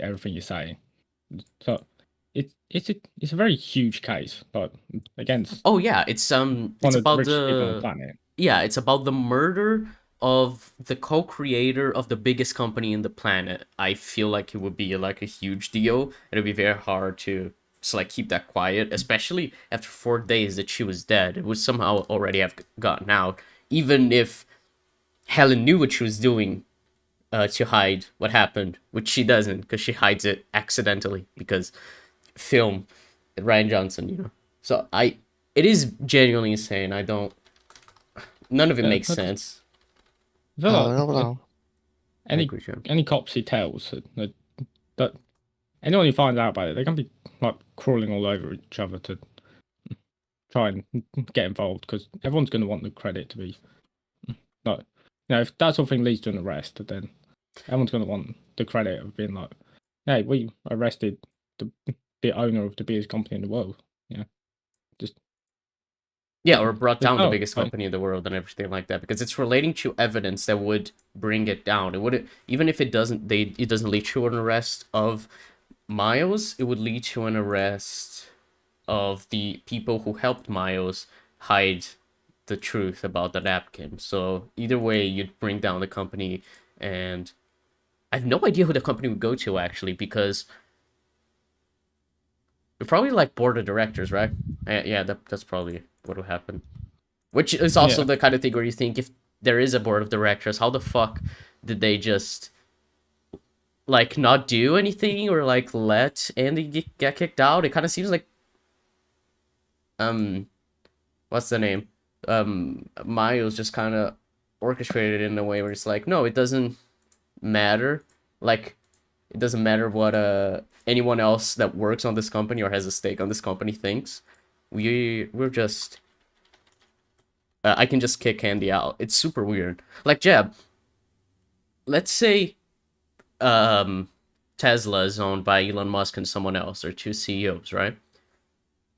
validate everything you're saying. So it's a very huge case, but against Oh yeah, one it's of the about richest people on the the planet. yeah, it's about the murder of the co-creator of the biggest company in the planet. I feel like it would be like a huge deal. It'd be very hard to just like keep that quiet, especially after 4 days that she was dead. It would somehow already have gotten out, even if Helen knew what she was doing to hide what happened, which she doesn't, because she hides it accidentally because film, Ryan Johnson, you know. So it is genuinely insane. I don't, none of it Yeah, makes sense. I feel Oh, like no, no. I any agree, Jim. any cops he tells that anyone who finds out about it, they're gonna be like crawling all over each other to try and get involved because everyone's gonna want the credit to be like, if that sort of thing leads to an arrest, then everyone's gonna want the credit of being like, hey, we arrested the the owner of the biggest company in the world. Yeah, just Yeah, or brought just down the oh, biggest like, company in the world and everything like that, because it's relating to evidence that would bring it down. It would, even if it doesn't lead to an arrest of Miles, it would lead to an arrest of the people who helped Miles hide the truth about the napkin. So either way, you'd bring down the company, and I have no idea who the company would go to actually, because we're probably like board of directors, right? Yeah, that's probably what will happen. Which is also yeah, the kind of thing where you think, if there is a board of directors, how the fuck did they just like not do anything or like let Andy get kicked out? It kind of seems like um what's the name? Miles just kind of orchestrated it in a way where it's like, no, it doesn't matter. Like, it doesn't matter what anyone else that works on this company or has a stake on this company thinks. We're just I can just kick Andy out. It's super weird. Like, Jeb, let's say um Tesla is owned by Elon Musk and someone else, or two CEOs, right?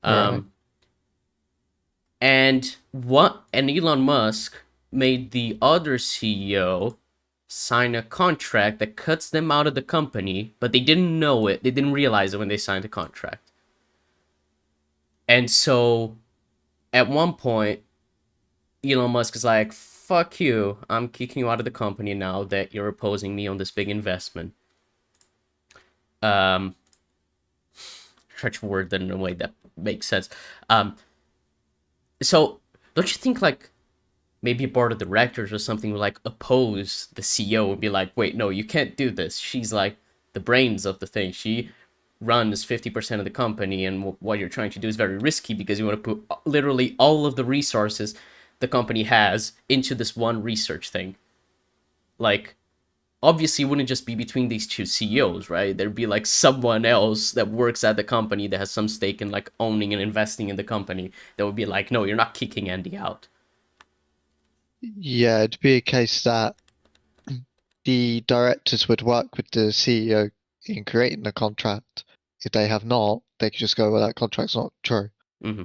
right. Um, and Elon Musk made the other CEO sign a contract that cuts them out of the company, but they didn't know it. They didn't realize it when they signed the contract. And so at one point, Elon Musk is like, fuck you. I'm kicking you out of the company now that you're opposing me on this big investment. Um, Try to word that in a way that makes sense. Um, so don't you think like maybe a board of directors or something would like oppose the CEO and be like, wait, no, you can't do this. She's like the brains of the thing. She runs 50% of the company, and what you're trying to do is very risky because you want to put literally all of the resources the company has into this one research thing. Like, obviously, it wouldn't just be between these two CEOs, right? There'd be like someone else that works at the company that has some stake in like owning and investing in the company that would be like, no, you're not kicking Andy out. Yeah, it'd be a case that the directors would work with the CEO in creating the contract. If they have not, they could just go, well, that contract's not true. Mm-hmm.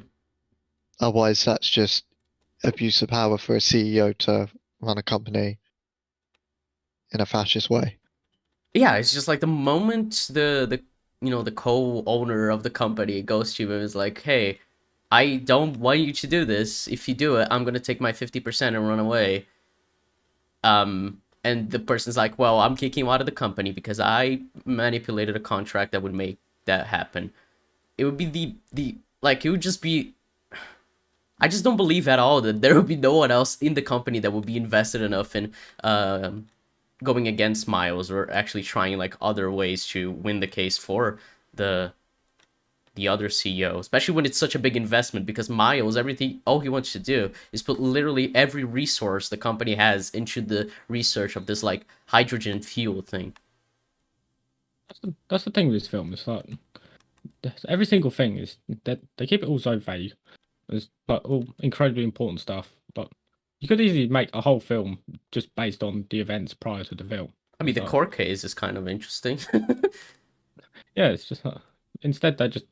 Otherwise, that's just abuse of power for a CEO to run a company in a fascist way. Yeah, it's just like the moment the co-owner of the company goes to him and is like, "Hey, I don't want you to do this. If you do it, I'm gonna take my 50% and run away." And the person's like, "Well, I'm kicking you out of the company because I manipulated a contract that would make that happen." It would be the like it would just be. I just don't believe at all that there would be no one else in the company that would be invested enough in going against Miles or actually trying like other ways to win the case for the the other CEO, especially when it's such a big investment, because Miles, everything, all he wants to do is put literally every resource the company has into the research of this like hydrogen fuel thing. That's the thing with this film. It's like every single thing is that they keep it all so vague. It's like all incredibly important stuff, but you could easily make a whole film just based on the events prior to the film. I mean, It's the like, court case is kind of interesting. yeah, it's just like, instead they just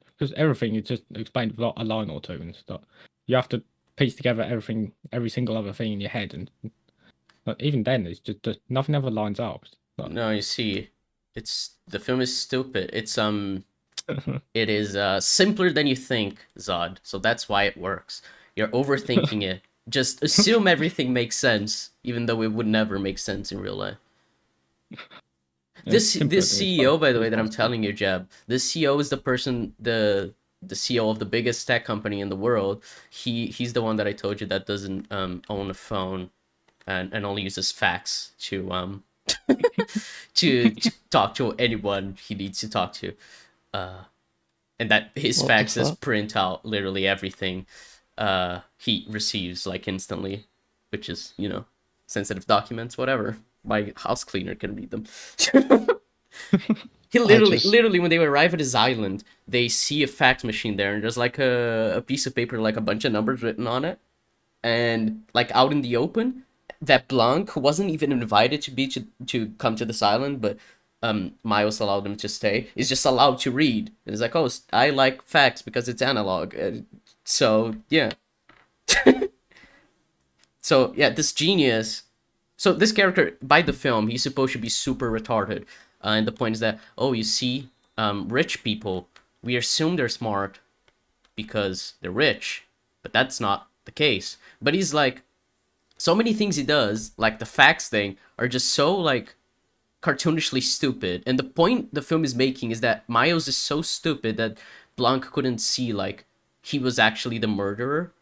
because everything is just explained with a line or two, and stuff. You have to piece together everything, every single other thing in your head, and like, even then, it's just nothing ever lines up. Like, No, you see, The film is stupid. It is simpler than you think, Zod. So that's why it works. You're overthinking it. Just assume everything makes sense, even though it would never make sense in real life. This CEO, by the way, that I'm telling you, Jeb, this CEO is the person, the CEO of the biggest tech company in the world. He's the one that I told you that doesn't own a phone and only uses fax to to talk to anyone he needs to talk to. And that his What the faxes fuck? print out literally everything he receives like instantly, which is, you know, sensitive documents, whatever. My house cleaner can read them. He literally, when they arrive at his island, they see a fax machine there, and there's like a piece of paper, like a bunch of numbers written on it, and like out in the open, that Blanc, who wasn't even invited to come to this island, but Miles allowed him to stay, is just allowed to read. And it's like, oh, I like fax because it's analog. So yeah. So yeah, this genius. So this character, by the film, he's supposed to be super retarded. And the point is that, oh, you see, rich people, we assume they're smart because they're rich, but that's not the case. But he's like, so many things he does, like the fax thing, are just so like cartoonishly stupid. And the point the film is making is that Miles is so stupid that Blanc couldn't see like he was actually the murderer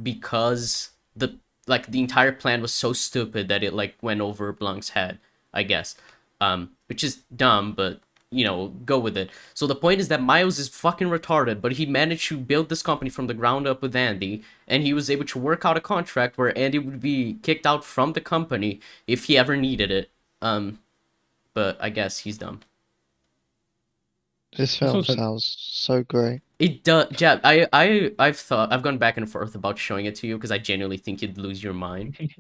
because the entire plan was so stupid that it like went over Blanc's head, I guess. Which is dumb, but you know, go with it. So the point is that Miles is fucking retarded, but he managed to build this company from the ground up with Andy, and he was able to work out a contract where Andy would be kicked out from the company if he ever needed it. But I guess he's dumb. This film also- sounds so great. It does, Jab. I've gone back and forth about showing it to you because I genuinely think you'd lose your mind.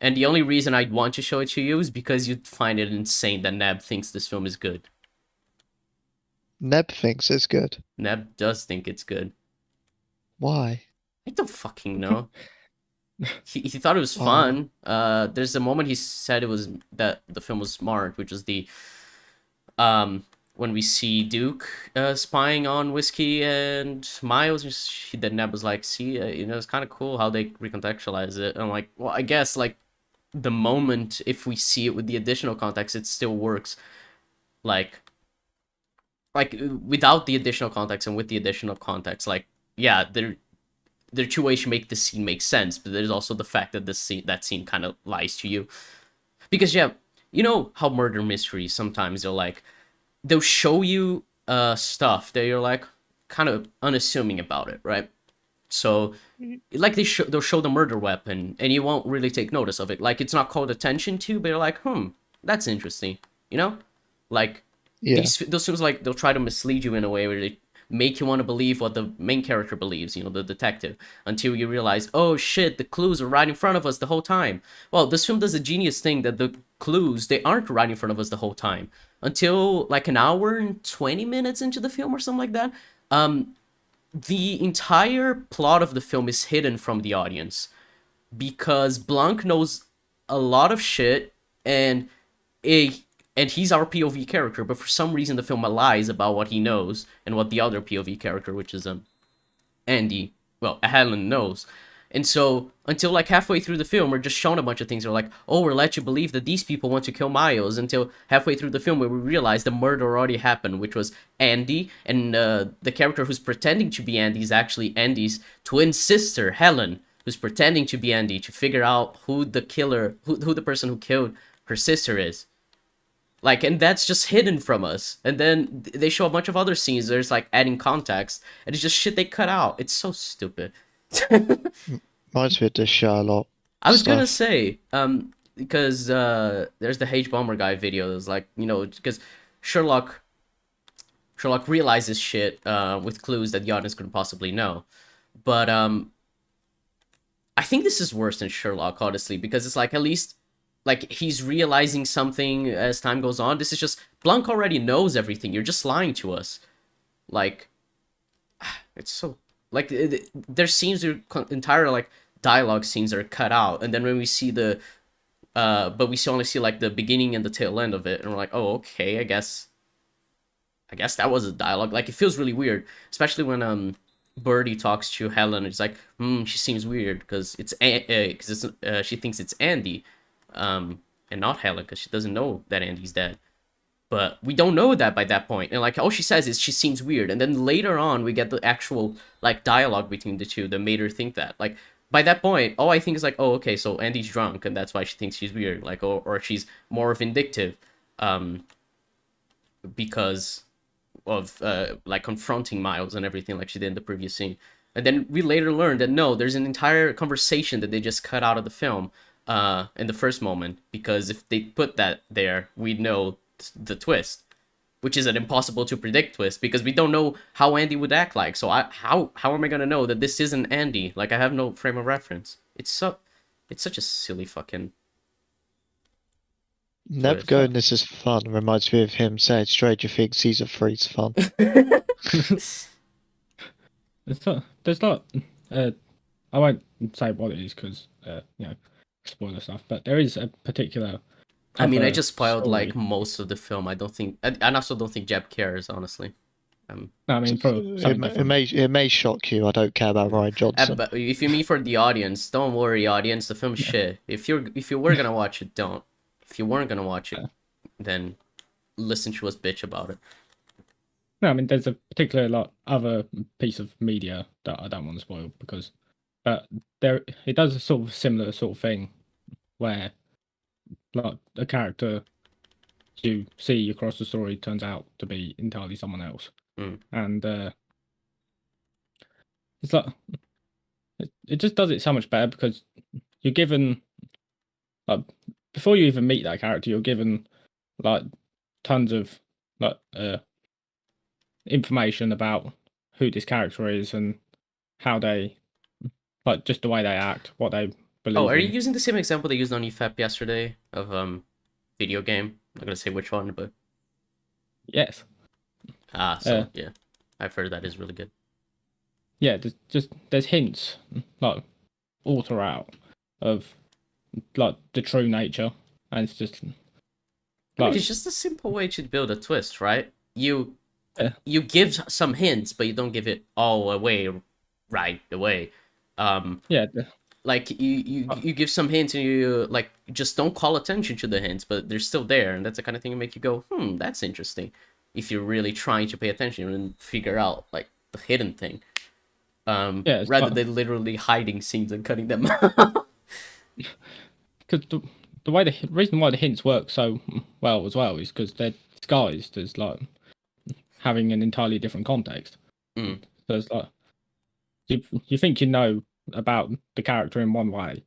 And the only reason I'd want to show it to you is because you'd find it insane that Neb thinks this film is good. Neb thinks it's good. Neb does think it's good. Why? I don't fucking know. He thought it was Oh. fun. There's a moment he said it was that the film was smart, which was the when we see Duke spying on Whiskey and Miles, then Neb was like, see, you know, it's kind of cool how they recontextualize it. And I'm like, well, I guess like the moment, if we see it with the additional context, it still works. Like without the additional context and with the additional context, like, yeah, there are two ways to make the scene make sense, but there's also the fact that that scene kind of lies to you. Because yeah, you know how murder mysteries sometimes they'll show you stuff that you're like kind of unassuming about it, right? So like they'll show the murder weapon and you won't really take notice of it. Like it's not called attention to, but you're like, that's interesting, you know? Like Yeah. those films, like they'll try to mislead you in a way where they make you want to believe what the main character believes, you know, the detective, until you realize, oh shit, the clues are right in front of us the whole time. Well, this film does a genius thing that the clues, they aren't right in front of us the whole time. Until like an hour and 20 minutes into the film or something like that, the entire plot of the film is hidden from the audience. Because Blanc knows a lot of shit, and he's our POV character, but for some reason the film lies about what he knows and what the other POV character, which is Andy, well, Helen, knows. And so until like halfway through the film, we're just shown a bunch of things. They're like, oh, we'll let you believe that these people want to kill Miles, until halfway through the film where we realize the murder already happened, which was Andy, and the character who's pretending to be Andy is actually Andy's twin sister, Helen, who's pretending to be Andy to figure out who the killer, who the person who killed her sister is. Like, and that's just hidden from us. And then they show a bunch of other scenes. There's like adding context, and it's just shit they cut out. It's so stupid. Reminds me of this Sherlock. I was gonna stuff. say, because there's the H Bomber guy video. It's like, you know, because Sherlock realizes shit with clues that the audience couldn't possibly know. But I think this is worse than Sherlock, honestly, because it's like at least like he's realizing something as time goes on. This is just Blanc already knows everything. You're just lying to us. Like, it's so like there's scenes that are entire like dialogue scenes are cut out, and then when we see the but we only see like the beginning and the tail end of it, and we're like, oh, okay, I guess I guess that was a dialogue. Like, it feels really weird, especially when Birdie talks to Helen. It's like, she seems weird because she thinks it's Andy, and not Helen because she doesn't know that Andy's dead. But we don't know that by that point, and like all she says is she seems weird, and then later on we get the actual like dialogue between the two that made her think that. Like by that point, all I think is like, oh, okay, so Andy's drunk, and that's why she thinks she's weird, like, or she's more vindictive, because of like confronting Miles and everything like she did in the previous scene. And then we later learned that no, there's an entire conversation that they just cut out of the film in the first moment, because if they put that there, we'd know the twist, which is an impossible to predict twist because we don't know how Andy would act like. So how am I gonna know that this isn't Andy? Like I have no frame of reference. It's such a silly fucking Never twist. going this is fun reminds me of him saying Stranger Things season 3's fun. There's not. I won't say what it is because spoiler stuff. But there is a particular. I mean, I other just spoiled story. like most of the film. I don't think, I also don't think Jeb cares, honestly. No, I mean, for something different. It may shock you. I don't care about Ryan Johnson. But if you mean for the audience, don't worry, audience. The film's shit. If you were gonna watch it, don't. If you weren't gonna watch it, then listen to us bitch about it. No, I mean, there's a particular other piece of media that I don't want to spoil because, there it does a sort of similar sort of thing, where like a character you see across the story turns out to be entirely someone else, and it's like it just does it so much better because you're given like before you even meet that character, you're given like tons of like information about who this character is and how they like just the way they act, what they believe. Oh, are you in. using the same example they used on EFAP yesterday of video game? I'm not gonna say which one, but Yes. yeah, I've heard that is really good. Yeah, there's hints like all throughout of like the true nature, and it's just I mean, like it's just a simple way to build a twist, right? You Yeah. you give some hints, but you don't give it all away right away. yeah, Like you give some hints and you like just don't call attention to the hints, but they're still there, and that's the kind of thing that make you go, that's interesting. If you're really trying to pay attention and figure out like the hidden thing, it's rather like- than literally hiding scenes and cutting them out. because the way the reason why the hints work so well as well is because they're disguised as like having an entirely different context. So it's like you think you know about the character in one way,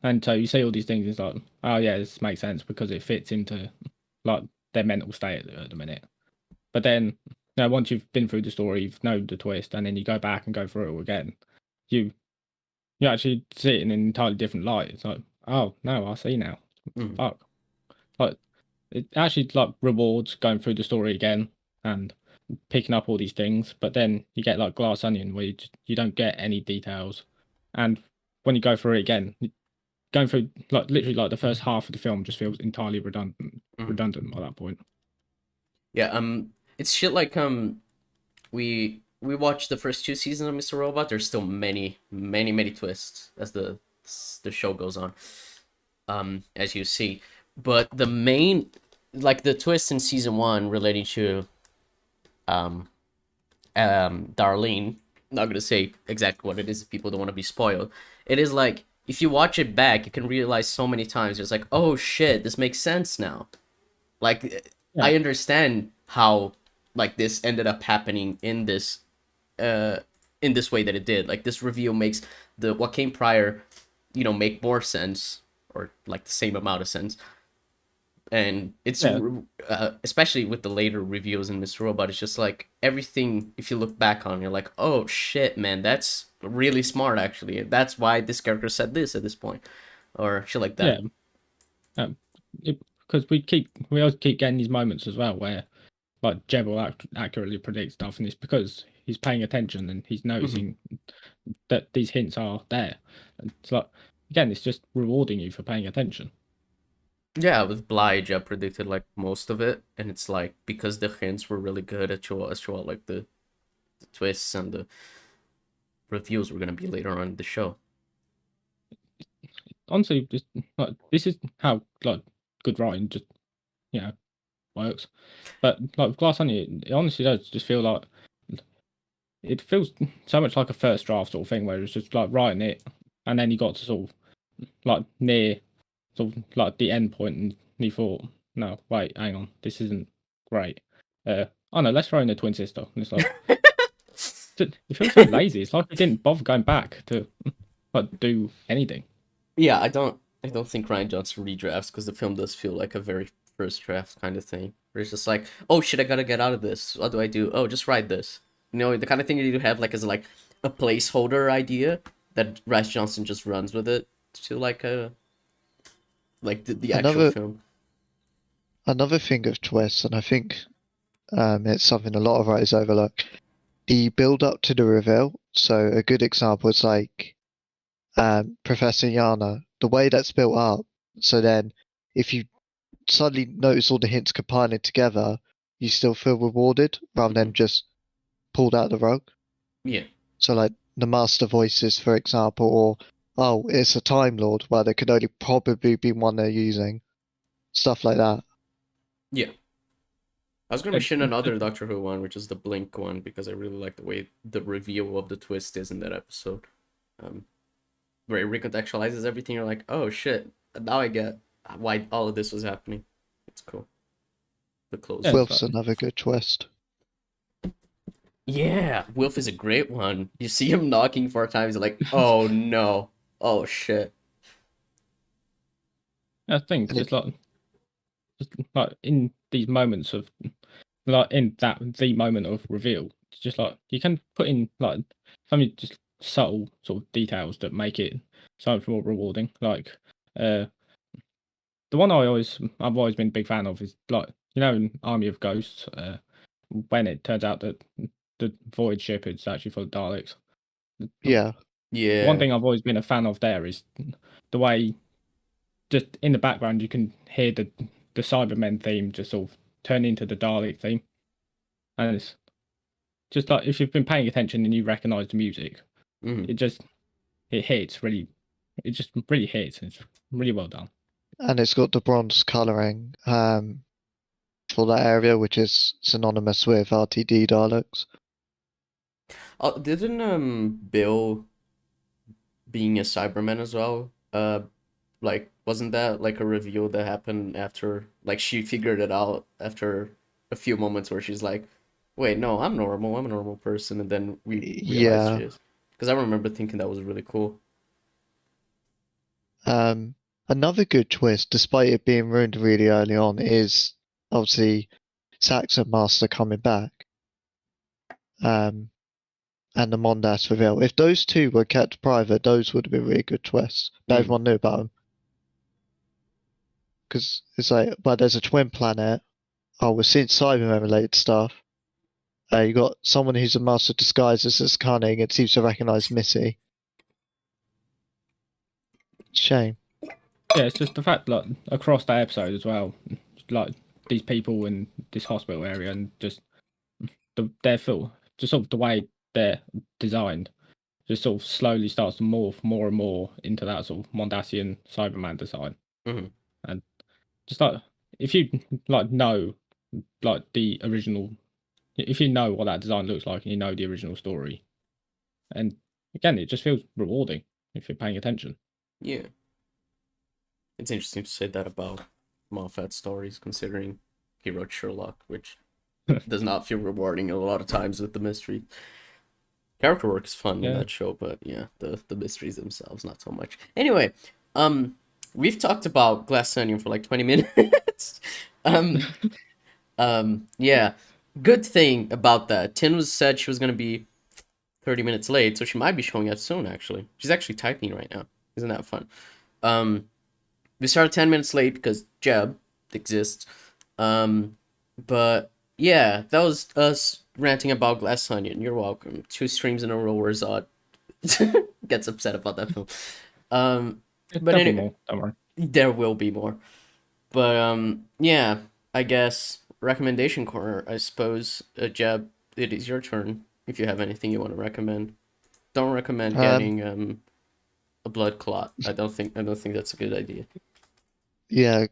and so you see all these things. It's like, oh yeah, this makes sense because it fits into like their mental state at the minute. But then, once you've been through the story, you've known the twist, and then you go back and go through it all again. You actually see it in an entirely different light. It's like, oh no, I see now. Fuck. Like it actually like rewards going through the story again and picking up all these things. But then you get like Glass Onion where you don't get any details, and when you go through it again, going through like literally like the first half of the film just feels entirely redundant by that point. Yeah, it's shit like we watched the first 2 seasons of Mr. Robot. There's still many twists as the show goes on, as you see. But the main, like the twist in season 1 relating to Darlene, not gonna say exactly what it is if people don't want to be spoiled. It is like if you watch it back, you can realize so many times it's like, oh shit, this makes sense now. Like I understand how like this ended up happening in this way that it did. Like this reveal makes the what came prior, make more sense or like the same amount of sense. And it's especially with the later reviews in Mr. Robot, it's just like everything. If you look back on, you're like, oh shit, man, that's really smart actually. That's why this character said this at this point, or shit like that. Yeah, because we always keep getting these moments as well where like Jeb will accurately predict stuff, and it's because he's paying attention and he's noticing that these hints are there. And it's like again, it's just rewarding you for paying attention. Yeah, with Blige, I predicted like most of it, and it's like because the hints were really good as to what like the twists and the reviews were gonna be later on in the show. Honestly, just like this is how like good writing just you know works. But like with Glass Onion, it honestly does just feel like it feels so much like a first draft sort of thing where it's just like writing it, and then you got to sort of like near sort of like the end point, and you thought, no, wait, hang on, this isn't great. Oh no, let's throw in a twin sister. And it's like it feels so lazy. It's like it didn't bother going back to like do anything. Yeah, I don't think Ryan Johnson redrafts because the film does feel like a very first draft kind of thing. Where it's just like, oh shit, I gotta get out of this. What do I do? Oh, just write this. You know, the kind of thing you have like as like a placeholder idea that Ryan Johnson just runs with it to like a like the actual Another film. another thing of twists, and I think it's something a lot of writers overlook. The build up to the reveal. So a good example is like Professor Yana, the way that's built up. So then, if you suddenly notice all the hints compiling together, you still feel rewarded rather than just pulled out of the rug. Yeah. So like the master voices, for example, or oh, it's a Time Lord, where there could only probably be one they're using. Stuff like that. Yeah. I was gonna Uh, mention another Doctor Who one, which is the Blink one, because I really like the way the reveal of the twist is in that episode. Um, where it recontextualizes everything. You're like, oh shit, now I get why all of this was happening. It's cool. The close. Yeah, Wilf's another good twist. Yeah, Wilf is a great one. You see him knocking 4 times, you're like, oh no, oh shit. I think And it, just like in these moments of like in that the moment of reveal, it's just like you can put in like some just subtle sort of details that make it so much more rewarding. Like uh the one I've always been a big fan of is like in Army of Ghosts, when it turns out that the void ship is actually full of Daleks. The yeah, one Yeah. thing I've always been a fan of there is the way just in the background you can hear the Cybermen theme just sort of turn into the Dalek theme, and it's just like if you've been paying attention and you recognise the music, Mhm. it just it hits really, it just really hits. It's really well done. and it's got the bronze coloring for that area, which is synonymous with RTD Daleks. Oh, didn't Bill being a Cyberman as well? Like wasn't that like a reveal that happened after like she figured it out after a few moments where she's like, wait, no, I'm normal. I'm a normal person, and then we realized she Yeah. is. Because I remember thinking that was really cool. Um, Another good twist, despite it being ruined really early on, is obviously Saxon Master coming back. And the Mondas reveal. If those two were kept private, those would have been really good twists. But Mm. everyone knew about them. Because it's like, well, there's a twin planet. Oh, we're seeing Cybermen related stuff. You got someone who's a master of disguises as cunning and seems to recognize Missy. Shame. Yeah, it's just the fact like across that episode as well, like these people in this hospital area and just their feel, just sort of the way they're designed, just sort of slowly starts to morph more and more into that sort of Mondasian Cyberman design. Mhm. And just like if you like know like the original, if you know what that design looks like and you know the original story, and again, it just feels rewarding if you're paying attention. Yeah. It's interesting to say that about Moffat stories, considering he wrote Sherlock, which does not feel rewarding a lot of times with the mystery. Character work is fun in Yeah. that show, but yeah, the mysteries themselves not so much. Anyway, um, we've talked about Glass Onion for like 20 minutes. um, yeah. Good thing about that. Tin was said she was gonna be 30 minutes late, so she might be showing up soon. Actually, she's actually typing right now. Isn't that fun? Um, we started 10 minutes late because Jeb exists. But yeah, that was us ranting about Glass Onion. You're welcome. 2 streams in a row where Zod gets upset about that film. But There'll be anyway, more. Don't worry. there will be more. But yeah, I guess recommendation corner. I suppose, Jeb, it is your turn. If you have anything you want to recommend, don't recommend Um, getting a blood clot. I don't think that's a good idea. yeah,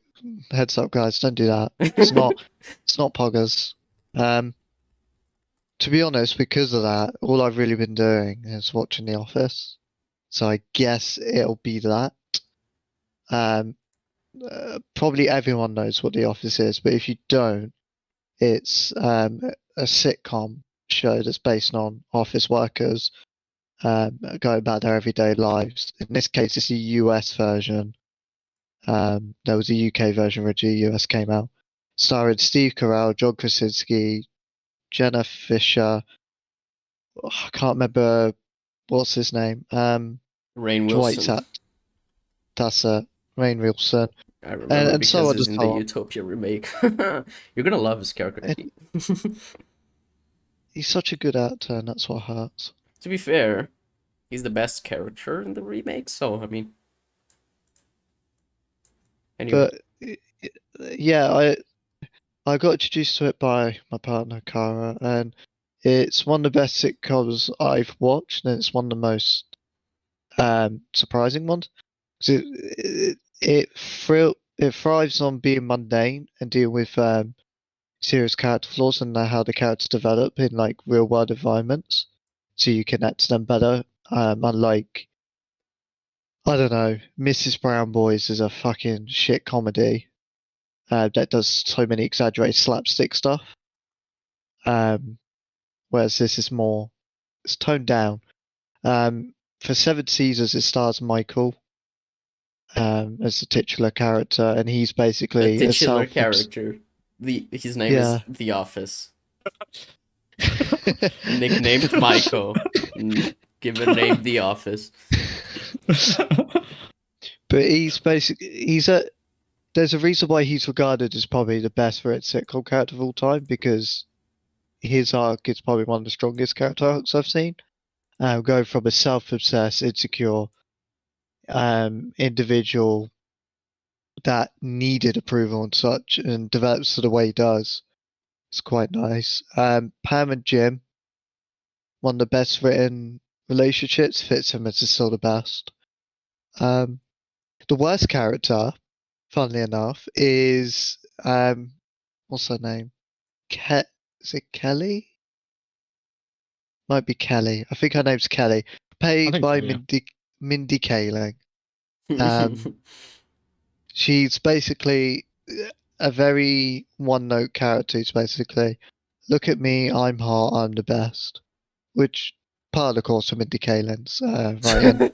heads up, guys, don't do that. It's not poggers. Um, to be honest, because of that, all I've really been doing is watching The Office. So I guess it'll be that. Um, probably everyone knows what The Office is, but if you don't, it's a sitcom show that's based on office workers going about their everyday lives. In this case, it's a US version. There was a UK version originally, US came out. Starring Steve Carell, John Krasinski, Jenna Fisher. I can't remember what's his name. Rain Dwight's Wilson. at that's Rainn Wilson, I remember and so because on and he's in the so on. Utopia remake. You're gonna love his character. And he's such a good actor, and that's what hurts. To be fair, he's the best character in the remake. So I mean, anyway. But yeah, I got introduced to it by my partner Cara, and it's one of the best sitcoms I've watched, and it's one of the most surprising ones. 'Cause it thrives on being mundane and dealing with serious character flaws and how the characters develop in like real world environments, so you connect to them better. Unlike I don't know, Mrs. Brown Boys is a fucking shit comedy that does so many exaggerated slapstick stuff. Um, whereas this is more, it's toned down. For Seven Seasons, it stars Michael as the titular character, and he's The basically a titular self, character. His name is yeah. The Office. Nicknamed Michael. Given name The Office. But there's a reason why he's regarded as probably the best written sitcom character of all time, because his arc is probably one of the strongest character arcs I've seen. Going from a self-obsessed, insecure individual that needed approval and such, and develops to the way he does. It's quite nice. Pam and Jim, one of the best written relationships, fits him as still the best. Um, the worst character, funnily enough, is what's her name? Is it Kelly? Might be Kelly. I think her name's Kelly. I Played think by so, yeah. Mindy Kaling. She's basically a very one-note character. It's basically, look at me, I'm hot, I'm the best. Which part of the course from Mindy Kaling's writing.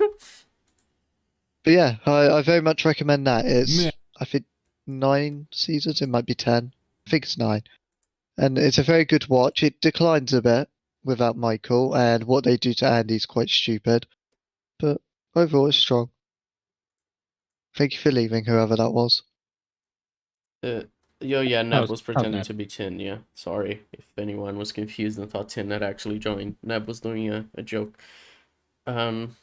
But yeah, I very much recommend that. It's Yeah. I think 9 seasons. It might be 10. I think it's 9. And it's a very good watch. It declines a bit without Michael, and what they do to Andy is quite stupid. But overall, it's strong. Thank you for leaving, whoever that was. Yeah, Neb was That was pretending Neb. to be Tin, yeah. Sorry if anyone was confused and thought Tin had actually joined. Neb was doing a joke. Um,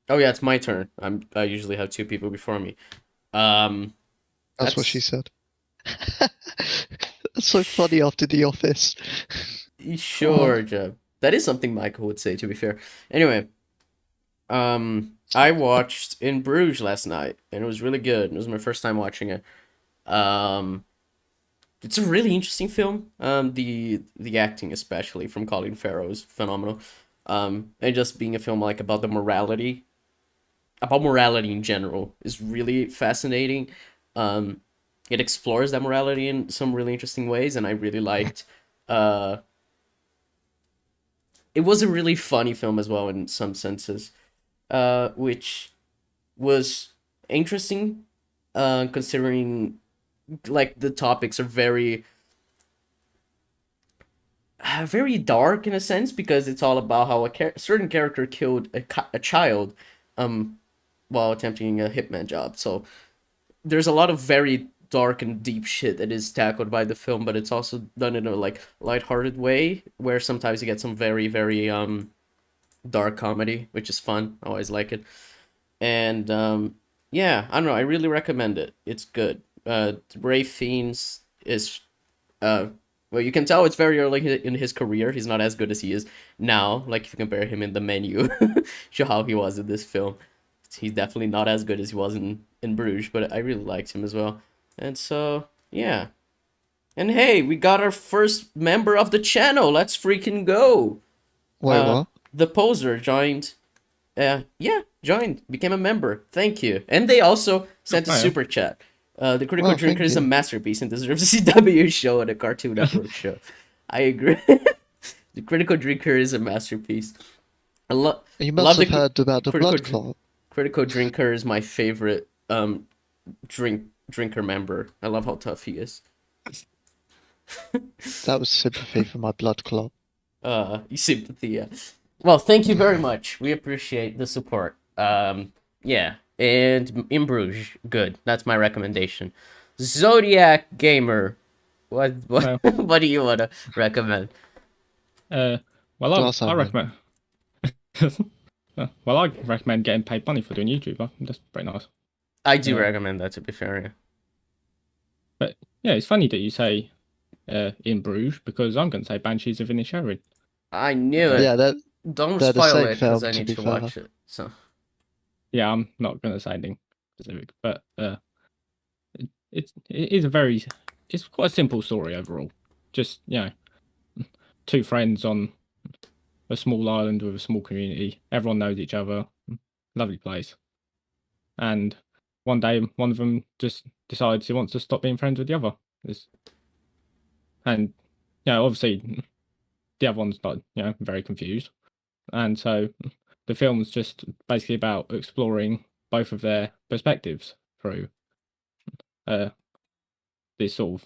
oh yeah, it's my turn. I usually have two people before me. Um, That's what she that's said. That's so funny after The Office. sure, Jeb. That is something Michael would say, to be fair. Anyway, I watched In Bruges last night, and it was really good. It was my first time watching it. Um, it's a really interesting film. The acting, especially from Colin Farrell, is phenomenal. And just being a film like about morality in general, is really fascinating. Um, it explores that morality in some really interesting ways, and I really liked. Uh, it was a really funny film as well in some senses, which was interesting, considering like the topics are very dark in a sense, because it's all about how certain character killed a child um while attempting a hitman job. So there's a lot of very dark and deep shit that is tackled by the film, but it's also done in a like lighthearted way, where sometimes you get some very very dark comedy, which is fun. I always like it. And yeah, I don't know, I really recommend it. It's good. Ray Fiennes is well, you can tell it's very early in his career. He's not as good as he is now. Like if you compare him in The Menu to how he was in this film, he's definitely not as good as he was in Bruges. But I really liked him as well. And so yeah. And hey, we got our first member of the channel. Let's freaking go. Wait, what? The poser joined. Yeah, joined, became a member. Thank you. And they also sent a Oh, yeah. super chat. The Critical Well, Drinker thank is a you. masterpiece and deserves a CW show and a Cartoon Network show. I agree. The Critical Drinker is a masterpiece. I love. You love must have the heard about the Critical blood Dr- clot. Critical Drinker is my favorite drinker member. I love how tough he is. That was sympathy for my blood clot. You sympathy, yeah. Well, thank you very much. We appreciate the support. Yeah, and in Bruges, good. That's my recommendation. Zodiac Gamer, what Well. what do you want to recommend? Well, Glass I onion. recommend. Well, I recommend getting paid money for doing YouTube. That's pretty nice. I do Yeah. recommend that, to be fair. Yeah. But yeah, it's funny that you say in Bruges because I'm going to say Banshees of Inisherin. I knew it. Yeah, Don't they're the spoil same it because film, I to need be to fair. watch it. So Yeah, I'm not going to say anything specific, but it is it's quite a simple story overall. Just two friends on a small island with a small community. Everyone knows each other. Lovely place. And one day, one of them just decides he wants to stop being friends with the other. And obviously, the other one's not very confused. And so the film's just basically about exploring both of their perspectives through this sort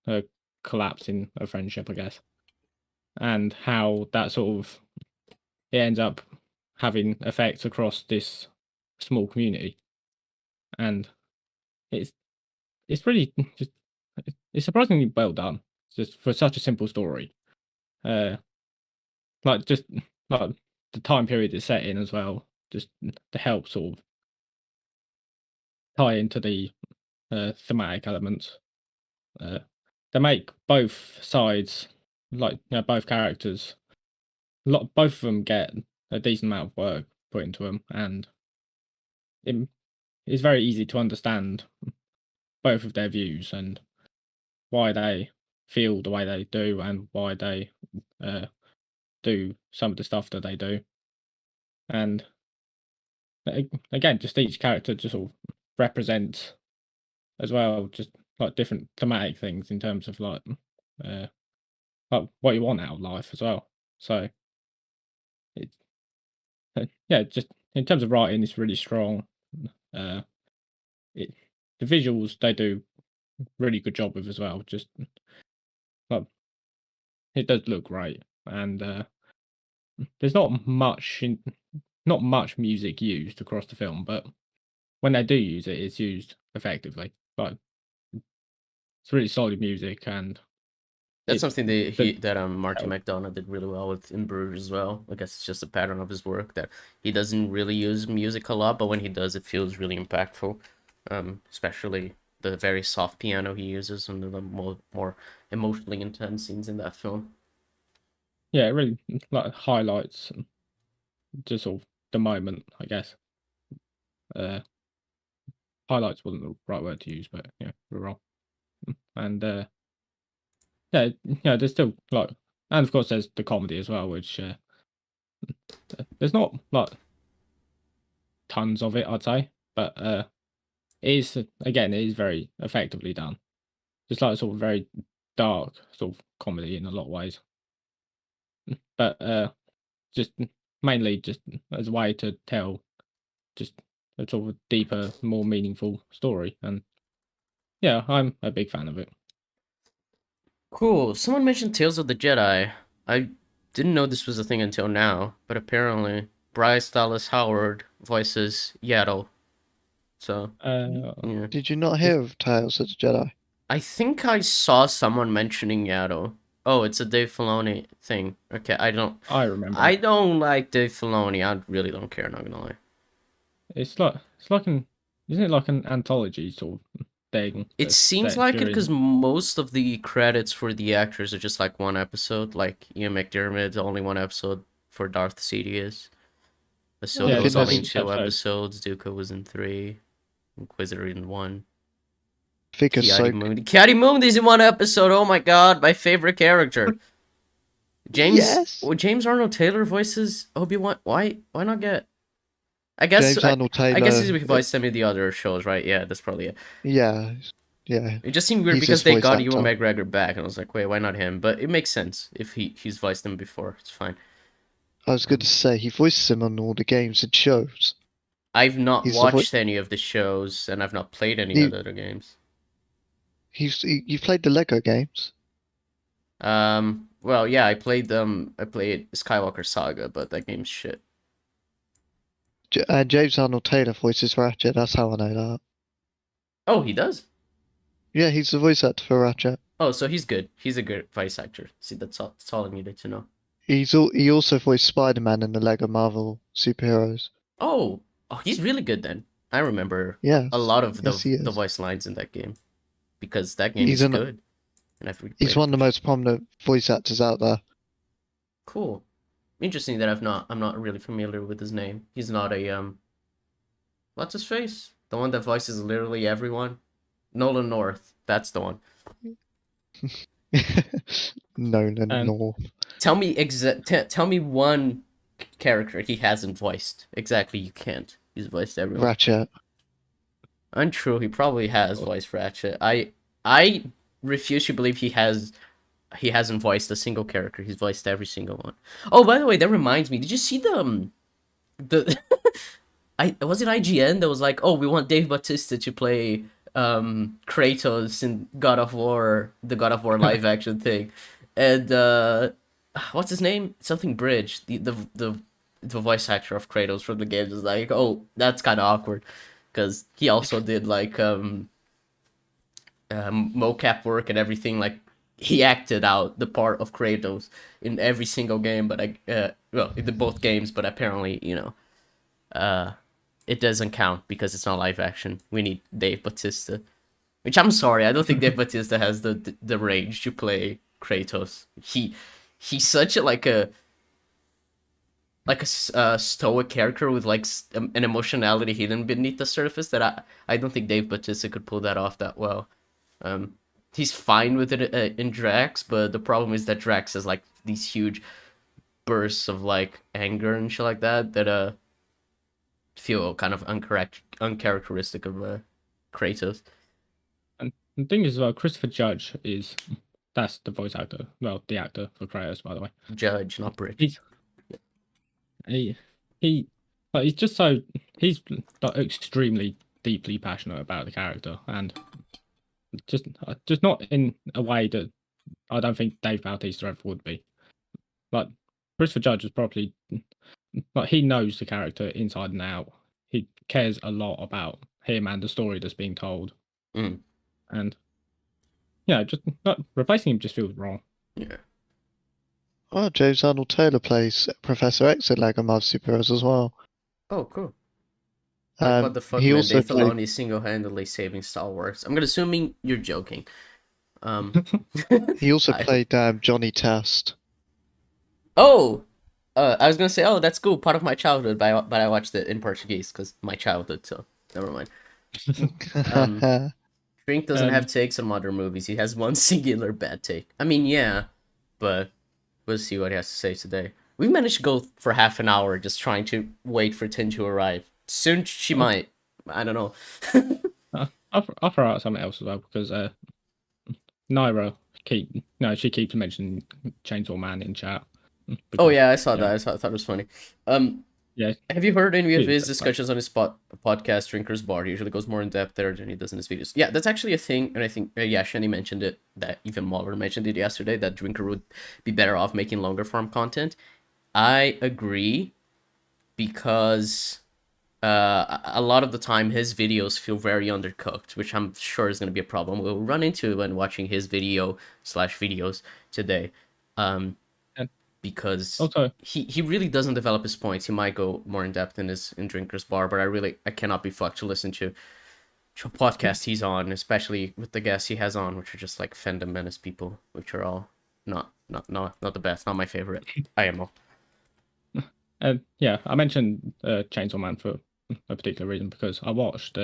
of collapse in a friendship, I guess, and how that sort of it ends up having effects across this small community. And it's really just it's surprisingly well done, just for such a simple story. Like just like the time period it's set in as well, just to help sort of tie into the thematic elements. They make both sides, like both characters, both of them get a decent amount of work put into them, and it's very easy to understand both of their views and why they feel the way they do and why they do some of the stuff that they do. And again, just each character just sort of represents as well, just like different thematic things in terms of like what you want out of life as well. So it's yeah, just in terms of writing, it's really strong. Uh, it the visuals they do really good job with as well. Just like it does look great, and there's not much music used across the film, but when they do use it, it's used effectively. Like it's really solid music, and that's something that Marty Oh. McDonough did really well with in Bruges as well. I guess it's just a pattern of his work that he doesn't really use music a lot, but when he does, it feels really impactful. Especially the very soft piano he uses and the more emotionally intense scenes in that film. Yeah, it really like highlights just sort of the moment, I guess. Highlights wasn't the right word to use, but yeah, we're wrong. And there's still like, and of course there's the comedy as well, which there's not like tons of it, I'd say, but it is very effectively done. Just like sort of very dark sort of comedy in a lot of ways, but just mainly just as a way to tell just a sort of deeper, more meaningful story. And yeah, I'm a big fan of it. Cool. Someone mentioned Tales of the Jedi. I didn't know this was a thing until now, but apparently Bryce Dallas Howard voices Yaddle. So yeah, Did you not hear of Tales of the Jedi? I think I saw someone mentioning Yaddle. Oh, it's a Dave Filoni thing. Okay, I remember. I don't like Dave Filoni. I really don't care. Not gonna lie. It's like isn't it like an anthology sort of thing. It that's seems set like it during- because most of the credits for the actors are just like one episode. Like Ian McDiarmid's only one episode for Darth Sidious. Ahsoka Yeah, I was think only in that's- 2 episode. episodes. Dooku was in 3. Inquisitor in 1. I think Kiadi Ahsoka. Mundi. Kiadi Mundi's in 1 episode. Oh my god, my favorite character. James. Yes. Well, James Arnold Taylor voices Obi-Wan. Why not get? I guess. James Arnold Taylor. I guess he's voiced some of the other shows, right? Yeah, that's probably it. Yeah, yeah. It just seemed weird He's because his they voice got actor. Ewan McGregor back, and I was like, wait, why not him? But it makes sense if he's voiced him before. It's fine. I was going to say he voices him on all the games and shows. I've not He's the vo- watched any of the shows, and I've not played any He- of the other games. You've played the Lego games. Well, yeah, I played Skywalker Saga, but that game's shit. James Arnold Taylor voices Ratchet. That's how I know that. Oh, he does? Yeah, he's the voice actor for Ratchet. Oh, so he's good. He's a good voice actor. See, that's all I needed to know. He also voiced Spider-Man in the Lego Marvel superheroes. Oh, he's really good then. I remember Yeah, a lot of yes, he the is. voice lines in that game because that game He's is an- good. And I've He's replayed one of the most prominent voice actors out there. Cool. Interesting that I'm not really familiar with his name. He's not a what's his face? The one that voices literally everyone? Nolan North. That's the one. Nolan And- North. Tell me tell me one character he hasn't voiced. Exactly, you can't. He's voiced everyone. Ratchet. Untrue, he probably has voiced Ratchet. I refuse to believe he hasn't voiced a single character. He's voiced every single one. Oh, by the way, that reminds me. Did you see the was it IGN that was like, "Oh, we want Dave Bautista to play Kratos in God of War, the God of War live action thing." And what's his name? Something Bridge, the voice actor of Kratos from the games is like, "Oh, that's kind of awkward." Because he also did like mocap work and everything. Like he acted out the part of Kratos in every single game, but well, in both games. But apparently, it doesn't count because it's not live action. We need Dave Bautista, which I'm sorry, I don't think Dave Bautista has the range to play Kratos. He's such a stoic character with like an emotionality hidden beneath the surface that I don't think Dave Bautista could pull that off that well. He's fine with it in Drax, but the problem is that Drax has like these huge bursts of like anger and shit like that feel kind of uncharacteristic of Kratos. And the thing is, Christopher Judge that's the voice actor. Well, the actor for Kratos, by the way. Judge, not Bridge. He's just so he's like, extremely deeply passionate about the character, and just not in a way that I don't think Dave Bautista ever would be. Like Christopher Judge is probably like he knows the character inside and out. He cares a lot about him and the story that's being told. Mm. And yeah, just not replacing him just feels wrong. Yeah. Oh, James Arnold Taylor plays Professor X in Lego Marvel superheroes as well. Oh, cool. Like, what the fuck, he man? also Dave played. Filoni single-handedly saving Star Wars. I'm assuming you're joking. He also I- played Johnny Test. Oh! I was gonna say, oh, that's cool, part of my childhood, but I watched it in Portuguese, because my childhood, so never mind. Drink doesn't have takes on modern movies. He has one singular bad take. I mean, yeah, but we'll see what he has to say today. We've managed to go for half an hour just trying to wait for Tin to arrive. Soon she might. I don't know. I'll throw out something else as well because Naira she keeps mentioning Chainsaw Man in chat. Oh because, yeah, I saw yeah. that. I thought it was funny. Yeah. Have you heard any of Yeah, his that's discussions on his podcast, Drinker's Bar? He usually goes more in depth there than he does in his videos. Yeah, that's actually a thing, and I think Shani mentioned it. That even Mahler mentioned it yesterday. That Drinker would be better off making longer form content. I agree, because a lot of the time his videos feel very undercooked, which I'm sure is going to be a problem we'll run into when watching his videos today. Because Also, he really doesn't develop his points. He might go more in depth in Drinker's Bar, but I cannot be fucked to listen to podcast he's on, especially with the guests he has on, which are just like fandom menace people, which are all not the best, not my favorite. IMO. Yeah, I mentioned Chainsaw Man for a particular reason because I watched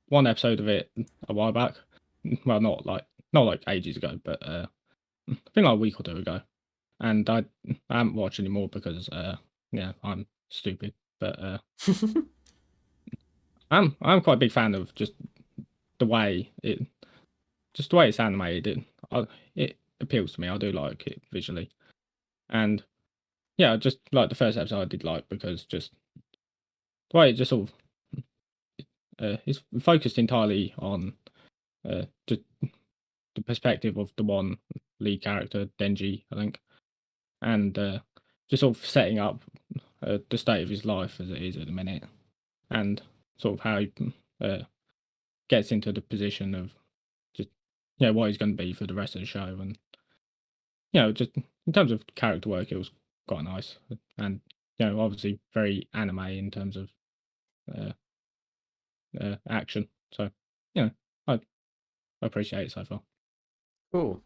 one episode of it a while back. Well, not like ages ago, but I think like a week or two ago, and I haven't watched anymore because yeah, I'm stupid. But I'm quite a big fan of just the way it's animated. It appeals to me. I do like it visually, and yeah, just like the first episode I did like because just the way it just sort of it's focused entirely on just the perspective of the one lead character, Denji, I think, and just sort of setting up the state of his life as it is at the minute, and sort of how he uh, gets into the position of just what he's going to be for the rest of the show, and just in terms of character work, it was quite nice, and obviously very anime in terms of uh, action. So I appreciate it so far. Cool.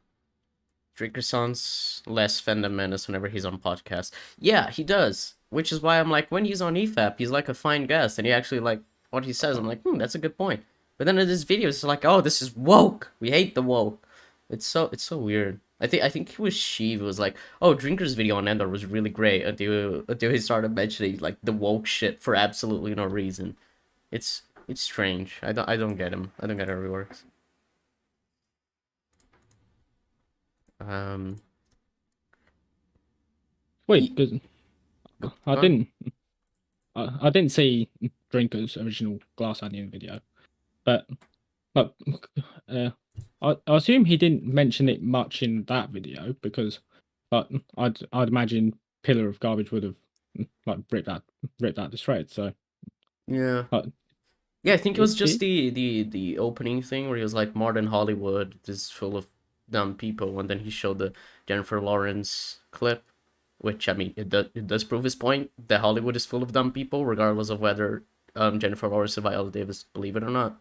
Drinker sounds less fandom menace whenever he's on podcast. Yeah, he does. Which is why I'm like, when he's on EFAP, he's like a fine guest, and he actually like what he says. I'm like, that's a good point. But then in this video, it's like, oh, this is woke. We hate the woke. It's so weird. I think it was Sheev who was like, oh, Drinker's video on Endor was really great until he started mentioning like the woke shit for absolutely no reason. It's strange. I don't get him. I don't get how it works. Wait, because I Huh? didn't I didn't see Drinker's original Glass Onion video, but like I assume he didn't mention it much in that video because I'd imagine Pillar of Garbage would have like ripped that to shreds. So Yeah. like, Yeah, I think it was just it, the opening thing where he was like, modern Hollywood is full of dumb people, and then he showed the Jennifer Lawrence clip, which I mean, it does prove his point that Hollywood is full of dumb people, regardless of whether Jennifer Lawrence and Viola Davis believe it or not.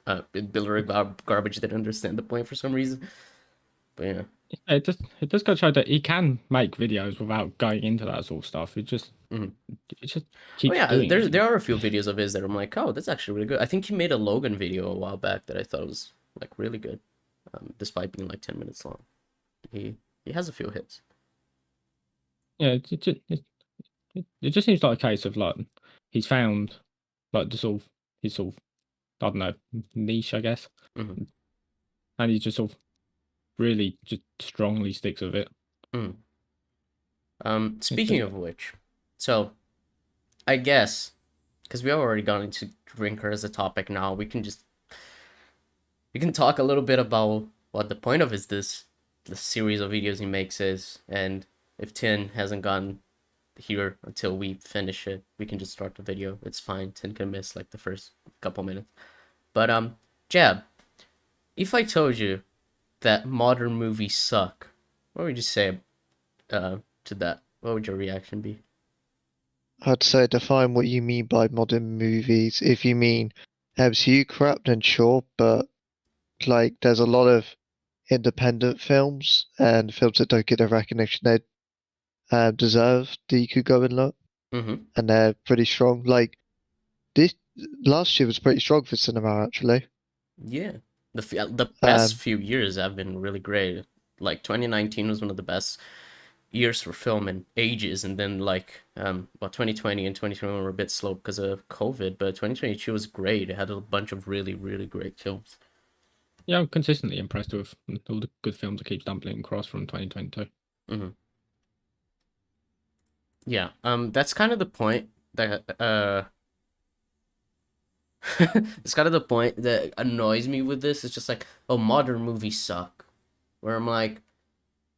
Garbage didn't understand the point for some reason, but yeah. it does go to show that he can make videos without going into that sort of stuff. It just Oh keeps yeah, doing it. there are a few videos of his that I'm like, oh, that's actually really good. I think he made a Logan video a while back that I thought was like really good, despite being like 10 minutes long. He has a few hits. Yeah, it just seems like a case of like he's found like the sort of his sort of I don't know niche, I guess, Mm-hmm. and he just sort of really just strongly sticks with it. Speaking of which, so I guess because we have already gone into Drinker as a topic now, we can talk a little bit about what the point of the series of videos he makes is, and if Tin hasn't gone here until we finish it, we can just start the video. It's fine. Tin can miss like the first couple minutes. But Jab, if I told you that modern movies suck, what would you say to that? What would your reaction be? I'd say define what you mean by modern movies. If you mean MCU crap, then sure, but like there's a lot of independent films and films that don't get the recognition they deserve that you could go and look, Mm-hmm. and they're pretty strong. Like this last year was pretty strong for cinema, actually. Yeah, the past few years have been really great. Like 2019 was one of the best years for film in ages, and then like 2020 and 2021 were a bit slow because of COVID, but 2022 was great. It had a bunch of really great films. Yeah, I'm consistently impressed with all the good films that keeps dumpling across from 2022. Mm-hmm. Yeah, that's kind of the point that it's kind of the point that annoys me with this. It's just like, oh, modern movies suck. Where I'm like,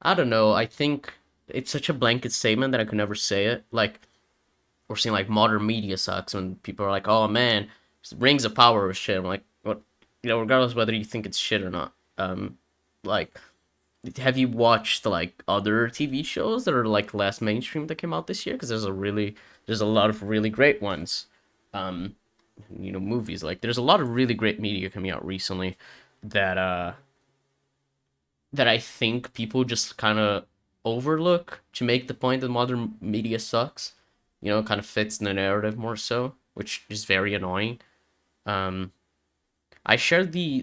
I don't know. I think it's such a blanket statement that I could never say it. Like, we're saying like modern media sucks when people are like, oh man, Rings of Power was shit. I'm like, what? Regardless of whether you think it's shit or not. Like, have you watched like other TV shows that are like less mainstream that came out this year? Because there's a lot of really great ones. movies. Like there's a lot of really great media coming out recently that that I think people just kind of overlook to make the point that modern media sucks. Kind of fits the narrative more so, which is very annoying. Um, I shared the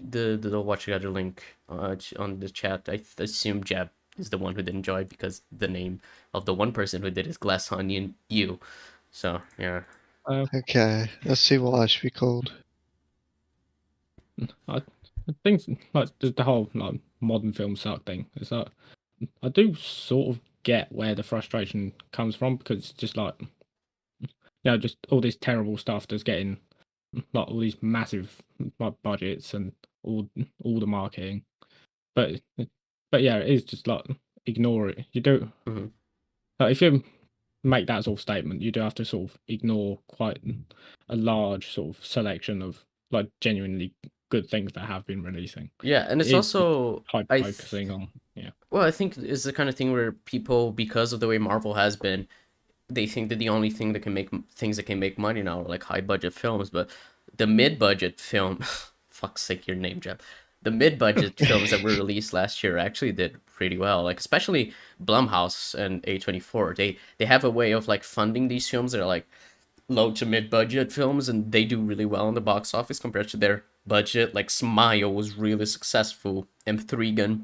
watch together link on the chat. I assume Jeb is the one who did enjoy it because the name of the one person who did is Glass Onion You. So yeah. Okay, let's see what I should be called. I think like the whole like modern film suck thing is that I do sort of get where the frustration comes from, because it's just like, just all this terrible stuff that's getting like all these massive like budgets and all the marketing, but yeah, it is just like ignore it. You do Mhm. like, if you make that sort of statement, you do have to sort of ignore quite a large sort of selection of like genuinely good things that have been releasing. Yeah, and It it's is just also focusing on well, I think it's the kind of thing where people, because of the way Marvel has been, they think that the only thing that can make things that can make money now are like high budget films, but the mid budget film, fuck's sake, your name, Jeff. The mid budget films that were released last year actually did pretty well. Like especially Blumhouse and A24, they have a way of like funding these films that are like low to mid budget films, and they do really well in the box office compared to their budget. Like Smile was really successful, M3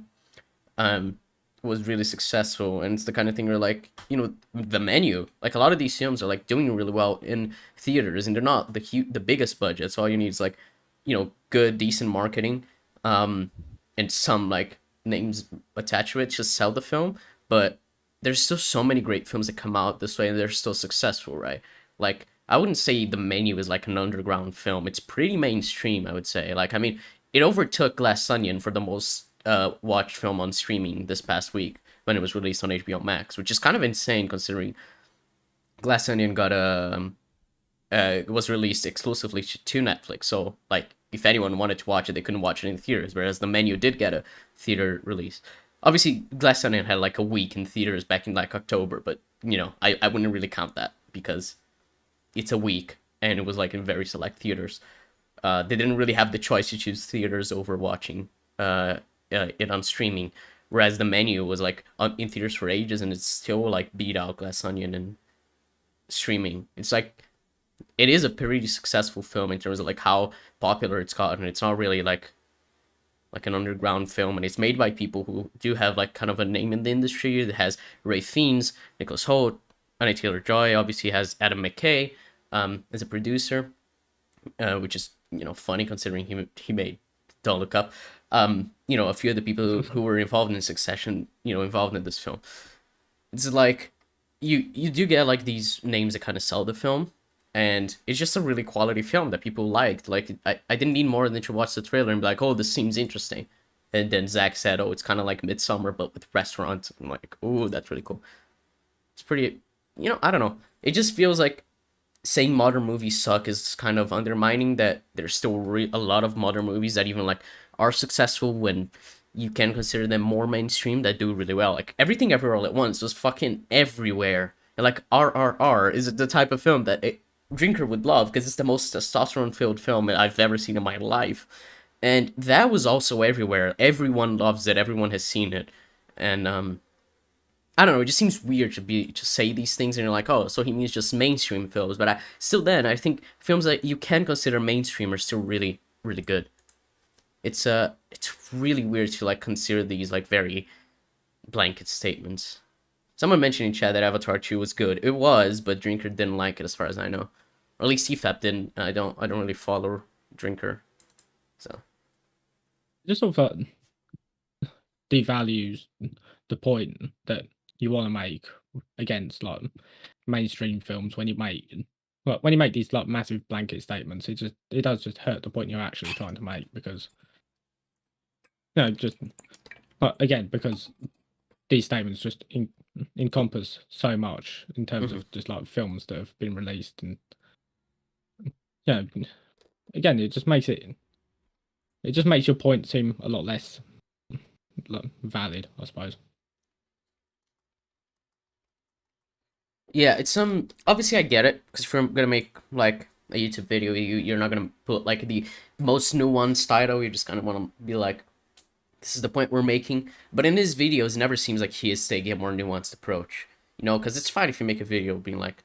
um was really successful, and it's the kind of thing where like the Menu, like a lot of these films are like doing really well in theaters, and they're not the biggest budget, so all you need is like good decent marketing, um and some like names attached to it to sell the film. But there's still so many great films that come out this way and they're still successful, right? Like I wouldn't say the Menu is like an underground film. It's pretty mainstream, I would say. Like I mean, it overtook Glass Onion for the most watched film on streaming this past week when it was released on HBO Max, which is kind of insane considering Glass Onion got was released exclusively to Netflix. So like if anyone wanted to watch it, they couldn't watch it in theaters, whereas the Menu did get a theater release. Obviously, Glass Onion had like a week in theaters back in like October, but I wouldn't really count that because it's a week and it was like in very select theaters. They didn't really have the choice to choose theaters over watching it on streaming, whereas the Menu was like in theaters for ages and it's still like beat out Glass Onion and streaming. It's like it is a pretty successful film in terms of like how popular it's gotten. It's not really like an underground film, and it's made by people who do have like kind of a name in the industry. It has Ray Fiennes, Nicholas Hoult, Anya Taylor-Joy. Obviously, has Adam McKay as a producer, which is funny considering he made Don't Look Up. A few of the people who were involved in Succession, involved in this film. It's like you do get like these names that kind of sell the film, and it's just a really quality film that people liked. Like I didn't need more than to watch the trailer and be like, oh, this seems interesting. And then Zach said, oh, it's kind of like Midsummer but with restaurants. I'm like, oh, that's really cool. It's pretty, I don't know. It just feels like saying modern movies suck is kind of undermining that there's still a lot of modern movies that even like are successful when you can consider them more mainstream that do really well. Like Everything Everywhere All at Once was fucking everywhere. And like RRR is the type of film that Drinker would love because it's the most testosterone filled film that I've ever seen in my life. And that was also everywhere. Everyone loves it. Everyone has seen it. And I don't know, it just seems weird to say these things and you're like, oh, so he means just mainstream films. But I think films that you can consider mainstream are still really, really good. It's really weird to like consider these like very blanket statements. Someone mentioned in chat that Avatar 2 was good. It was, but Drinker didn't like it as far as I know. Or at least CFAP didn't. I don't really follow Drinker. So just sort of devalues the point that you want to make against like mainstream films when you make these like massive blanket statements. It does just hurt the point you're actually trying to make, because just again, because these statements just encompass so much in terms of just like films that have been released, and again, it just makes your point seem a lot less valid, I suppose. yeah, it's obviously I get it because if you're gonna make like a YouTube video, you're not gonna put like the most nuanced title. You just kind of want to be like, this is the point we're making. But in his videos, it never seems like he is taking a more nuanced approach. You know, because it's fine if you make a video being like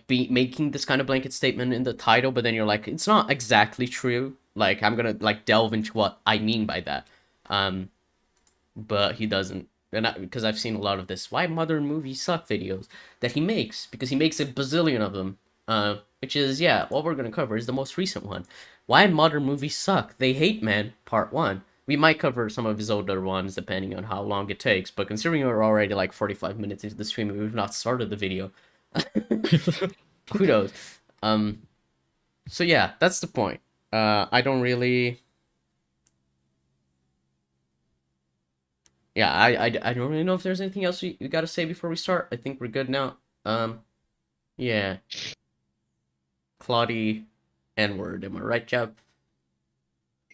making this kind of blanket statement in the title, but then you're like, it's not exactly true. Like, I'm gonna like delve into what I mean by that. But he doesn't. And because I've seen a lot of this why modern movies suck videos that he makes, because he makes a bazillion of them. Which is, yeah, what we're gonna cover is the most recent one. Why modern movies suck. They hate men, part 1. We might cover some of his older ones depending on how long it takes, but considering we're already like 45 minutes into the stream and we've not started the video, who knows? So yeah, that's the point. I don't really... Yeah, I don't really know if there's anything else you gotta say before we start. I think we're good now. Yeah. Claudie N-word, am I right, Jab?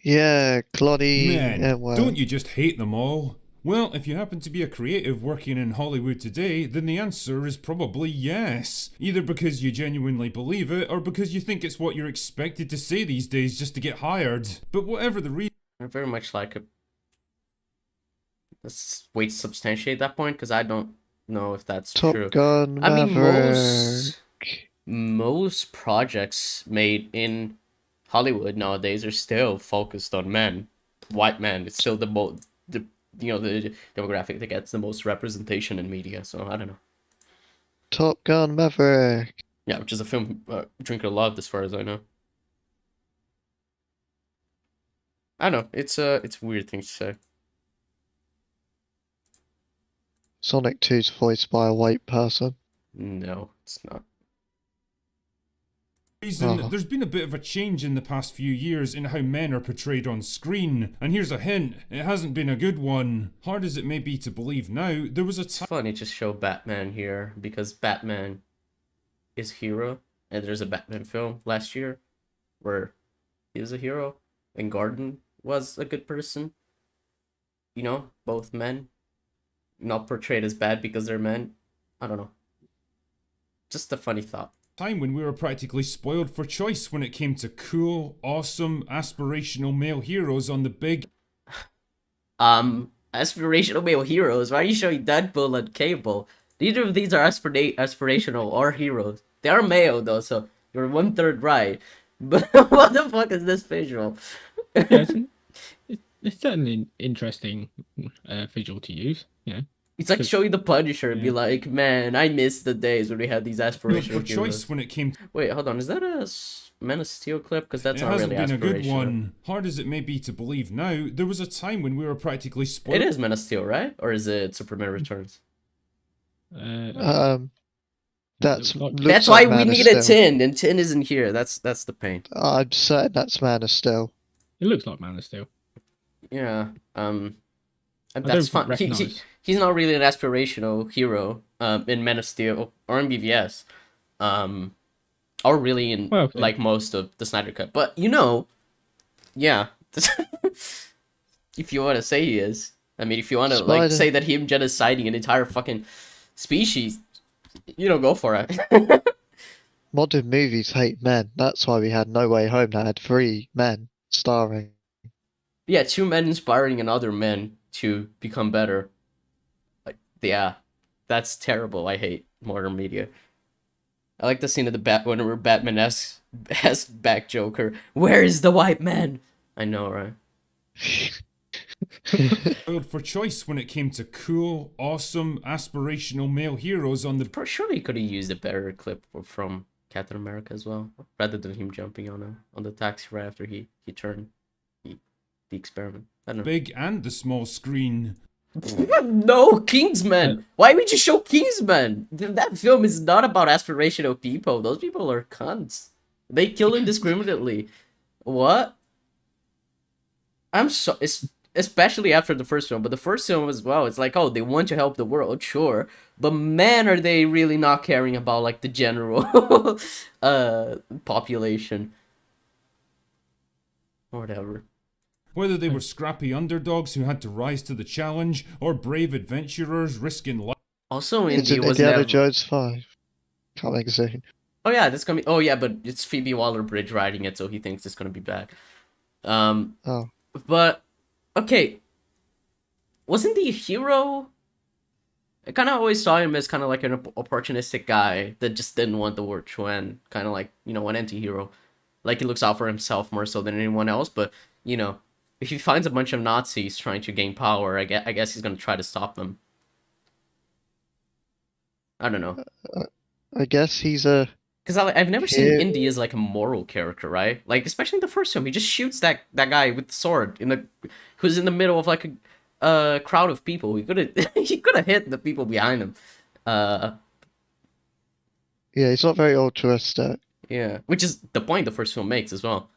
Yeah, Claudie. Man, well, don't you just hate them all? Well, if you happen to be a creative working in Hollywood today, then the answer is probably yes. Either because you genuinely believe it, or because you think it's what you're expected to say these days just to get hired. But whatever the reason... I very much like it. Let's wait to substantiate that point, because I don't know if that's Top true. Gun, I mean, Maverick. most projects made in Hollywood nowadays are still focused on men, white men. It's still the demographic that gets the most representation in media. So I don't know. Top Gun, Maverick. Yeah, which is a film Drinker loved, as far as I know. I know it's a weird thing to say. Sonic 2's voiced by a white person. No, it's not. There's been a bit of a change in the past few years in how men are portrayed on screen. And here's a hint, it hasn't been a good one. Hard as it may be to believe now, there was a It's funny to show Batman here, because Batman is a hero, and there's a Batman film last year where he was a hero, and Gordon was a good person. You know, both men. Not portrayed as bad because they're men. I don't know. Just a funny thought. Time when we were practically spoiled for choice when it came to cool, awesome, aspirational male heroes on the big... Aspirational male heroes? Why are you showing Deadpool and Cable? Neither of these are aspirational or heroes. They are male though, so you're 1/3 right. But what the fuck is this visual? Yeah, it's certainly an interesting visual to use. Yeah. It's like showing the Punisher and be like, man, I miss the days when we had these aspirational for choice heroes. when it came... Wait, hold on. Is that a Man of Steel clip? Because that's It not hasn't really been a good aspirational. one. Hard as it may be to believe now, there was a time when we were practically spoiled... It is Man of Steel, right? Or is it Superman Returns? That's Looks That's like why we Man of need a Steel. tin, and tin isn't here. That's the pain. I'm certain that's Man of Steel. It looks like Man of Steel. Yeah. And I that's don't fine. recognise. He's not really an aspirational hero in Man of Steel or in BVS. Or really in like most of the Snyder Cut. But you know, yeah. If you want to say he is. I mean, if you want to like say that him genociding an entire fucking species, you know, go for it. Modern movies hate men. That's why we had No Way Home that had 3 men starring. Yeah, 2 men inspiring another men to become better. Like, yeah, that's terrible. I hate modern media. I like the scene of the whenever Batman asks back Joker, "Where is the white man?" I know, right? spoiled for choice when it came to cool, awesome, aspirational male heroes on the... Surely he could have used a better clip from Captain America as well, rather than him jumping on the taxi right after he turned the experiment. I don't know. big and the small screen. No, Kingsman! Why would you show Kingsman? That film is not about aspirational people. Those people are cunts. They kill indiscriminately. What? I'm so... Especially after the first film, but the first film as well, it's like, oh, they want to help the world, sure, but man, are they really not caring about, like, the general population. Or whatever. Whether they were scrappy underdogs who had to rise to the challenge, or brave adventurers risking life. Also, It's Indy in was Indiana never... Jones 5. Coming soon. Oh yeah, that's gonna be. Oh yeah, but it's Phoebe Waller-Bridge writing it, so he thinks it's gonna be bad. Oh, But okay, wasn't the hero? I kind of always saw him as kind of like an opportunistic guy that just didn't want the war to end. Kind of like, an anti-hero. Like, he looks out for himself more so than anyone else. But, if he finds a bunch of Nazis trying to gain power, I guess he's going to try to stop them. I don't know. I guess he's a Because I've never seen hero. Indy as like a moral character, right? Like, especially in the first film, he just shoots that guy with the sword who's in the middle of like a crowd of people. He could have he could have hit the people behind him. Yeah, he's not very altruistic. Yeah, which is the point the first film makes as well.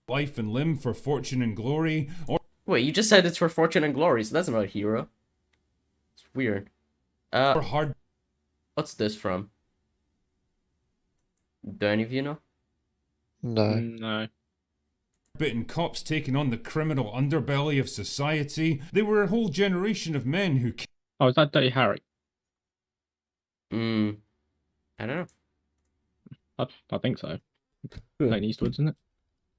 Life and limb for fortune and glory, or Wait, you just said it's for fortune and glory, so that's not a hero. It's weird. hard What's this from? Do any of you know? No. No. bitten cops taking on the criminal underbelly of society. They were a whole generation of men who Oh, is that Dirty Harry? I don't know. I think so. Clint Eastwood, isn't it?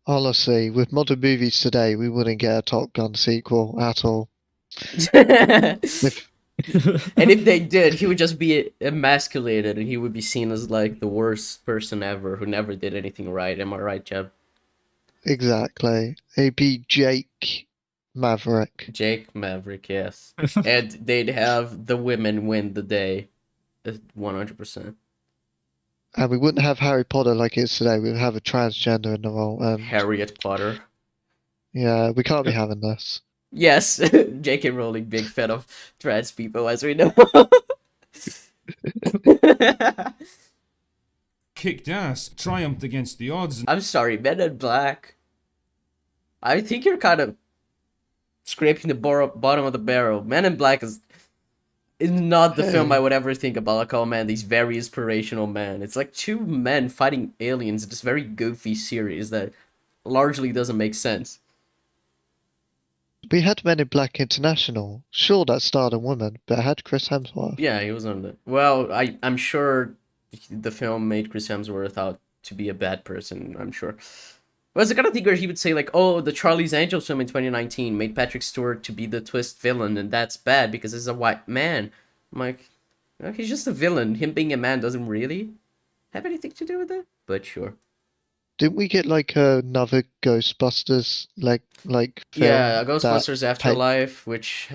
Honestly, with modern movies today, we wouldn't get a Top Gun sequel at all. And if they did, he would just be emasculated and he would be seen as like the worst person ever who never did anything right. Am I right, Jeb? Exactly. He'd be Jake Maverick. Jake Maverick, yes. And they'd have the women win the day. 100%. And we wouldn't have Harry Potter like it is today. We would have a transgender in the role. Harriet Potter. Yeah, we can't be having this. Yes, J.K. Rowling, big fan of trans people, as we know. kicked ass, triumphed against the odds, and I'm sorry, Men in Black. I think you're kind of scraping the bottom of the barrel. Men in Black is not the film I would ever think about. Like, oh man, these very inspirational men. It's like two men fighting aliens in this very goofy series that largely doesn't make sense. We had Men in Black International. Sure, that starred a woman, but it had Chris Hemsworth. Yeah, he was on the. Well, I'm sure the film made Chris Hemsworth out to be a bad person. I'm sure. Well, it's the kind of thing where he would say like, "Oh, the Charlie's Angels film in 2019 made Patrick Stewart to be the twist villain, and that's bad because he's a white man." I'm like, no, he's just a villain. Him being a man doesn't really have anything to do with it. But sure. Didn't we get like another Ghostbusters like film Yeah, that Ghostbusters Afterlife, which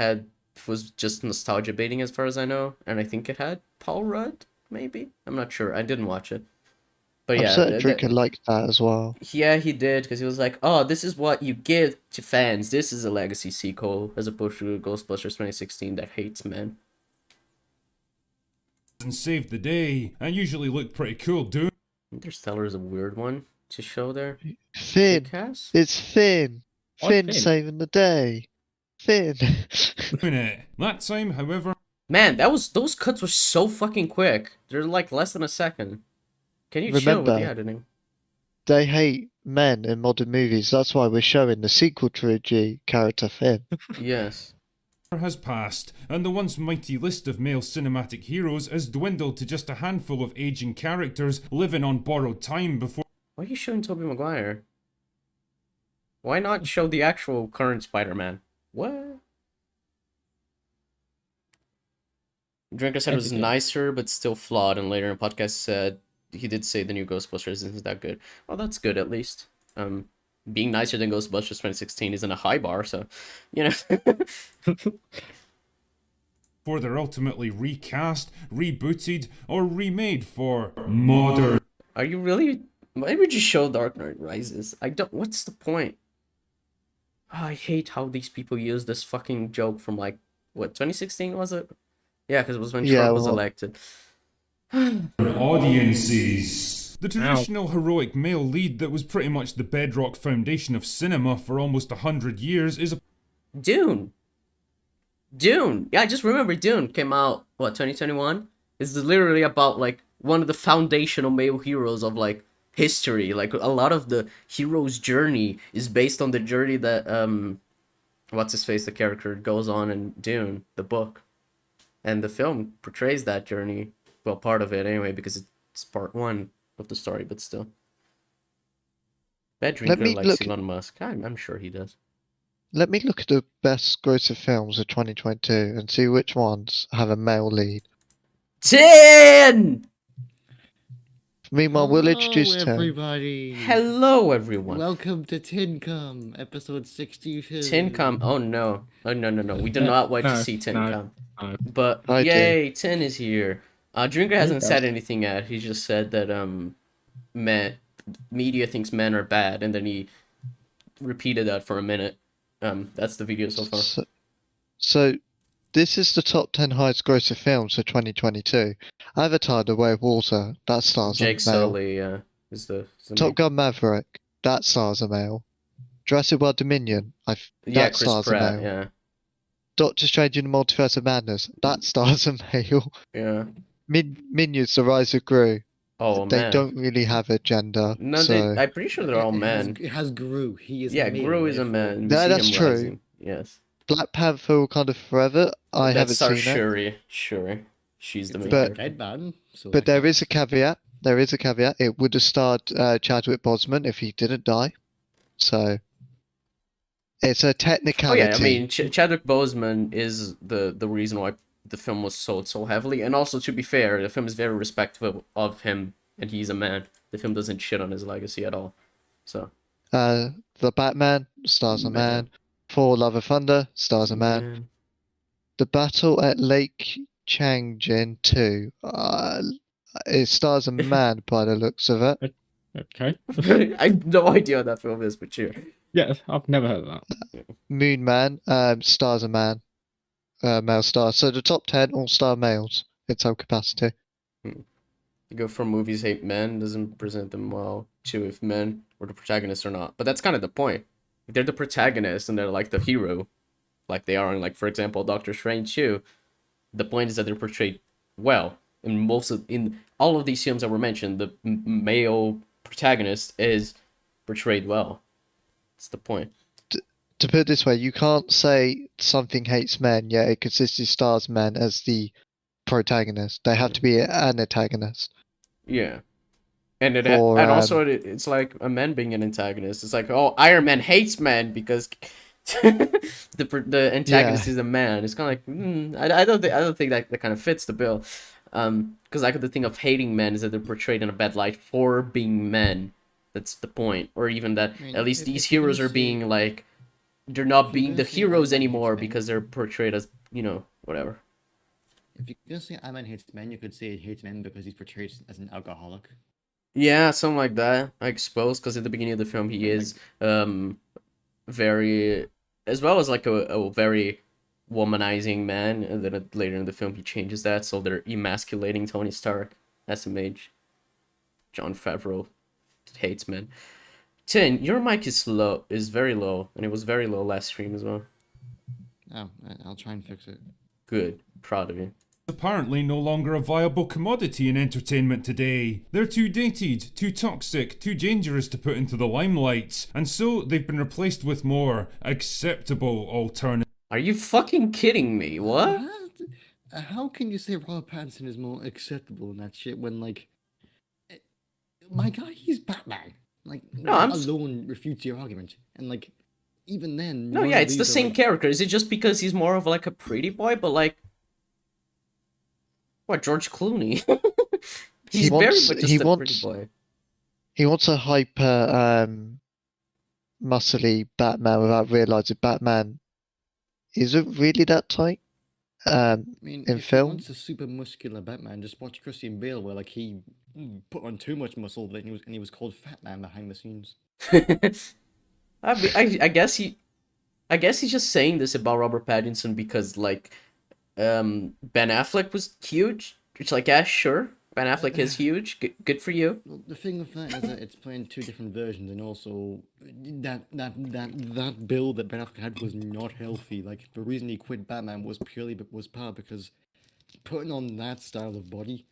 was just nostalgia baiting as far as I know, and I think it had Paul Rudd. Maybe, I'm not sure. I didn't watch it. But I'm yeah, certain Drinker liked that as well. yeah, he did, because he was like, "Oh, this is what you give to fans. This is a legacy sequel, as opposed to Ghostbusters 2016 that hates men." saved the day, and usually looked pretty cool doing Interstellar is a weird one to show there. Finn, Kick-Ass? it's Finn. Why Finn Finn? saving the day. Finn. it. That time, however, Man, those cuts were so fucking quick. They're like less than a second. Can you chill with the Remember- editing? They hate men in modern movies. That's why we're showing the sequel trilogy character Finn. Yes. has passed, and the once mighty list of male cinematic heroes has dwindled to just a handful of aging characters living on borrowed time before Why are you showing Tobey Maguire? Why not show the actual current Spider-Man? What? Drinker said it was nicer, but still flawed, and later in the podcast said he did say the new Ghostbusters isn't that good. Well, that's good at least. Being nicer than Ghostbusters 2016 isn't a high bar, so, you know. before they're ultimately recast, rebooted, or remade for modern. Are you really? Why would you show Dark Knight Rises? I don't. What's the point? Oh, I hate how these people use this fucking joke from like what 2016 was it? Yeah, because it was when Yeah, Trump was well- elected. Audiences. The traditional heroic male lead that was pretty much the bedrock foundation of cinema for almost 100 years is a Dune. Dune. Yeah, I just remember Dune came out what 2021. It's literally about like one of the foundational male heroes of like history. Like a lot of the hero's journey is based on the journey that what's his face, the character goes on in Dune, the book. And the film portrays that journey. Well, part of it anyway, because it's part one of the story, but still. Bad Let Drinker me likes look. Elon Musk. I'm sure he does. Let me look at the best grosser films of 2022 and see which ones have a male lead. 10! Meanwhile, we'll Hello, introduce 10. everybody. Hello, everyone. Welcome to TinCom, episode 62. Tincom. Oh no. Oh no. We do No, not want to no, see Tincom. no. But I do. yay, 10 is here. Drinker hasn't does. said anything yet. He just said that media thinks men are bad, and then he repeated that for a minute. That's the video so far. So, this is the top 10 highest grosser films for 2022. Avatar: The Way of Water, that stars Jake a male. Sully is the Top Gun Maverick, that stars a male. Jurassic World Dominion, yeah, that Chris stars a Pratt, male. yeah. Doctor Strange in the Multiverse of Madness, that stars a male. Yeah. Minions: The Rise of Gru, Oh they man. don't really have a gender. No, so I'm pretty sure they're all men. It has Gru. He is Yeah, male, Gru is a therefore- man. We Yeah, see that's him true. rising. Yes. Black Panther: Wakanda Forever, I haven't That's our seen it. Shuri. Shuri. She's the main It's a But- character. dead man. So But I there guess. is a caveat. There is a caveat. It would have starred Chadwick Boseman if he didn't die. So it's a Oh technicality. yeah, I mean Chadwick Boseman is the reason why the film was sold so heavily, and also to be fair, the film is very respectful of him, and he's a man. The film doesn't shit on his legacy at all. So The Batman stars a man. Thor: Love and Thunder stars a man. The Battle at Lake Changjin 2. It stars a man by the looks of it. Okay. I have no idea what that film is, but sure. Yes, I've never heard of that. Moon Man stars a man. Male star. So the top 10 all-star males in some capacity. You go from movies hate men doesn't present them well to if men were the protagonists or not. But that's kind of the point. If they're the protagonist and they're like the hero, like they are in, like, for example, Doctor Strange 2, the point is that they're portrayed well. In all of these films that were mentioned, the male protagonist is portrayed well. That's the point. To put it this way, you can't say something hates men, yet it consistently stars men as the protagonist. They have to be an antagonist. Yeah. And Or, also it's like a man being an antagonist. It's like, oh, Iron Man hates men because the antagonist is a man. It's kind of like I don't think that kind of fits the bill. Because like the thing of hating men is that they're portrayed in a bad light for being men. That's the point. Or even that I mean, at least if these you're heroes gonna are being say- like, they're not if you're being gonna the say heroes Iron Man anymore hates men- because they're portrayed as, whatever. If you're gonna say Iron Man hates men, you could say he hates men because he's portrayed as an alcoholic. Yeah, something like that, I suppose, because at the beginning of the film he is very, as well as like a very womanizing man, and then later in the film he changes that, so they're emasculating Tony Stark, SMH. Jon Favreau hates men. Tin, your mic is very low, and it was very low last stream as well. Oh, I'll try and fix it. Good, proud of you. Apparently no longer a viable commodity in entertainment today. They're too dated, too toxic, too dangerous to put into the limelight, and so they've been replaced with more acceptable alternatives. Are you fucking kidding me? What? How can you say Robert Pattinson is more acceptable in that shit when, like, my guy, he's Batman. Like, No, that I'm alone refutes your argument. And, like, even then. No, none yeah, of it's the these are, same like- character. Is it just because he's more of like a pretty boy, but like, what, George Clooney? He's very much just a pretty boy. He wants a hyper muscly Batman without realizing Batman isn't really that tight. I mean, in if film? he wants a super muscular Batman, just watch Christian Bale, where like he put on too much muscle, then he was called Fat Man behind the scenes. I mean, I guess he's just saying this about Robert Pattinson because like, Ben Affleck was huge. It's like, yeah, sure, Ben Affleck is huge. Good for you. Well, the thing with that is that it's playing two different versions, and also that build that Ben Affleck had was not healthy. Like the reason he quit Batman was part because putting on that style of body.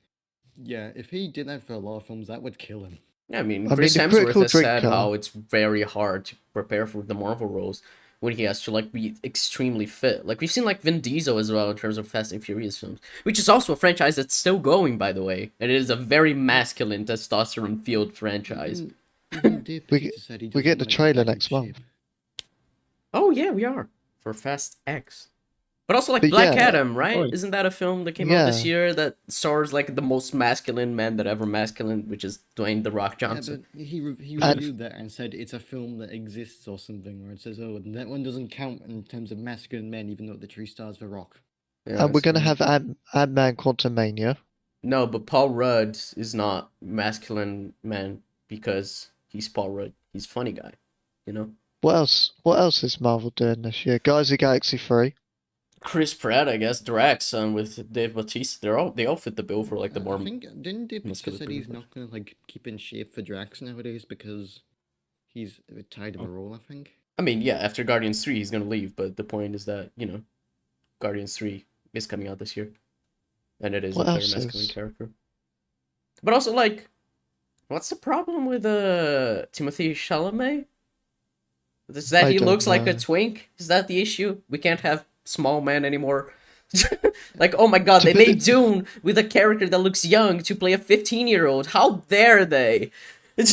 Yeah, if he did that for a lot of films, that would kill him. Yeah, I mean, I Chris mean, the Hemsworth critical has said drinker- how it's very hard to prepare for the Marvel roles. when he has to like be extremely fit. Like we've seen like Vin Diesel as well in terms of Fast and Furious films, which is also a franchise that's still going, by the way, and it is a very masculine testosterone fueled franchise. Even Dave We Bautista said he we get doesn't the like trailer get in next month. shape. Oh yeah, we are for Fast X. But also like But Black yeah, Adam, right? oh, Isn't that a film that came out this Yeah. year that stars like the most masculine man that ever masculine, which is Dwayne the Rock Yeah, Johnson? but he And- reviewed that and said it's a film that exists or something, where it says, oh, that one doesn't count in terms of masculine men, even though the tree stars The Rock. Yeah, And we're gonna so- have Ant-Man Quantumania. No, but Paul Rudd is not masculine man because he's Paul Rudd. He's a funny guy, you know. What else? What else is Marvel doing this year? Guardians of the Galaxy 3. Chris Pratt, I guess, Drax, with Dave Bautista. They all fit the bill for like the more. I think didn't Dave Bautista muscular said he's people. not gonna like keep in shape for Drax nowadays because he's a bit tired of the role. I think. I mean, yeah, after Guardians 3, he's gonna leave. But the point is that Guardians 3 is coming out this year, and it is What a very else masculine is- character. But also, like, what's the problem with Timothée Chalamet? Is that I he don't looks like a know. twink? Is that the issue? We can't have small men anymore. Like, oh my god, To they put made it- Dune with a character that looks young to play a 15-year-old. How dare they?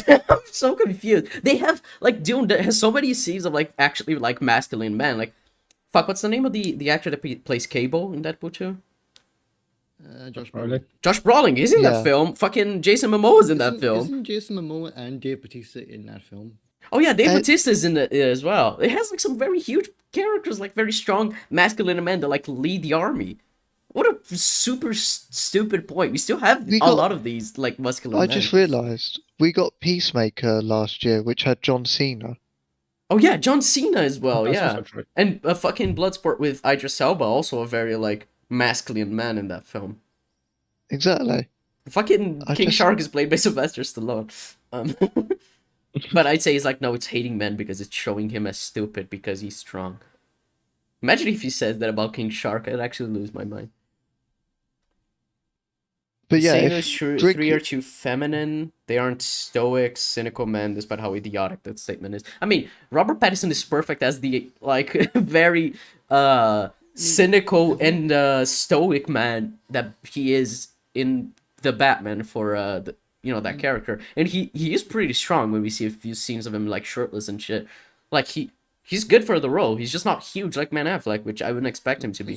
I'm so confused. They have like Dune that has so many scenes of like actually like masculine men. Like, fuck, what's the name of the actor that plays Cable in Deadpool 2? Josh Probably. Brolin. Josh Brolin is in that Yeah. film. Fucking Jason Momoa's in that Isn't- film. Isn't Jason Momoa and Dave Bautista in that film? Oh yeah, Dave And- Bautista's in it as well. It has like some very huge characters, like very strong masculine men that like lead the army. What a super stupid point. We still have We a got- lot of these like muscular I men. just realised we got Peacemaker last year, which had John Cena. Oh yeah, John Cena as well. That's Yeah, also true. and a fucking Bloodsport with Idris Elba, also a very like masculine man in that film. Exactly. Fucking I King just- Shark is played by Sylvester Stallone. But I'd say it's like, no, it's hating men because it's showing him as stupid because he's strong. Imagine if he says that about King Shark, I'd actually lose my mind. But yeah, Saying if those Drake- three are too feminine, they aren't stoic, cynical men, despite how idiotic that statement is. I mean, Robert Pattinson is perfect as the, like, very, cynical and, stoic man that he is in the Batman for, that character. And he is pretty strong when we see a few scenes of him, like, shirtless and shit. Like, he's good for the role. He's just not huge like Ben Affleck, which I wouldn't expect him to be.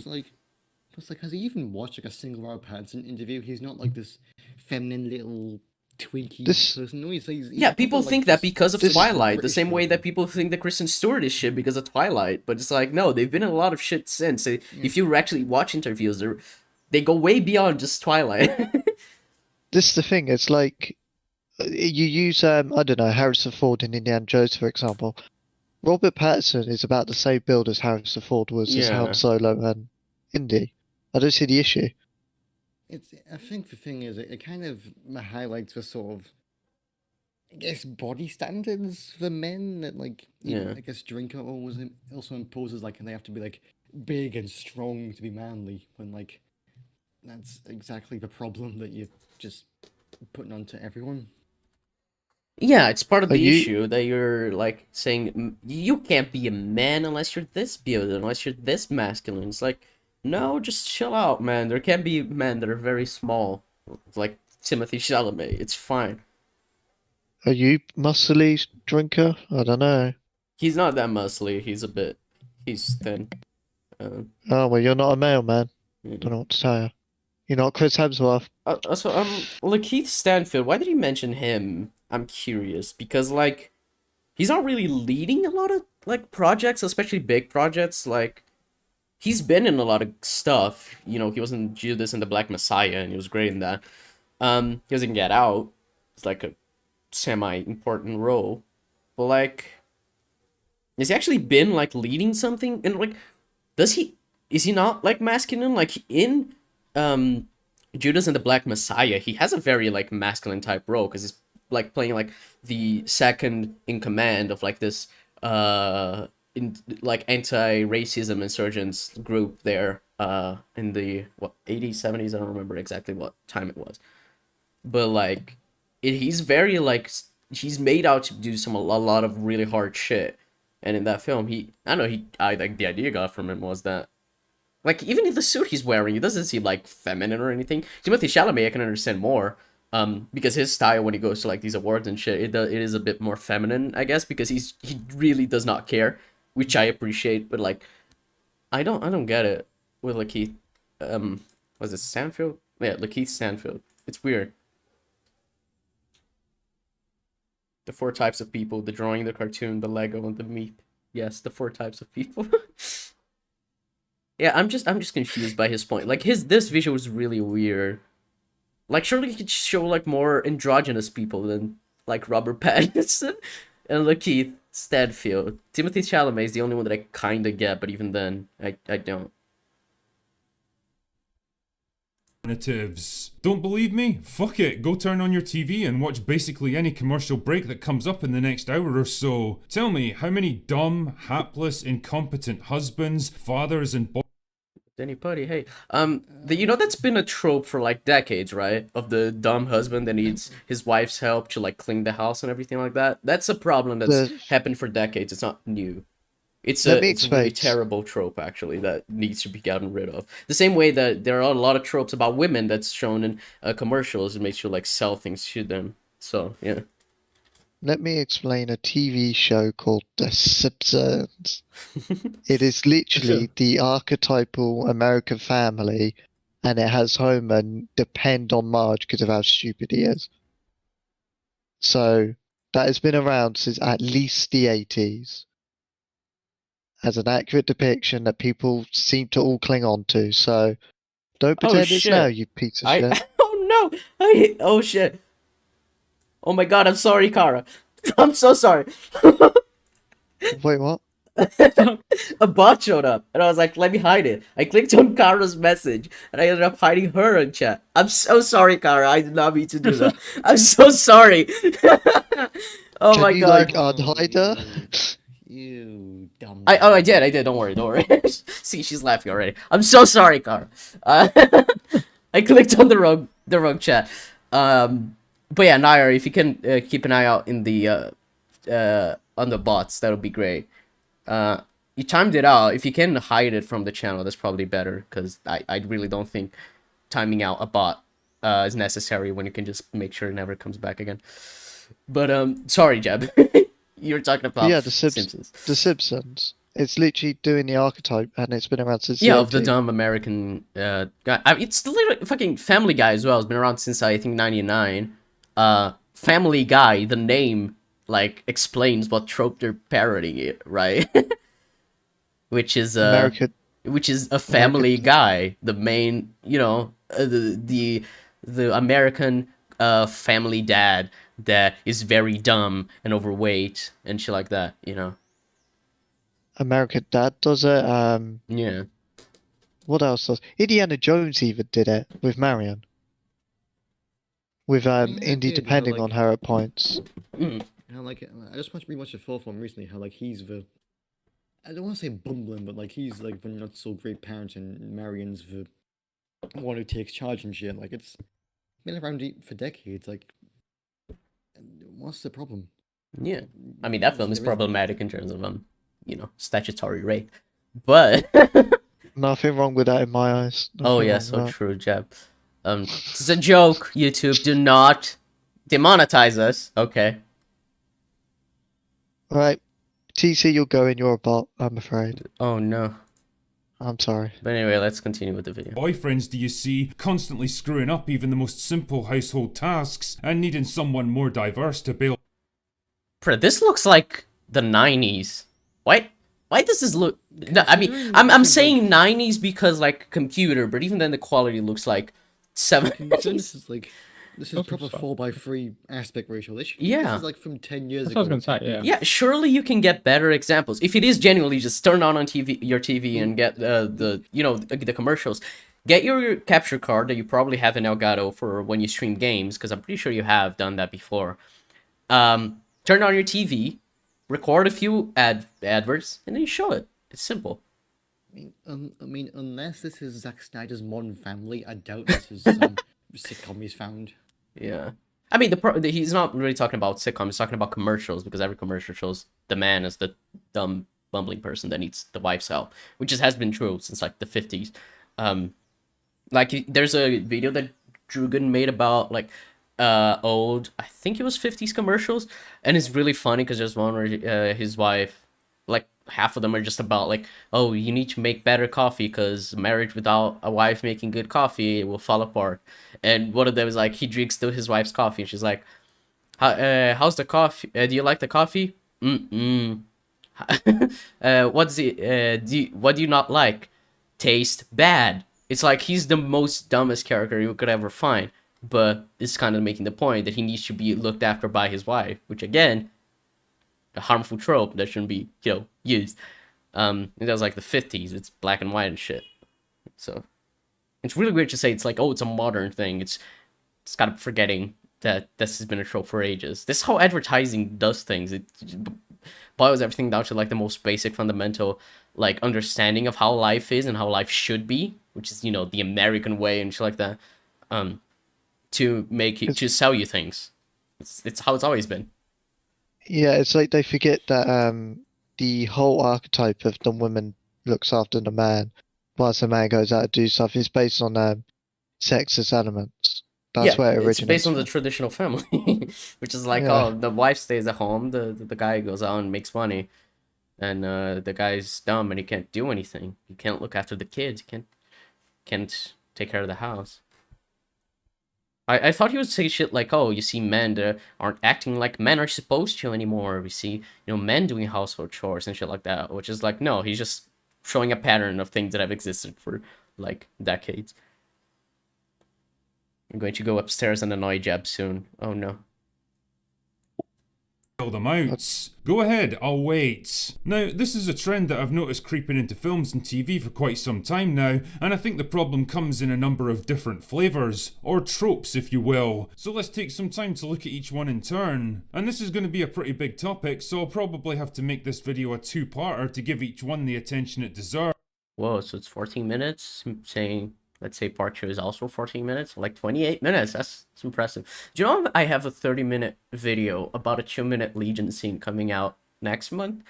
Plus, has he even watched like a single Robert Pattinson interview? He's not like this feminine little twinky This- person. No, he's Yeah, people think that because of this- Twilight, the British same way version. that people think that Kristen Stewart is shit because of Twilight. But it's like, no, they've been in a lot of shit since. If you actually watch interviews, they go way beyond just Twilight. this is the thing. It's like you use I don't know, Harrison Ford in Indiana Jones, for example. Robert Pattinson is about the same build as Harrison Ford was as Yeah. Han Solo and Indy. I don't see the issue. I think the thing is, it kind of highlights the sort of, I guess, body standards for men that, like, even, Yeah. I guess, Drinker also imposes, like, and they have to be, like, big and strong to be manly, when, like, that's exactly the problem that you're just putting onto everyone. Yeah, it's part of Are the you- issue that you're like saying you can't be a man unless you're this build, unless you're this masculine. It's like, no, just chill out, man. There can be men that are very small, like Timothée Chalamet. It's fine. Are you muscly drinker? I don't know. He's not that muscly. He's thin. Oh well, you're not a male man. Yeah. Don't know what to tell you. You're not Chris Hemsworth. Also, Lakeith Stanfield. Why did you mention him? I'm curious because like, he's not really leading a lot of like projects, especially big projects. Like, he's been in a lot of stuff. He was in Judas and the Black Messiah, and he was great in that. He was in Get Out. It's like a semi-important role, but like, has he actually been like leading something? And like, is he not like masculine? Like in Judas and the Black Messiah, he has a very like masculine type role because he's like playing like the second in command of like this like anti-racism insurgents group there in the 80s 70s. I don't remember exactly what time it was, but like he's very like he's made out to do a lot of really hard shit, And in that film, I like the idea I got from him was that, like, even if the suit he's wearing, it doesn't seem like feminine or anything. Timothy Chalamet, I can understand more, because his style when he goes to like these awards and shit, it is a bit more feminine, I guess, because he really does not care, which I appreciate. But like, I don't get it with Lakeith. Was it Stanfield? Yeah, Lakeith Stanfield. It's weird. The 4 types of people: the drawing, the cartoon, the Lego, and the meat. Yes, the 4 types of people. Yeah, I'm just confused by his point. Like this visual is really weird. Like surely he could show like more androgynous people than like Robert Pattinson and Lakeith Stanfield. Timothy Chalamet is the only one that I kinda get, but even then, I don't. Alternatives. Don't believe me? Fuck it, go turn on your TV and watch basically any commercial break that comes up in the next hour or so. Tell me, how many dumb, hapless, incompetent husbands, fathers, and Danny Putty, hey. That's been a trope for like decades, right? Of the dumb husband that needs his wife's help to like clean the house and everything like that. That's a problem that's happened for decades. It's not new. It's a really terrible trope, actually, that needs to be gotten rid of. The same way that there are a lot of tropes about women that's shown in commercials. It makes you like sell things to them. So yeah. Let me explain a TV show called The Simpsons. It is literally the archetypal American family, and it has Homer depend on Marge because of how stupid he is. So that has been around since at least the 80s as an accurate depiction that people seem to all cling on to. So don't pretend it's now, you piece of shit. Oh no! Oh shit! Oh my god! I'm sorry, Kara. I'm so sorry. Wait, what? A bot showed up, and I was like, let me hide it. I clicked on Kara's message, and I ended up hiding her in chat. I'm so sorry, Kara. I did not mean to do that. I'm so sorry. Oh Can my you, god. like, unhide her? You dumb. I did. Don't worry. See, she's laughing already. I'm so sorry, Kara. I clicked on the wrong chat. But yeah, Nair, if you can keep an eye out in the on the bots, that would be great. You timed it out. If you can hide it from the channel, that's probably better, because I really don't think timing out a bot is necessary when you can just make sure it never comes back again. But sorry, Jeb. You were talking about the Simpsons. The Simpsons. It's literally doing the archetype, and it's been around since of the dumb American guy. I mean, it's literally fucking Family Guy as well. It's been around since I think '99. Family Guy, the name like explains what trope they're parodying it, right? which is a Family Guy, the main, the American family dad that is very dumb and overweight and shit like that, American Dad does it. Yeah. What else does? Indiana Jones even did it with Marion. With Indy depending on her at points. How like I just watched rewatch the fourth one recently. How like he's the, I don't want to say bumbling, but like he's like the not so great parent, and Marion's the one who takes charge and shit. Like it's been around for decades. Like, what's the problem? Yeah, I mean that film is problematic in terms of statutory rape, but nothing wrong with that in my eyes. Oh yeah, so true, Jeb. It's a joke. YouTube, do not demonetize us. Okay. All right, TC, you'll go in your bot. I'm afraid. Oh no. I'm sorry. But anyway, let's continue with the video. Boyfriends do you see constantly screwing up even the most simple household tasks and needing someone more diverse to bail? This looks like the 90s. Why does this look? No, I mean, I'm saying 90s because like computer, but even then the quality looks like 70s. This is proper 4:3 aspect ratio. This is like from 10 years That's ago. what I was gonna say, yeah. Yeah, surely you can get better examples. If it is genuinely just turn on your TV and get the commercials. Get your capture card that you probably have in Elgato for when you stream games, because I'm pretty sure you have done that before. Turn on your TV, record a few adverts, and then you show it. It's simple. I mean, unless this is Zack Snyder's Modern Family, I doubt this is some sitcom he's found. Yeah. I mean, he's not really talking about sitcoms. He's talking about commercials, because every commercial shows the man as the dumb, bumbling person that needs the wife's help, which has been true since like the 50s. Like there's a video that Drugan made about like old, I think it was 50s commercials, and it's really funny because there's one where his wife, like half of them are just about like, oh, you need to make better coffee because marriage without a wife making good coffee will fall apart. And one of them is like, he drinks still his wife's coffee, and she's like, how's the coffee? Do you like the coffee? What do you not like? Taste bad. It's like he's the most dumbest character you could ever find, but it's kind of making the point that he needs to be looked after by his wife, which again, a harmful trope that shouldn't be, used. It was like the 50s. It's black and white and shit. So it's really weird to say it's like, oh, it's a modern thing. It's kind of forgetting that this has been a trope for ages. This is how advertising does things. It boils everything down to like the most basic fundamental like understanding of how life is and how life should be, which is, the American way and shit like that. To make it, to sell you things. It's how it's always been. Yeah, it's like they forget that the whole archetype of the woman looks after the man whilst the man goes out to do stuff is based on sexist elements. That's where it originates. It's based on the traditional family, which is like, oh, the wife stays at home, the guy goes out and makes money, and the guy's dumb and he can't do anything. He can't look after the kids. He can't take care of the house. I thought he would say shit like, oh, you see men that aren't acting like men are supposed to anymore. We see, men doing household chores and shit like that, which is like, no, he's just showing a pattern of things that have existed for, like, decades. I'm going to go upstairs and annoy Jeb soon. Oh, no. Them out. Go ahead, I'll wait. Now, this is a trend that I've noticed creeping into films and TV for quite some time now, and I think the problem comes in a number of different flavours, or tropes if you will. So let's take some time to look at each one in turn. And this is going to be a pretty big topic, so I'll probably have to make this video a two-parter to give each one the attention it deserves. Whoa, so it's 14 minutes? Let's say part 2 is also 14 minutes, like 28 minutes. That's impressive. Do you know I have a 30-minute video about a 2-minute Legion scene coming out next month?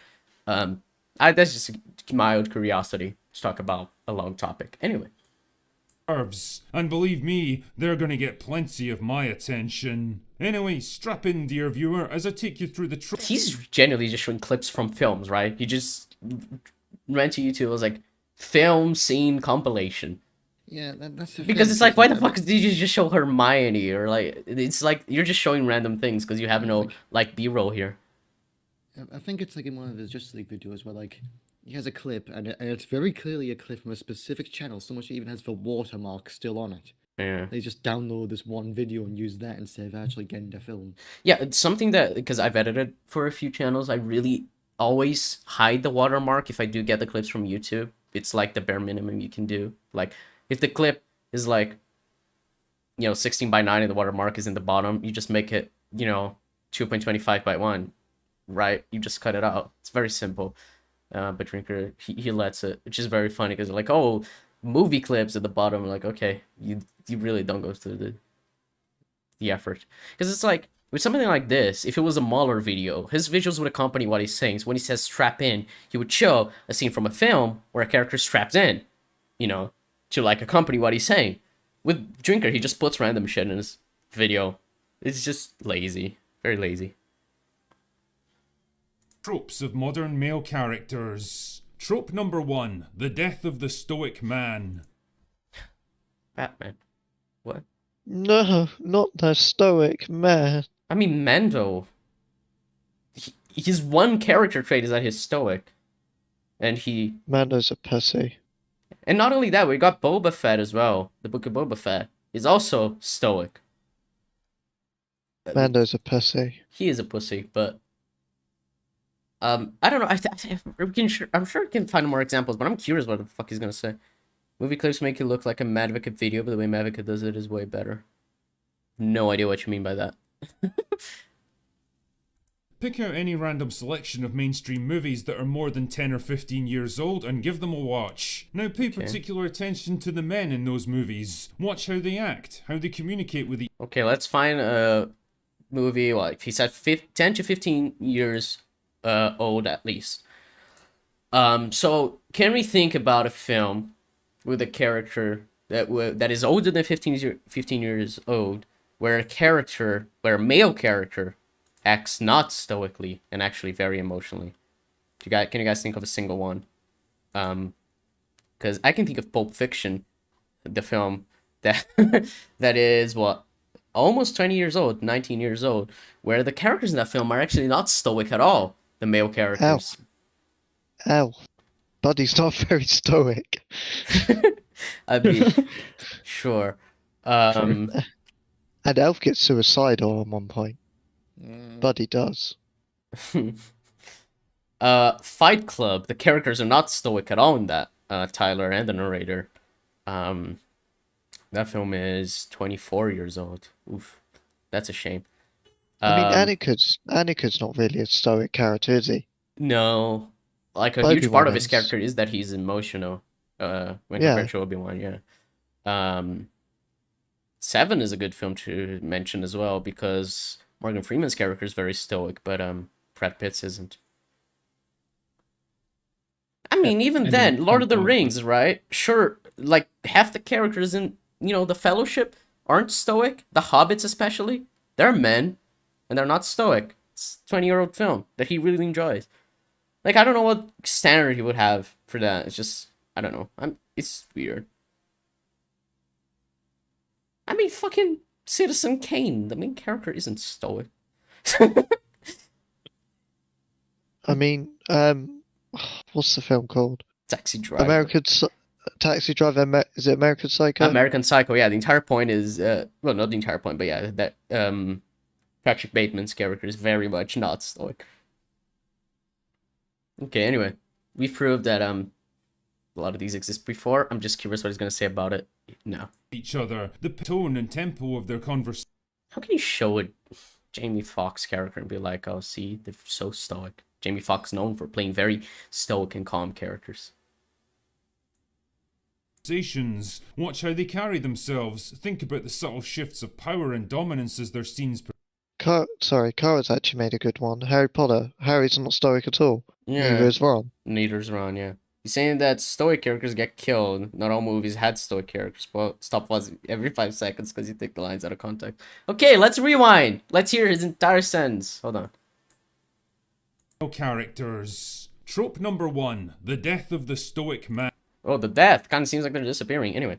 That's just mild curiosity to talk about a long topic. Anyway. And believe me, they're gonna get plenty of my attention. Anyway, strap in, dear viewer, as I take you through the He's genuinely just showing clips from films, right? He just went to YouTube, was like, film scene compilation. Yeah, that's the because it's like, why the fuck did you just show Hermione? Or like, it's like you're just showing random things because you have no like B-roll here. I think it's like in one of his Justice League videos where like he has a clip and it's very clearly a clip from a specific channel. So much it even has the watermark still on it. Yeah. They just download this one video and use that instead of actually getting the film. Yeah, it's something that, because I've edited for a few channels, I really always hide the watermark if I do get the clips from YouTube. It's like the bare minimum you can do. Like, if the clip is like, 16 by 9 and the watermark is in the bottom, you just make it, 2.25 by 1, right? You just cut it out. It's very simple. But Drinker, he lets it, which is very funny because they're like, oh, movie clips at the bottom. Like, okay, you really don't go through the effort. Because it's like, with something like this, if it was a Mahler video, his visuals would accompany what he's saying. So when he says strap in, he would show a scene from a film where a character straps in, to like accompany what he's saying. With Drinker, he just puts random shit in his video. It's just lazy. Very lazy. Tropes of modern male characters. Trope number 1, the death of the stoic man. Batman. What? No, not the stoic man. I mean, Mando. His one character trait is that he's stoic. And he... Mando's a pussy. And not only that, we got Boba Fett as well. The Book of Boba Fett is also stoic. Mando's a pussy. He is a pussy, but... I don't know. I'm sure we can find more examples, but I'm curious what the fuck he's gonna say. Movie clips make it look like a Madvocate video, but the way Madvocate does it is way better. No idea what you mean by that. Pick out any random selection of mainstream movies that are more than 10 or 15 years old and give them a watch. Now pay particular attention to the men in those movies. Watch how they act, how they communicate with each Okay, let's find a movie, like he said 10 to 15 years old at least. So can we think about a film with a character that is older than 15 years old, where a male character acts not stoically and actually very emotionally? Can you guys think of a single one? Because I can think of Pulp Fiction, the film that that is what, almost 20 years old, 19 years old, where the characters in that film are actually not stoic at all. The male characters. Ow. Buddy's not very stoic. I mean, sure. And Elf gets suicidal at one point. Buddy does. Fight Club, the characters are not stoic at all in that, Tyler and the narrator. That film is 24 years old. Oof, that's a shame. I mean, Anakin's not really a stoic character, is he? No, like a huge part of his character is that he's emotional. When compared to Obi-Wan, yeah. 7 is a good film to mention as well because Morgan Freeman's character is very stoic, but Brad Pitt's isn't. I mean, even then, Lord of the Rings, right? Sure, like half the characters in the Fellowship aren't stoic. The Hobbits, especially, they're men, and they're not stoic. It's a 20-year-old film that he really enjoys. Like, I don't know what standard he would have for that. It's just, I don't know. It's weird. I mean, fucking Citizen Kane. The main character isn't stoic. I mean, what's the film called? Taxi Driver. Taxi Driver. Is it American Psycho? American Psycho. Yeah, the entire point is well, not the entire point, but yeah, that Patrick Bateman's character is very much not stoic. Okay, anyway, we've proved that a lot of these exist before. I'm just curious what he's gonna say about it. No. Each other, the tone and tempo of their conversation. How can you show a Jamie Foxx character and be like, oh, see, they're so stoic? Jamie Foxx known for playing very stoic and calm characters. Watch how they carry themselves. Think about the subtle shifts of power and dominance as their scenes. Kara's actually made a good one. Harry Potter. Harry's not stoic at all. Yeah. Neither is Ron. Neither's Ron, yeah. He's saying that stoic characters get killed. Not all movies had stoic characters. Well, stop pausing every 5 seconds because you take the lines out of context. Okay, let's rewind. Let's hear his entire sentence. Hold on. Characters. Trope number 1. The death of the stoic man. Oh, the death. Kind of seems like they're disappearing. Anyway.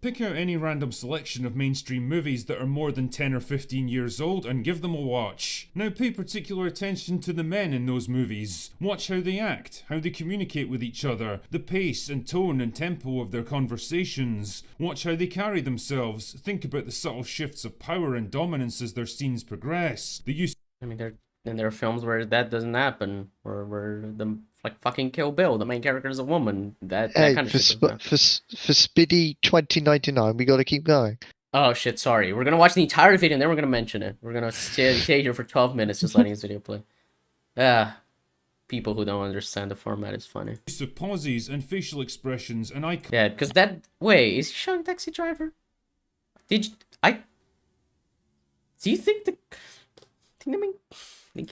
Pick out any random selection of mainstream movies that are more than 10 or 15 years old and give them a watch. Now pay particular attention to the men in those movies. Watch how they act, how they communicate with each other, the pace and tone and tempo of their conversations. Watch how they carry themselves. Think about the subtle shifts of power and dominance as their scenes progress. The use. I mean, there are films where that doesn't happen, where the like fucking Kill Bill, the main character is a woman. That kind of shit. For Spiddy 2099, we gotta keep going. Oh shit, sorry. We're gonna watch the entire video and then we're gonna mention it. We're gonna stay here for 12 minutes just letting this video play. People who don't understand the format is funny. Use of pauses and facial expressions and eye. Yeah, because wait, is he showing Taxi Driver? Do you think the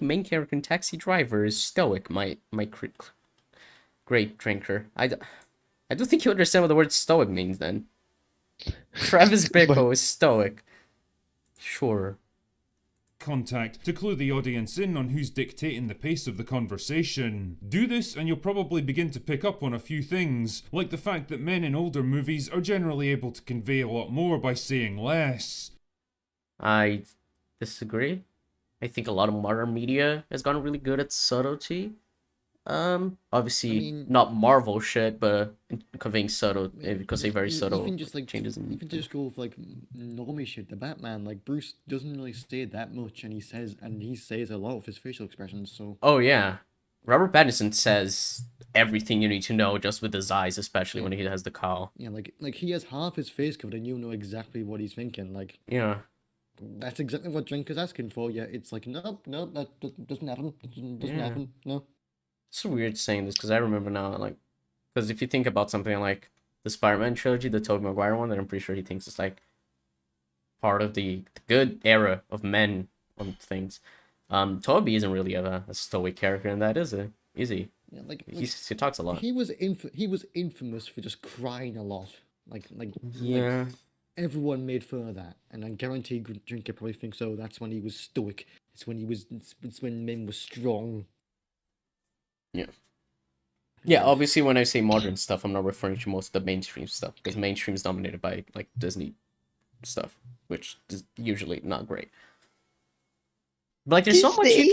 main character in Taxi Driver is stoic? My great drinker. I do think you understand what the word stoic means then. Travis Bickle is stoic. Sure. Contact to clue the audience in on who's dictating the pace of the conversation. Do this and you'll probably begin to pick up on a few things, like the fact that men in older movies are generally able to convey a lot more by saying less. I disagree. I think a lot of modern media has gotten really good at subtlety. Obviously not Marvel shit, but conveying subtle because they very subtle even just like changes. Even just go with like normie shit. The Batman, like Bruce doesn't really say that much, and he says a lot of his facial expressions. So. Oh yeah, Robert Pattinson says everything you need to know just with his eyes, especially when he has the cowl. Yeah, like he has half his face covered, and you know exactly what he's thinking. Like. Yeah. That's exactly what Drinker's asking for. Yeah, it's like nope, that doesn't happen. Doesn't happen. No. It's weird saying this because I remember now, like, because if you think about something like the Spider-Man trilogy, the Tobey Maguire one, then I'm pretty sure he thinks it's like part of the good era of men on things. Toby isn't really a stoic character in that, is he? Yeah, He talks a lot. he was infamous for just crying a lot. Like Yeah. everyone made fun of that, and I guarantee Drinker probably thinks, oh, that's when he was stoic. It's when men were strong. Yeah. Yeah, obviously when I say modern stuff, I'm not referring to most of the mainstream stuff, because mainstream is dominated by like Disney stuff, which is usually not great. But like, there's so much you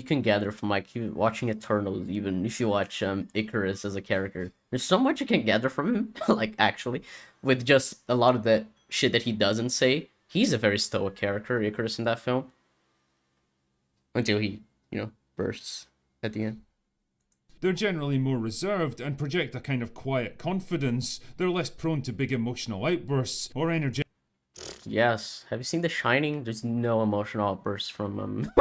can gather from like you watching Eternals, even if you watch Icarus as a character. There's so much you can gather from him, like actually, with just a lot of the shit that he doesn't say. He's a very stoic character, Icarus, in that film, until he, bursts at the end. They're generally more reserved and project a kind of quiet confidence. They're less prone to big emotional outbursts or energetic. Yes. Have you seen The Shining? There's no emotional outbursts from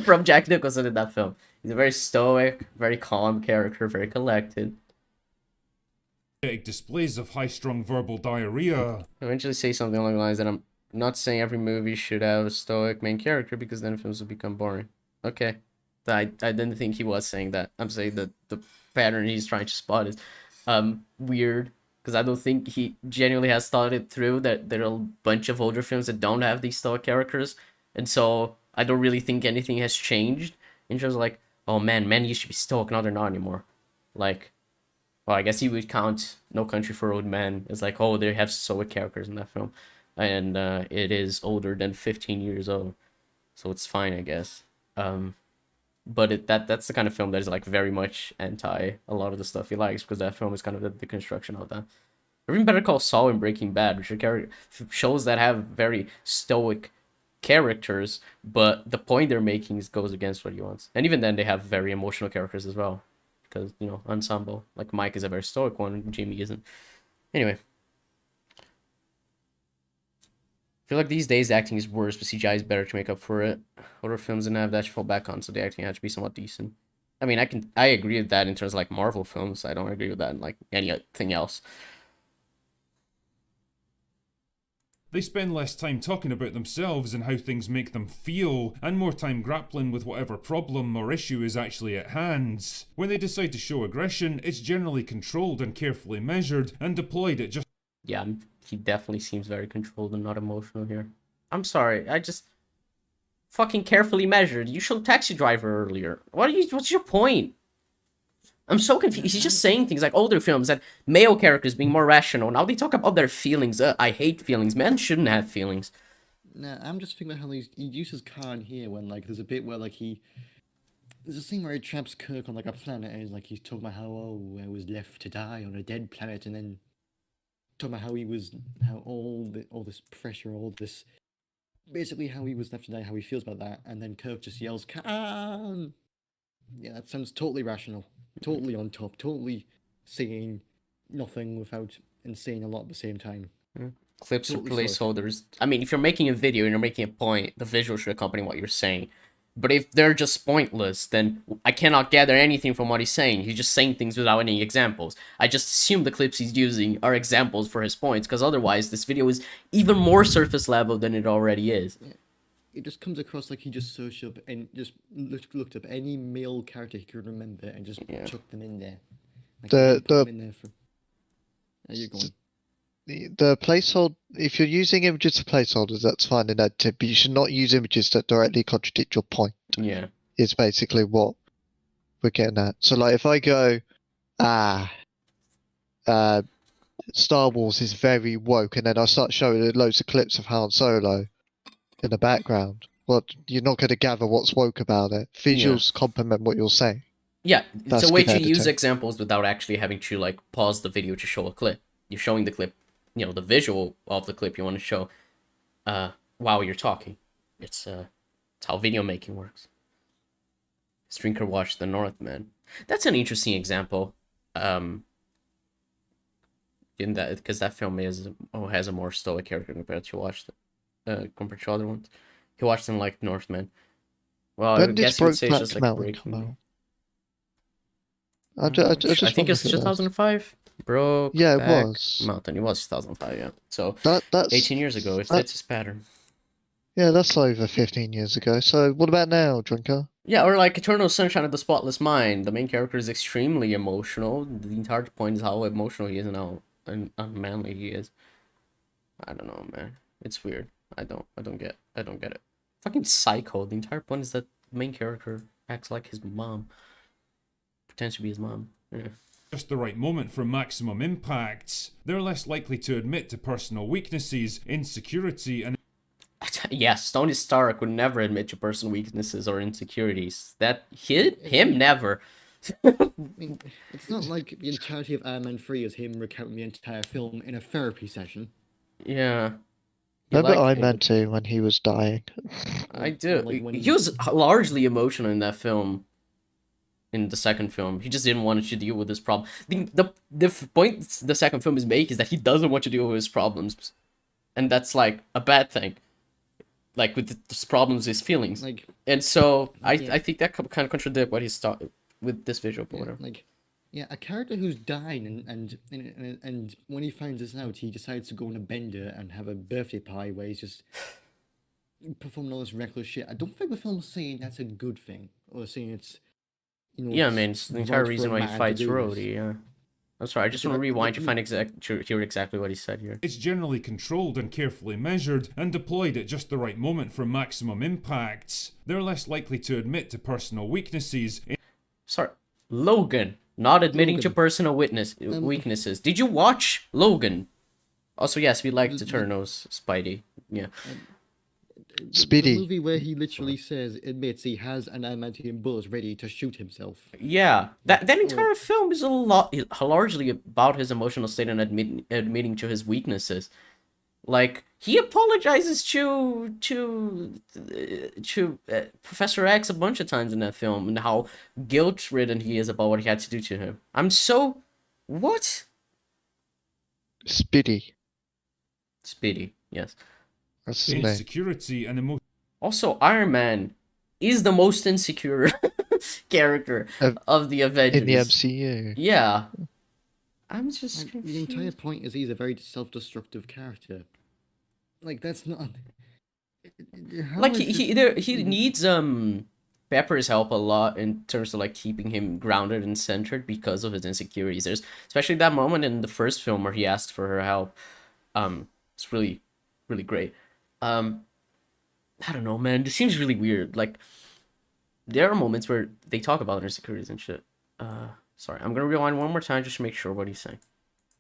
from Jack Nicholson in that film. He's a very stoic, very calm character, very collected. Displays of high-strung verbal diarrhea. I eventually say something along the lines that I'm not saying every movie should have a stoic main character, because then films will become boring. Okay. I didn't think he was saying that. I'm saying that the pattern he's trying to spot is weird, because I don't think he genuinely has thought it through, that there are a bunch of older films that don't have these stoic characters, and so I don't really think anything has changed in terms of like, oh man, men used to be stoic, now they're not anymore. Like, well, I guess you would count No Country for Old Men as like, oh, they have stoic characters in that film, and it is older than 15 years old, so it's fine, I guess. But that's the kind of film that is like very much anti a lot of the stuff he likes, because that film is kind of the deconstruction of that. Or even Better Call Saul and Breaking Bad, which are shows that have very stoic characters, but the point they're making goes against what he wants. And even then, they have very emotional characters as well, because ensemble, like Mike is a very stoic one, and Jimmy isn't. Anyway. I feel like these days acting is worse, but CGI is better to make up for it. Other films didn't have that to fall back on, so the acting had to be somewhat decent. I mean, I agree with that in terms of like Marvel films. I don't agree with that in like anything else. They spend less time talking about themselves and how things make them feel, and more time grappling with whatever problem or issue is actually at hand. When they decide to show aggression, it's generally controlled and carefully measured, and deployed at just... Yeah, he definitely seems very controlled and not emotional here. I'm sorry, I just... Fucking carefully measured. You showed Taxi Driver earlier. What's your point? I'm so confused. He's just saying things like older films that male characters being more rational. Now they talk about their feelings. I hate feelings. Men shouldn't have feelings. Nah, I'm just thinking about how he uses Khan here when like there's a bit where like there's a scene where he traps Kirk on like a planet and he's talking about how I was left to die on a dead planet, and then talking about how all this pressure, all this, basically how he was left to die, how he feels about that, and then Kirk just yells Khan. Yeah, that sounds totally rational, totally on top, totally saying nothing without and saying a lot at the same time. Clips or placeholders. I mean, if you're making a video and you're making a point, the visual should accompany what you're saying. But if they're just pointless, then I cannot gather anything from what he's saying. He's just saying things without any examples. I just assume the clips he's using are examples for his points, because otherwise this video is even more surface level than it already is. Yeah. It just comes across like he just searched up and just looked up any male character he could remember and just chucked them in there. Like you're going. The placeholder, if you're using images for placeholders, that's fine in that tip, but you should not use images that directly contradict your point. Yeah. Is basically what we're getting at. So like if I go, Star Wars is very woke, and then I start showing loads of clips of Han Solo in the background, well, you're not going to gather what's woke about it. Visuals complement what you're saying. Yeah, That's it's a way good to use editing. examples without actually having to like pause the video to show a clip. You're showing the clip, the visual of the clip you want to show while you're talking. It's how video making works. Drinker watched The Northman. That's an interesting example. In that, because that film has a more stoic character compared to other ones. He watched them like Northman. Well, I guess you would say it's just like Breaking. I think it's 2005. Bro, yeah, it was. Mountain. It was 2005. Yeah. So that's 18 years ago. It fits his pattern. Yeah, that's over 15 years ago. So what about now, Drinker? Yeah, or like Eternal Sunshine of the Spotless Mind. The main character is extremely emotional. The entire point is how emotional he is and how unmanly he is. I don't know, man. It's weird. I don't get it. Fucking Psycho. The entire point is that the main character acts like his mom. Pretends to be his mom. Yeah. Just the right moment for maximum impact. They're less likely to admit to personal weaknesses, insecurity, and Yes, Tony Stark would never admit to personal weaknesses or insecurities. Him never. I mean, it's not like the entirety of Iron Man 3 is him recounting the entire film in a therapy session. Yeah. Remember like- Iron Man 2 when he was dying? I do. Like when- He was largely emotional in that film. In the second film, he just didn't want to deal with his problem. The point the second film is making is that he doesn't want to deal with his problems, and that's like a bad thing. Like with his problems, his feelings, Like, and so Yeah. I think that kind of contradict what he's thought with this visual, but yeah, whatever. like, yeah, a character who's dying and when he finds this out, he decides to go on a bender and have a birthday party where he's just performing all this reckless shit. I don't think the film's saying that's a good thing or saying it's, Yeah, man, it's the entire right for reason a why he man to fights do this. Rhodey. Yeah, I'm sorry. I just Yeah, want to but- rewind but to find to hear exactly what he said here. it's generally controlled and carefully measured and deployed at just the right moment for maximum impact. They're less likely to admit to personal weaknesses, Sorry, Logan not admitting to Logan. personal weaknesses. Did you watch Logan? Also, yes, we liked The- Eternals, Spidey. Yeah. Speedy. The movie where he literally admits he has an adamantium bullet ready to shoot himself. Yeah, that entire film is largely about his emotional state and admitting to his weaknesses. Like he apologizes to Professor X a bunch of times in that film, and how guilt-ridden he is about what he had to do to him. I'm so what? Speedy. Speedy, yes. That's his name. insecurity, and emotion. Also, Iron Man is the most insecure character of the Avengers In the MCU. Yeah. I'm just Like, the confused. entire point is he's a very self-destructive character. Like that's not. How Like is he this- he needs Pepper's help a lot in terms of like keeping him grounded and centered because of his insecurities. There's especially that moment in the first film where he asks for her help. It's really great. I don't know, man. This seems really weird. Like there are moments where they talk about insecurities and shit. Sorry, I'm gonna rewind one more time just to make sure what he's saying.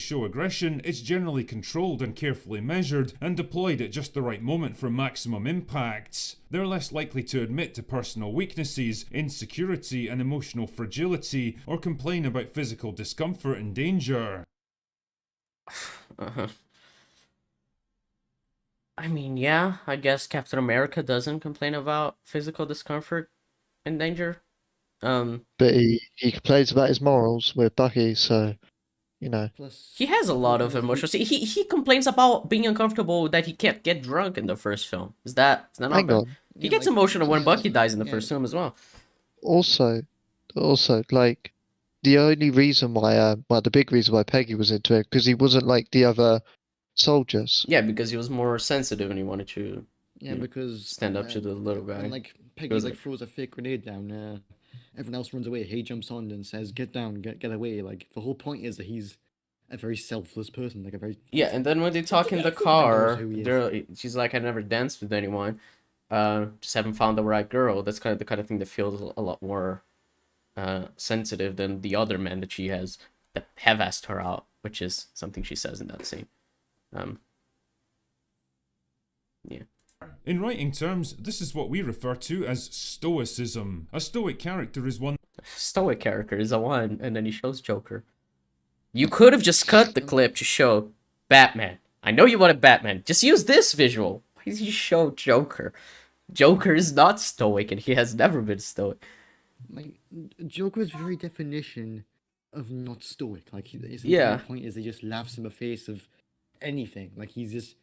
Show aggression, it's generally controlled and carefully measured and deployed at just the right moment for maximum impact. They're less likely to admit to personal weaknesses, insecurity, and emotional fragility, or complain about physical discomfort and danger. Uh-huh. I mean, yeah, I guess Captain America doesn't complain about physical discomfort and danger. But he complains about his morals with Bucky, so, you know. Plus, He has a lot of plus emotions. He complains about being uncomfortable that he can't get drunk in the first film. Is that not Hang bad? on. He yeah, gets like, emotional when yeah, Bucky dies in the yeah. first film as well. Also, like, the only reason why, the big reason why Peggy was into it, because he wasn't like the other soldiers. Yeah, because he was more sensitive and he wanted to Yeah, Yeah. because stand up to the little guy. when, like Peggy Goes like like- throws a fake grenade down. Everyone else runs away. He jumps on and says, "Get down, get away!" Like the whole point is that he's a very selfless person, like a very Yeah, and then when they talk in the Everyone knows car, who he is. she's like, "I never danced with anyone, just haven't found the right girl." That's kind of the kind of thing that feels a lot more sensitive than the other men that she has that have asked her out, which is something she says in that scene. Yeah. In writing terms, this is what we refer to as stoicism. A stoic character is one Stoic character is a one, and then he shows Joker. You could have just cut the clip to show Batman. I know you wanted Batman. Just use this visual. Why did you show Joker? Joker is not stoic, and he has never been stoic. like Joker's very definition of not stoic. Like his Yeah. entire point is he just laughs in the face of anything. Like he's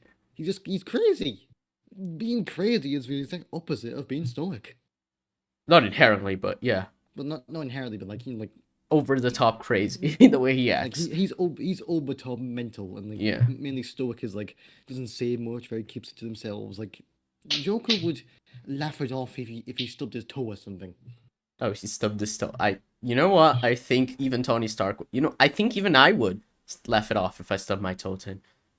crazy. Being crazy is the exact opposite of being stoic. Not inherently, but yeah. But not inherently, but like Over the top crazy in the way he like acts. he's over top mental and like Yeah. mainly stoic is like doesn't say much, very keeps it to themselves. Like Joker would laugh it off if he stubbed his toe or something. Oh, he stubbed his toe. You know what? I think even Tony Stark. I think even I would laugh it off if I stubbed my toe.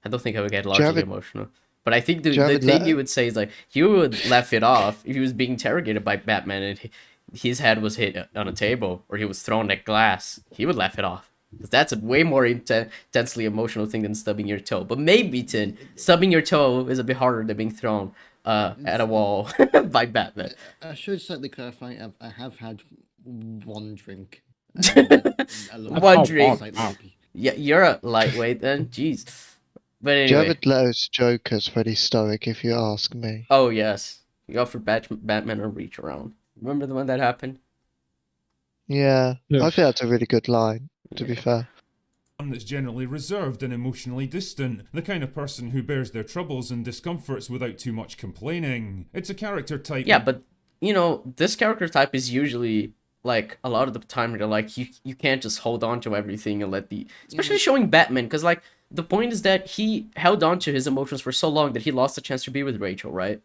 I don't think I would get largely Jared- emotional. But I think the Jared thing Leto- you would say is like he would laugh it off if he was being interrogated by Batman and his head was hit on a table or he was thrown at glass. He would laugh it off. Because that's a way more intensely emotional thing than stubbing your toe. But maybe, Tin, stubbing your toe is a bit harder than being thrown at a wall by Batman. I should slightly clarify. I have had one drink. One drink. Slightly Wow. happy. Yeah, you're a lightweight then. Jeez. But anyway. Jared Leto's Joker's pretty stoic, if you ask me. Oh, yes. You offered Batman a reach around. Remember the one that happened? Yeah, Yeah. I think that's a really good line, to be fair. One that's generally reserved and emotionally distant, the kind of person who bears their troubles and discomforts without too much complaining. It's a character type. Yeah, but, this character type is usually, like, a lot of the time you're like, you can't just hold on to everything and let the... Especially showing Batman, because, like, the point is that he held on to his emotions for so long that he lost the chance to be with Rachel, right?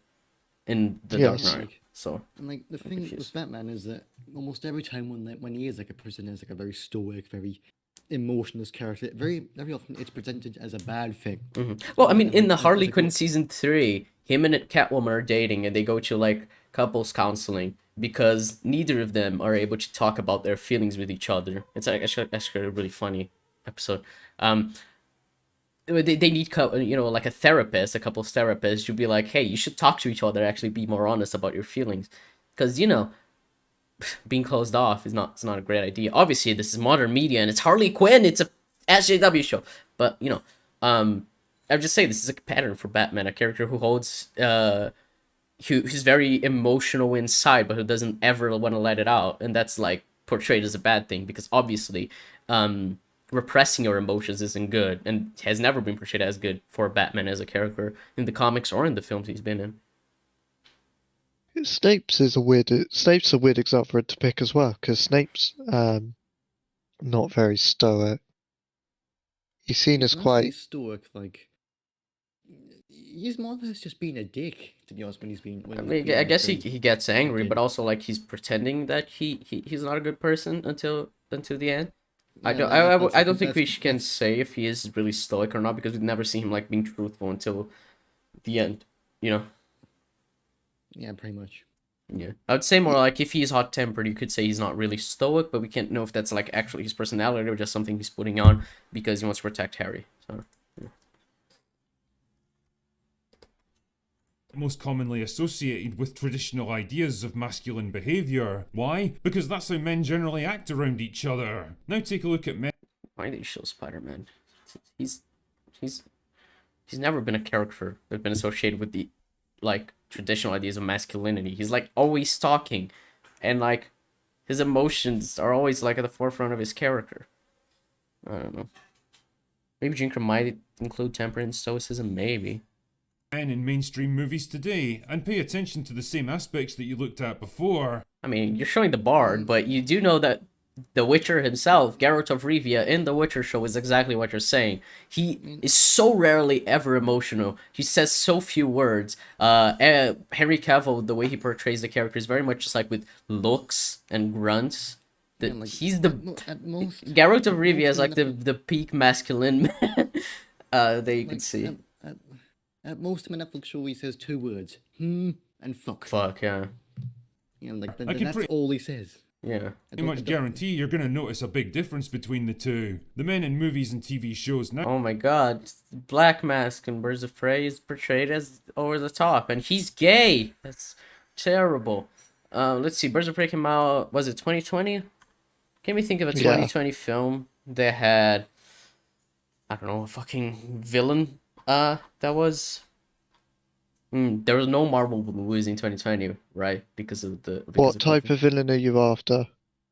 In The Dark Yes. Knight. So, And like the thing confused. with Batman is that almost every time when he is like a person is like a very stoic, very emotionless character, very often it's presented as a bad thing. well, I mean, in the As- as Harley a co- Quinn season 3, him and Catwoman are dating and they go to, like, couples counseling because neither of them are able to talk about their feelings with each other. It's actually a really funny episode. They need like a therapist, a couple's therapist, to be like, hey, you should talk to each other, actually be more honest about your feelings, because being closed off is not a great idea. Obviously, this is modern media and it's Harley Quinn, it's a SJW show, but I would just say this is a pattern for Batman, a character who holds who's very emotional inside, but who doesn't ever want to let it out, and that's like portrayed as a bad thing because obviously, repressing your emotions isn't good, and has never been portrayed as good for Batman as a character in the comics or in the films he's been in. Snape's a weird example for it to pick as well, because Snape's not very stoic. He's seen as He's not really quite stoic. Like he's more or less just being a dick, to be honest. When he's being, when I he's mean, being I guess very- he gets angry, Okay. but also like he's pretending that he's not a good person until the end. I Yeah, don't that's- I don't think we that's- can that's- say if he is really stoic or not because we've never seen him like being truthful until the end. Yeah, pretty much. Yeah, I would say more like if he's hot tempered, you could say he's not really stoic, but we can't know if that's like actually his personality or just something he's putting on because he wants to protect Harry. So Most commonly associated with traditional ideas of masculine behaviour. Why? Because that's how men generally act around each other. Now take a look at men why did you show Spider-Man? He's never been a character that's been associated with the like traditional ideas of masculinity. He's like always talking, and like his emotions are always like at the forefront of his character. I don't know. Maybe Jinker might include temper and stoicism. Maybe. in mainstream movies today, and pay attention to the same aspects that you looked at before. I mean, you're showing the Bard, but you do know that the Witcher himself, Geralt of Rivia, in the Witcher show is exactly what you're saying. He is so rarely ever emotional. He says so few words. Henry Cavill, the way he portrays the character is very much just like with looks and grunts. Yeah, like, He's the at most. Geralt of at Rivia is most like in the peak masculine man that you like, could see. At most in a Netflix show, he says two words: and fuck. Fuck yeah, Like I can that's pretty- all he says. yeah. I Pretty don't- I much don't- guarantee you're going to notice a big difference between the two. The men in movies and TV shows now Oh my god, Black Mask in Birds of Prey is portrayed as over the top, and he's gay. That's terrible. Let's see, Birds of Prey came out, was it 2020? Can we think of a Yeah. 2020 film that had, I don't know, a fucking villain? That was. There was no Marvel movies in 2020, right? Because of the. what type of villain are you after?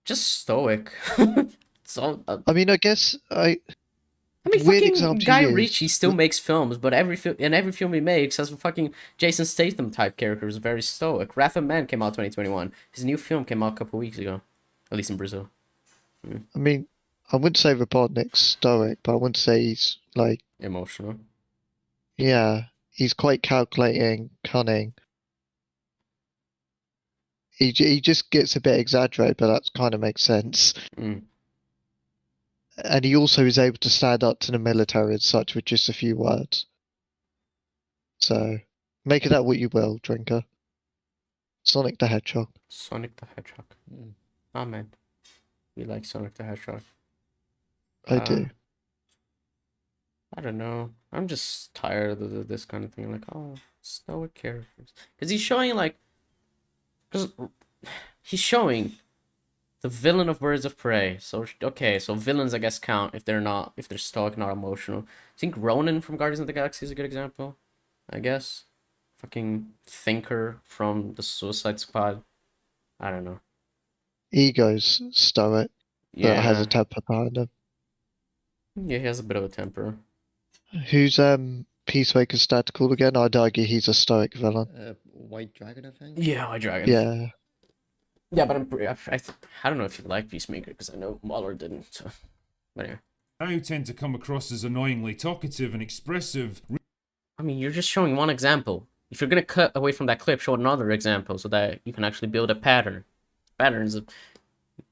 Just stoic. So. I mean, I guess I mean, Weird fucking example to Guy use. Ritchie still makes films, but every film he makes has a fucking Jason Statham type character who's very stoic. Wrath of Man came out 2021. His new film came out a couple weeks ago, at least in Brazil. I mean, I wouldn't say Robotnik's stoic, but I wouldn't say he's like, Emotional. yeah, he's quite calculating, cunning. he just gets a bit exaggerated, but that kind of makes sense. Mm. And he also is able to stand up to the military and such with just a few words. So make of that what you will, drinker. Sonic the Hedgehog. Sonic the Hedgehog. Mm. Oh man, we like Sonic the Hedgehog. I do. I don't know. I'm just tired of this kind of thing. Like, oh, stoic characters. Because he's showing, like... Because he's showing the villain of Birds of Prey. So, okay, so villains, I guess, count if they're stoic, not emotional. I think Ronan from Guardians of the Galaxy is a good example, I guess. Fucking Thinker from the Suicide Squad. I don't know. Ego's stoic, but has a temper behind him. Yeah, he has a bit of a temper. Who's Peacemaker's dad called again? I'd argue he's a stoic villain. White Dragon, I think. Yeah, White Dragon. Yeah. Yeah, but I don't know if you like Peacemaker, because I know Waller didn't. So. But anyway. Now tend to come across as annoyingly talkative and expressive. I mean, you're just showing one example. If you're gonna cut away from that clip, show another example so that you can actually build a pattern. You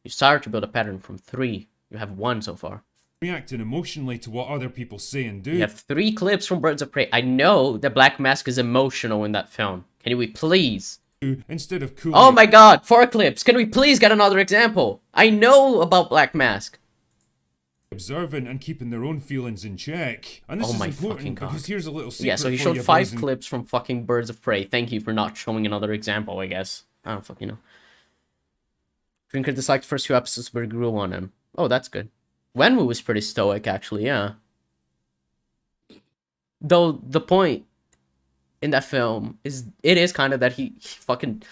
start to build a pattern from 3. You have 1 so far. Reacting emotionally to what other people say and do. You have 3 clips from Birds of Prey. I know that Black Mask is emotional in that film. Can we please? Instead of cool. Oh my god, 4 clips. Can we please get another example? I know about Black Mask. Observing and keeping their own feelings in check. And this Oh is my fucking important God. because here's a little secret Yeah, so he for showed you 5 boys and- clips from fucking Birds of Prey. Thank you for not showing another example, I guess. I don't fucking know. Drinker disliked the first 2 episodes but grew on him. Oh, that's good. Wenwu was pretty stoic, actually, yeah. Though the point in that film is kind of that he fucking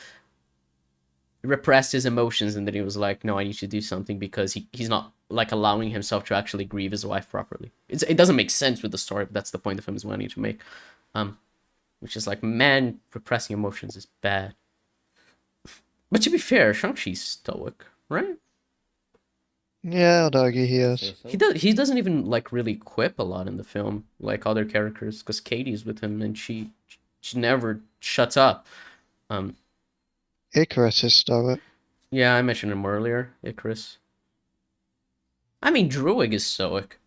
repressed his emotions, and then he was like, no, I need to do something because he's not like allowing himself to actually grieve his wife properly. It doesn't make sense with the story, but that's the point the film is wanting to make. Which is like, man, repressing emotions is bad. But to be fair, Shang-Chi's stoic, right? Yeah, I'd argue he is. Say so. He doesn't even like really quip a lot in the film like other characters, because Katie's with him and she never shuts up. Icarus is stoic. Yeah, I mentioned him earlier, Icarus. I mean, Druig is stoic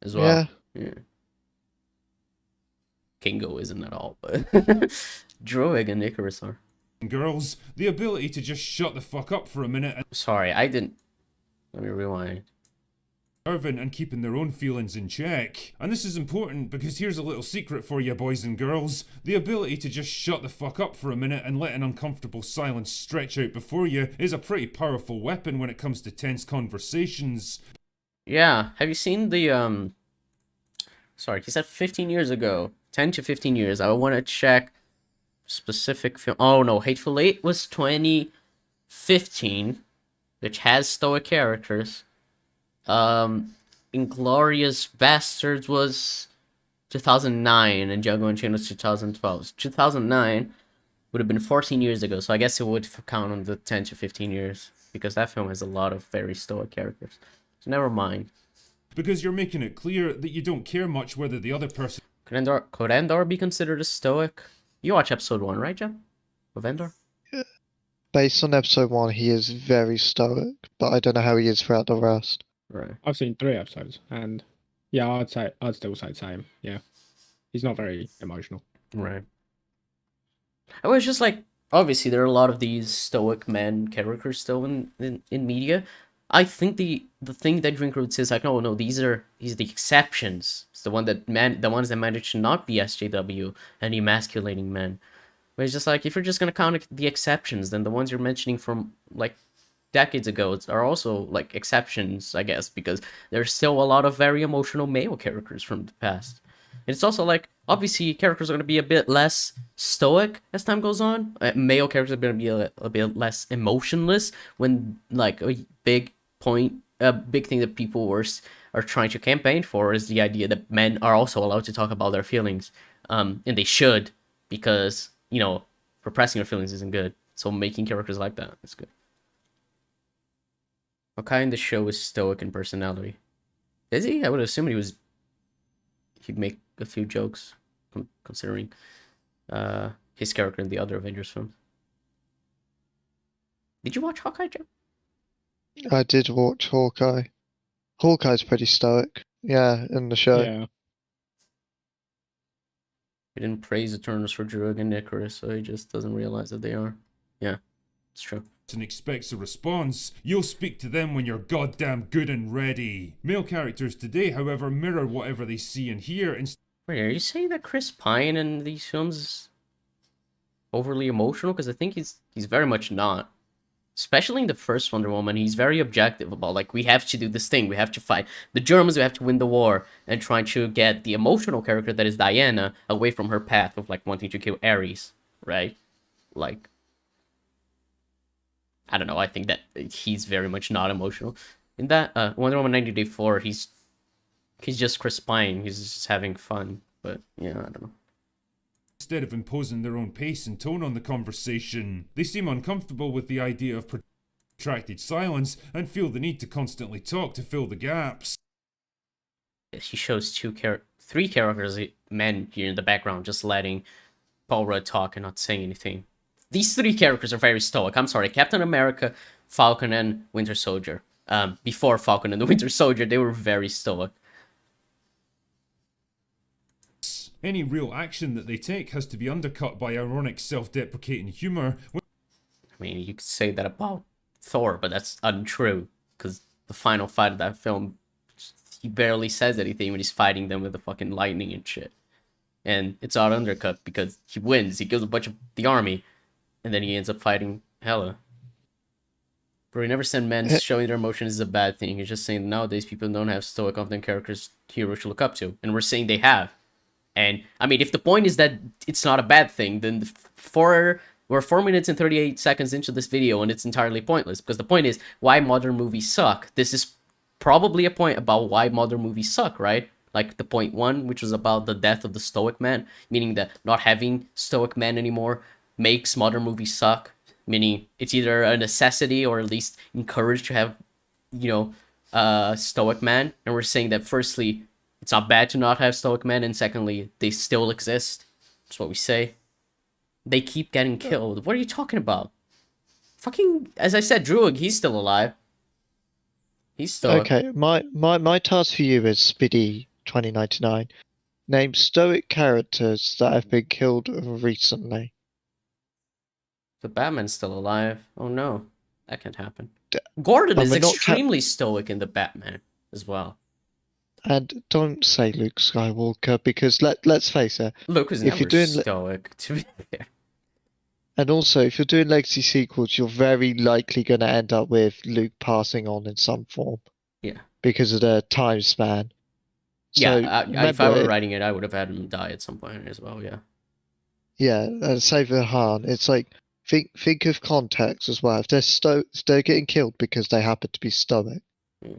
as well. Yeah. Kingo isn't at all, but Druig and Icarus are. girls, the ability to just shut the fuck up for a minute and Sorry, I didn't. Let me rewind. observing and keeping their own feelings in check. And this is important because here's a little secret for you boys and girls. The ability to just shut the fuck up for a minute and let an uncomfortable silence stretch out before you is a pretty powerful weapon when it comes to tense conversations. Yeah, have you seen the Sorry, he said 15 years ago. 10 to 15 years. I want to check specific film. Oh no, Hateful Eight was 2015, which has stoic characters. Inglorious Bastards was 2009, and Django Unchained was 2012. 2009 would have been 14 years ago, so I guess it would count on the 10 to 15 years, because that film has a lot of very stoic characters. So never mind. Because you're making it clear that you don't care much whether the other person Could Endor be considered a stoic? You watch episode 1, right, Jem? Of Endor? Based on episode 1, he is very stoic, but I don't know how he is throughout the rest. Right. I've seen 3 episodes, and yeah, I'd still say the same. Yeah, he's not very emotional. Right. I was just like, obviously there are a lot of these stoic men characters still in media. I think the thing that Drinker would say is like, oh no, these are the exceptions. It's the ones that manage to not be SJW and emasculating men. But it's just like, if you're just gonna count the exceptions, then the ones you're mentioning from like decades ago are also like exceptions, I guess, because there's still a lot of very emotional male characters from the past. And it's also like, obviously characters are going to be a bit less stoic as time goes on. Male characters are going to be a bit less emotionless when like a big thing that people are trying to campaign for is the idea that men are also allowed to talk about their feelings. And they should, because, you know, repressing your feelings isn't good. So making characters like that is good. Hawkeye in the show is stoic in personality. Is he? I would assume he'd make a few jokes, considering his character in the other Avengers films. Did you watch Hawkeye, Joe? I did watch Hawkeye. Hawkeye's pretty stoic. Yeah, in the show. Yeah. He didn't praise Eternals for Druig and Icarus, so he just doesn't realize that they are. Yeah, it's true. And expects a response, you'll speak to them when you're goddamn good and ready. Male characters today, however, mirror whatever they see and hear and Wait, are you saying that Chris Pine in these films is overly emotional? Because I think he's very much not. Especially in the first Wonder Woman, he's very objective about, like, we have to do this thing, we have to fight the Germans, we have to win the war, and trying to get the emotional character that is Diana away from her path of, like, wanting to kill Ares, right? Like, I don't know, I think that he's very much not emotional. In that Wonder Woman 90 Day 4, he's just Chris Pine, he's just having fun, but yeah, I don't know. instead of imposing their own pace and tone on the conversation, they seem uncomfortable with the idea of protracted silence and feel the need to constantly talk to fill the gaps. He shows three characters, men here in the background, just letting Paul Rudd talk and not saying anything. These three characters are very stoic. I'm sorry, Captain America, Falcon, and Winter Soldier. Before Falcon and the Winter Soldier, they were very stoic. Any real action that they take has to be undercut by ironic, self-deprecating humour. I mean, you could say that about Thor, but that's untrue, because the final fight of that film, he barely says anything when he's fighting them with the fucking lightning and shit. And it's all undercut because he wins, he kills a bunch of the army, and then he ends up fighting Hela. Bro, he never said men showing their emotions is a bad thing. He's just saying nowadays people don't have stoic, confident characters heroes to look up to. And we're saying they have. And, I mean, if the point is that it's not a bad thing, then we're 4 minutes and 38 seconds into this video and it's entirely pointless. Because the point is why modern movies suck. This is probably a point about why modern movies suck, right? Like the point one, which was about the death of the stoic man, meaning that not having stoic men anymore makes modern movies suck. Meaning it's either a necessity or at least encouraged to have, stoic man. And we're saying that firstly, it's not bad to not have stoic men, and secondly, they still exist. That's what we say. They keep getting killed. What are you talking about? Fucking, as I said, Druig, he's still alive. He's stoic. Okay, my task for you is Spiddy 2099. Name stoic characters that have been killed recently. The Batman's still alive. Oh no, that can't happen. Gordon is extremely stoic in the Batman as well. And don't say Luke Skywalker, because let's face it. Luke is never stoic, to be fair. And also, if you're doing legacy sequels, you're very likely going to end up with Luke passing on in some form. Yeah. Because of the time span. So, yeah, if I were writing it, I would have had him die at some point as well, yeah. Yeah, and same for Han. It's like, think of context as well. If they're getting killed because they happen to be stoic,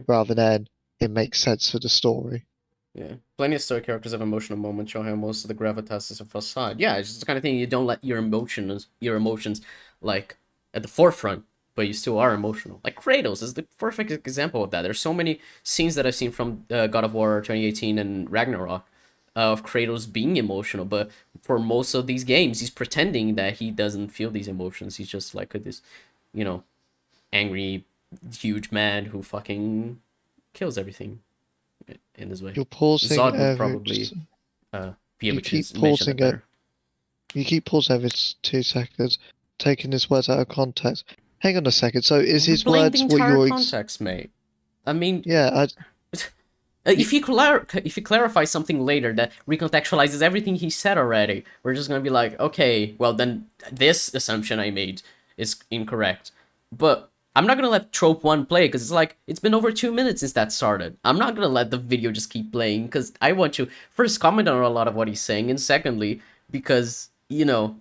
rather than it makes sense for the story. Yeah, plenty of stoic characters have emotional moments, show how most of the gravitas is a facade. Yeah, it's just the kind of thing you don't let your emotions like at the forefront, but you still are emotional. Like Kratos is the perfect example of that. There's so many scenes that I've seen from God of War 2018 and Ragnarok of Kratos being emotional, but for most of these games, he's pretending that he doesn't feel these emotions. He's just like this, angry, huge man who fucking kills everything in his way. You're pausing. Zod would probably be able to mention it better. You keep pausing every 2 seconds, taking his words out of context. Hang on a second. So is his words what you're context, mate? I mean, yeah. If you clarify something later that recontextualizes everything he said already, we're just gonna be like, okay, well then this assumption I made is incorrect. But I'm not gonna let trope 1 play because it's like it's been over 2 minutes since that started. I'm not gonna let the video just keep playing because I want to first comment on a lot of what he's saying, and secondly because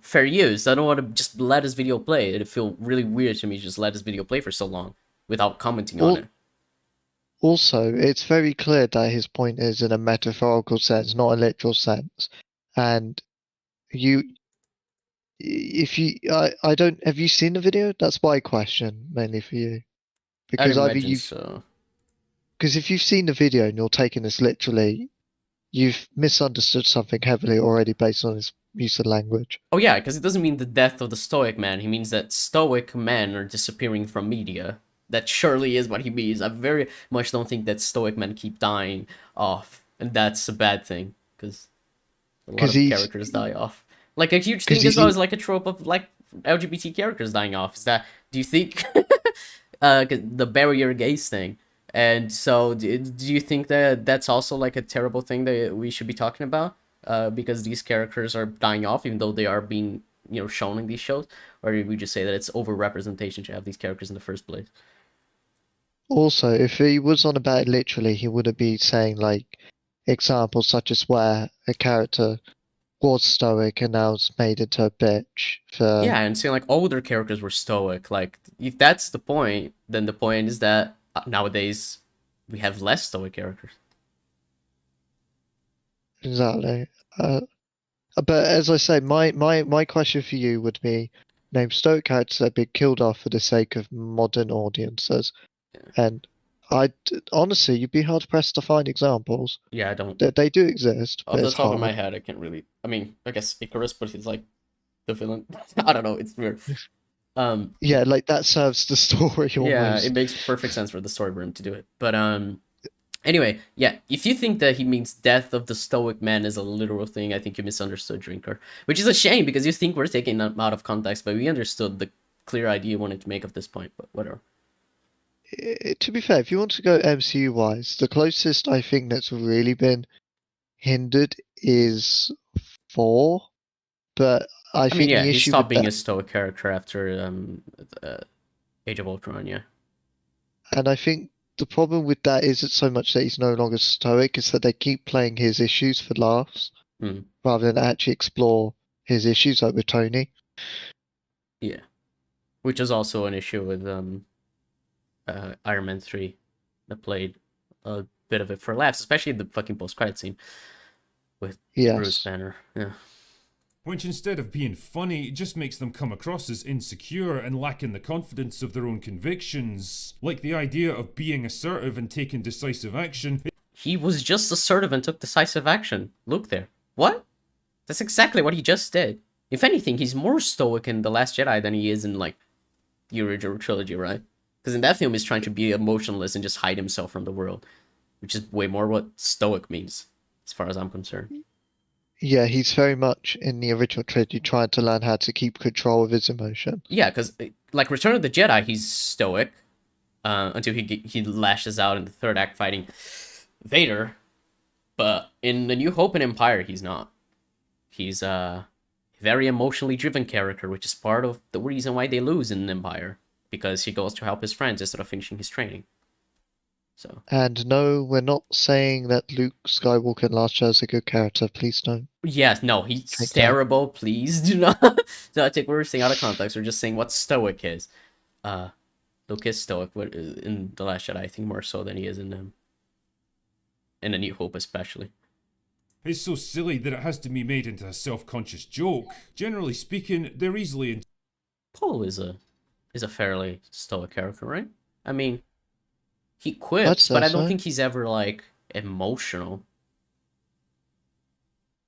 fair use. I don't want to just let his video play. It'd feel really weird to me to just let his video play for so long without commenting on it. Also, it's very clear that his point is in a metaphorical sense, not a literal sense. And have you seen the video? That's my question, mainly for you. Because I'd imagine so. Because if you've seen the video and you're taking this literally, you've misunderstood something heavily already based on his use of language. Oh yeah, because it doesn't mean the death of the stoic man. He means that stoic men are disappearing from media. That surely is what he means. I very much don't think that stoic men keep dying off, and that's a bad thing because a lot 'Cause of he's- characters die off. Like a huge 'cause thing is he- always like a trope of like LGBT characters dying off. Is that, do you think the barrier gaze thing? And so, do you think that that's also like a terrible thing that we should be talking about? Because these characters are dying off, even though they are being, shown in these shows, or did we just say that it's over-representation to have these characters in the first place? Also, if he was on about it literally, he wouldn't be saying like examples such as where a character was stoic and now is made into a bitch for Yeah, and saying like older characters were stoic. Like, if that's the point, then the point is that nowadays we have less stoic characters. exactly. But as I say, my question for you would be name stoic characters that have been killed off for the sake of modern audiences. Yeah. And honestly, you'd be hard pressed to find examples. Yeah, I don't. They do exist, Off but the it's top hard. of my head, I can't really. I mean, I guess Icarus, but he's like the villain. I don't know. It's weird. Yeah, like that serves the story Yeah, almost. it makes perfect sense for the story for him to do it. But anyway, yeah, if you think that he means death of the stoic man is a literal thing, I think you misunderstood Drinker. Which is a shame because you think we're taking them out of context, but we understood the clear idea you wanted to make of this point, but whatever. To be fair, if you want to go MCU wise, the closest I think that's really been hindered is 4. But I I think mean, yeah, the he issue stopped with being that, a stoic character after Age of Ultron, yeah. and I think the problem with that isn't so much that he's no longer stoic, it's that they keep playing his issues for laughs Hmm. rather than actually explore his issues like with Tony. Yeah. Which is also an issue with Iron Man 3 that played a bit of it for laughs, especially the fucking post-credit scene with Bruce Yes. Banner. Yeah. Which instead of being funny, just makes them come across as insecure and lacking the confidence of their own convictions. Like the idea of being assertive and taking decisive action. He was just assertive and took decisive action. Look there. What? That's exactly what he just did. If anything, he's more stoic in The Last Jedi than he is in, like, the original trilogy, right? Because in that film, he's trying to be emotionless and just hide himself from the world, which is way more what stoic means, as far as I'm concerned. Yeah, he's very much in the original trilogy trying to learn how to keep control of his emotion. Yeah, because, like, Return of the Jedi, he's stoic, until he lashes out in the third act fighting Vader, but in The New Hope and Empire, he's not. He's a very emotionally driven character, which is part of the reason why they lose in Empire, because he goes to help his friends instead of finishing his training. So And no, we're not saying that Luke Skywalker in Last Jedi is a good character. Please don't. yes, no, he's Take that. terrible. Please do not take what we're saying out of context. We're just saying what stoic is. Luke is stoic in The Last Jedi, I think more so than he is in A New Hope, especially. It's so silly that it has to be made into a self-conscious joke. Generally speaking, they're easily Paul is a fairly stoic character, right? I mean, he quips, say but I don't so. think he's ever like emotional.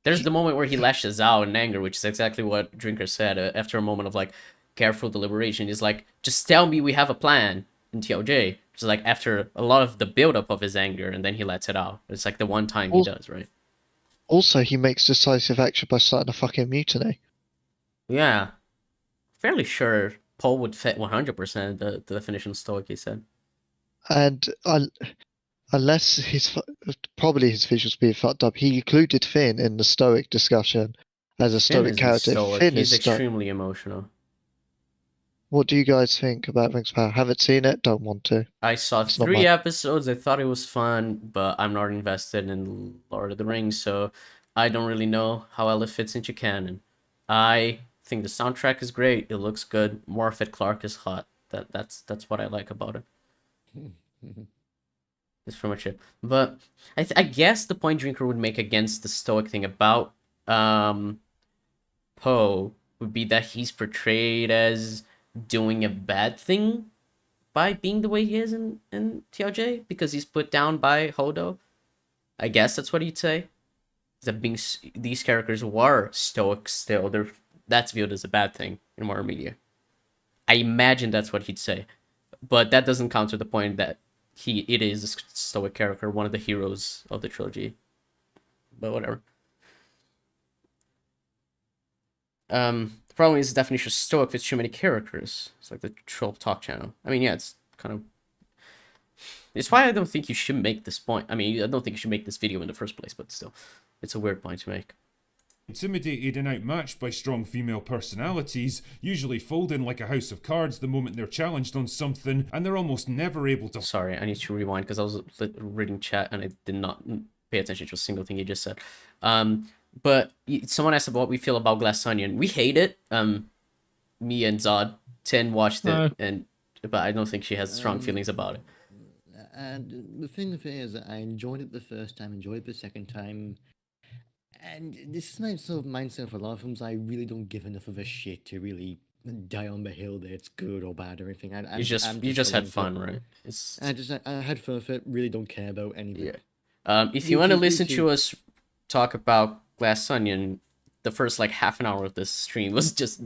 There's the moment where he lashes out in anger, which is exactly what Drinker said after a moment of like careful deliberation. He's like, "Just tell me we have a plan." In TLJ, which is like after a lot of the buildup of his anger, and then he lets it out. It's like the one time he does, right? Also, he makes decisive action by starting a fucking mutiny. Yeah, fairly sure Paul would fit 100% the definition of stoic. He said. And unless probably his visuals being fucked up, he included Finn in the stoic discussion as a Finn stoic isn't character. stoic. Finn He's is stoic. extremely emotional. What do you guys think about Rings of Power? Haven't seen it, don't want to. I saw It's not 3 my- episodes. I thought it was fun, but I'm not invested in Lord of the Rings, so I don't really know how well it fits into canon. I think the soundtrack is great. It looks good. Morphet Clark is hot. That's what I like about it. That's pretty much it. But I guess the point Drinker would make against the stoic thing about Poe would be that he's portrayed as doing a bad thing by being the way he is in TLJ because he's put down by Hodo. I guess that's what he'd say. that these characters who are stoic still, that's viewed as a bad thing in modern media. I imagine that's what he'd say, but that doesn't counter the point that it is a stoic character, one of the heroes of the trilogy. But whatever. The problem is the definition of stoic fits too many characters. It's like the troll talk channel. I mean, yeah, it's kind of. It's why I don't think you should make this point. I mean, I don't think you should make this video in the first place, but still, it's a weird point to make. Intimidated and outmatched by strong female personalities, usually fold in like a house of cards the moment they're challenged on something, and they're almost never able to. Sorry, I need to rewind because I was reading chat and I did not pay attention to a single thing you just said. But someone asked about what we feel about Glass Onion. We hate it. Me and Zod, Tin watched it, but I don't think she has strong feelings about it. And the thing of it is that I enjoyed it the first time, enjoyed it the second time. And this is my sort of mindset for a lot of films. I really don't give enough of a shit to really die on the hill that it's good or bad or anything. You just had fun, right? I had fun with it. Really don't care about anything. Yeah. If you want to listen to us talk about Glass Onion, the first like half an hour of this stream was just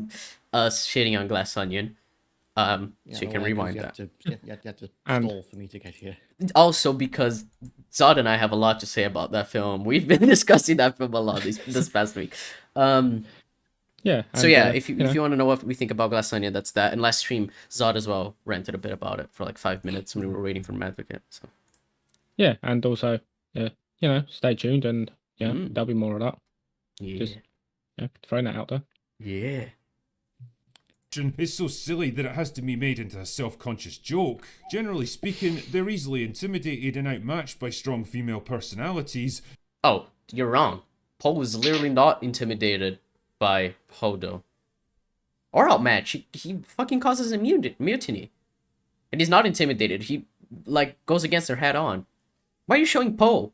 us shitting on Glass Onion. So you can rewind that. You have to stall for me to get here. Also, because Zod and I have a lot to say about that film. We've been discussing that film a lot this past week. Yeah. So yeah, if you want to know what we think about Glass Onion, that's that. And last stream, Zod as well ranted a bit about it for like 5 minutes when we were waiting for an advocate. So yeah, and also, stay tuned, and there'll be more of that. yeah, Just throwing that out there. yeah. Is so silly that it has to be made into a self-conscious joke. Generally speaking, they're easily intimidated and outmatched by strong female personalities. Oh, you're wrong. Poe is literally not intimidated by Hodo. Or outmatched. He fucking causes a mutiny. And he's not intimidated. He, goes against her head on. Why are you showing Poe?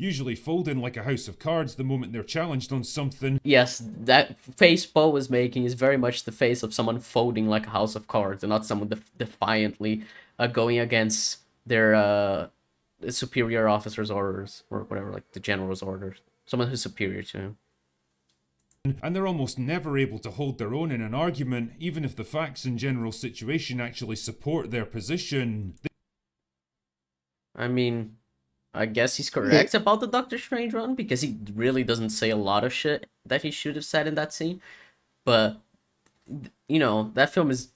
Usually fold in like a house of cards the moment they're challenged on something. Yes, that face Poe was making is very much the face of someone folding like a house of cards, and not someone defiantly going against their superior officer's orders, or whatever, like the general's orders. Someone who's superior to him. And they're almost never able to hold their own in an argument, even if the facts and general situation actually support their position. I mean, I guess he's correct about the Doctor Strange run, because he really doesn't say a lot of shit that he should have said in that scene. But, that film is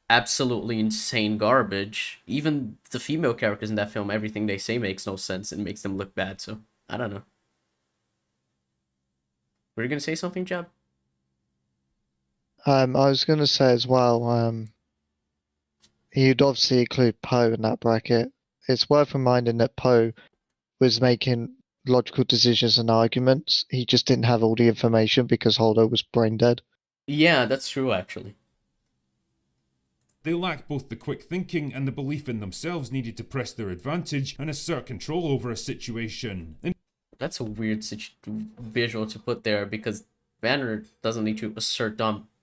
absolutely insane garbage. Even the female characters in that film, everything they say makes no sense and makes them look bad, so I don't know. Were you gonna say something, Jab? I was going to say as well, you'd obviously include Poe in that bracket. It's worth reminding that Poe was making logical decisions and arguments. He just didn't have all the information because Holdo was brain dead. Yeah, that's true, actually. They lack both the quick thinking and the belief in themselves needed to press their advantage and assert control over a situation. That's a weird visual to put there, because Banner doesn't need to assert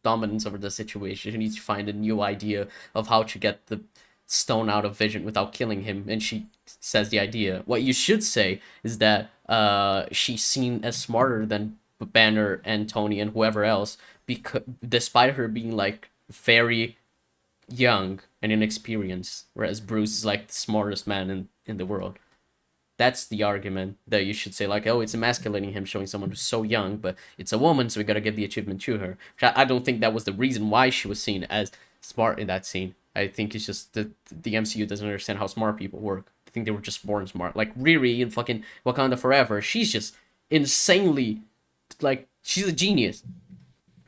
dominance over the situation. He needs to find a new idea of how to get the stone out of Vision without killing him, and she says the idea. What you should say is that she's seen as smarter than Banner and Tony and whoever else, because despite her being very young and inexperienced, whereas Bruce is the smartest man in the world. That's the argument that you should say, it's emasculating him, showing someone who's so young, but it's a woman, so we gotta give the achievement to her. I don't think that was the reason why she was seen as smart in that scene. I think it's just that the MCU doesn't understand how smart people work. I think they were just born smart. Like Riri in fucking Wakanda Forever, she's just insanely, she's a genius.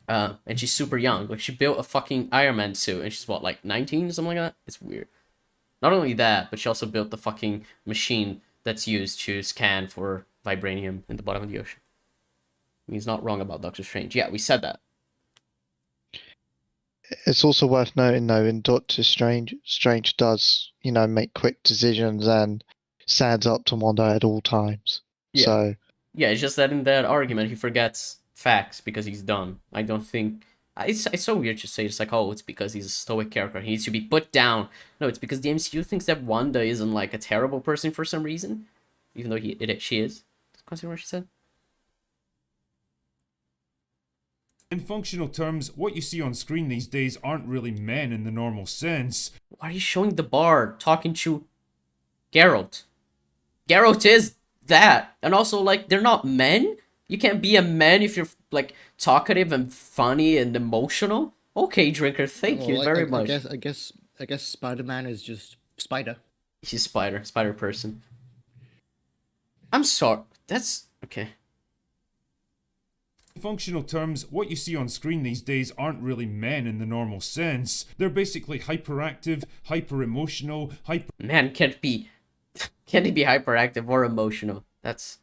And she's super young. She built a fucking Iron Man suit, and she's 19 or something like that? It's weird. Not only that, but she also built the fucking machine that's used to scan for vibranium in the bottom of the ocean. He's not wrong about Doctor Strange. Yeah, we said that. It's also worth noting, though, in Doctor Strange, Strange does, make quick decisions and stands up to Wanda at all times. Yeah. So yeah, it's just that in that argument he forgets facts because he's dumb. I don't think it's so weird to say it's it's because he's a stoic character, he needs to be put down. No, it's because the MCU thinks that Wanda isn't a terrible person for some reason. even though she is. Consider what she said. In functional terms, what you see on screen these days aren't really men in the normal sense. Why are you showing the bard talking to Geralt? Geralt is that. And also, like, they're not men. You can't be a man if you're, like, talkative and funny and emotional. Okay, Drinker, thank you very much. I guess Spider-Man is just Spider. He's spider person. I'm sorry. That's okay. In functional terms, what you see on screen these days aren't really men in the normal sense. They're basically hyperactive, hyper-emotional, Man can't be hyperactive or emotional. That's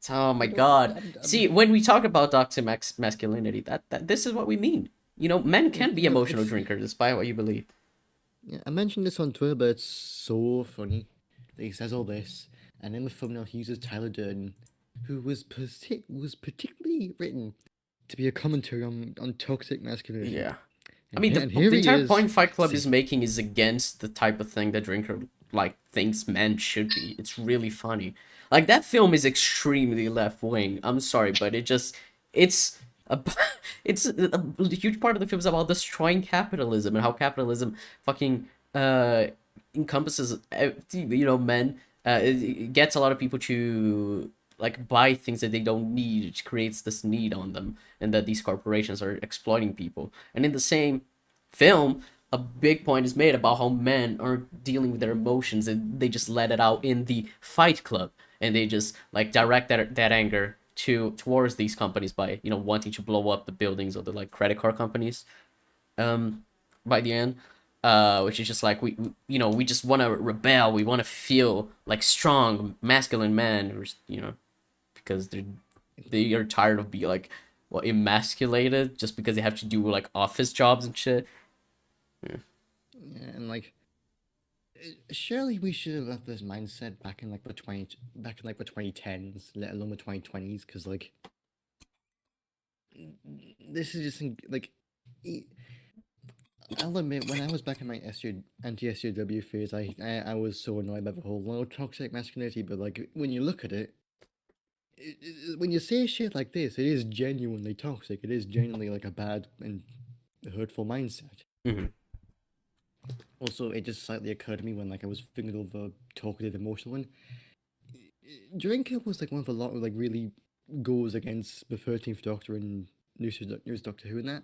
oh my god. See, when we talk about toxic masculinity, that this is what we mean. You know, men can be emotional drinkers despite what you believe. Yeah, I mentioned this on Twitter, but it's so funny that he says all this, and in the thumbnail he uses Tyler Durden, who was particularly written to be a commentary on toxic masculinity. Yeah. I And mean, here- the and here he entire is. point Fight Club See- is making is against the type of thing that Drinker like thinks men should be. It's really funny. Like that film is extremely left wing. I'm sorry, but it's a huge part of the film is about destroying capitalism and how capitalism fucking encompasses men. It gets a lot of people to like buy things that they don't need, which creates this need on them, and that these corporations are exploiting people. And in the same film, a big point is made about how men aren't dealing with their emotions and they just let it out in the Fight Club, and they just like direct that anger towards these companies by wanting to blow up the buildings of the like credit card companies by the end, which is just like we just want to rebel, we want to feel like strong masculine men, or because they are tired of being like emasculated just because they have to do like office jobs and shit. Yeah, and like, surely we should have left this mindset back in like the 2010s, let alone the 2020s, because like, this is just like, I'll admit, when I was back in my anti-SJW phase, I was so annoyed by the whole toxic masculinity, but like, when you look at it, when you say shit like this, it is genuinely toxic. It is genuinely like a bad and hurtful mindset. Mm-hmm. Also, it just slightly occurred to me when like I was thinking of the talkative, emotional one. Drinker was like one of the lot of like really goes against the 13th Doctor and newest Doctor Who and that.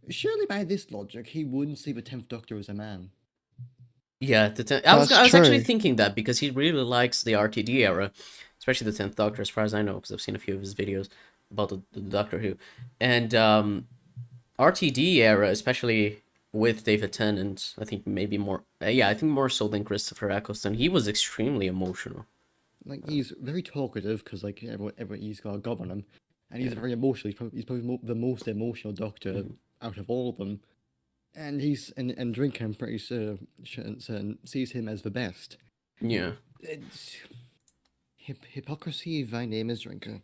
Surely by this logic, he wouldn't see the 10th Doctor as a man. Yeah, I was That's actually true. thinking that because he really likes the RTD era, especially the 10th Doctor, as far as I know, because I've seen a few of his videos about the Doctor Who, and RTD era, especially with David Tennant, I think maybe more, I think more so than Christopher Eccleston, he was extremely emotional. Like, he's very talkative because like he's got a gob on him, and he's very emotional. He's probably the most emotional Doctor out of all of them, and and Drinker, I'm pretty certain sees him as the best. Yeah. It's hypocrisy. Thy name is Drinker.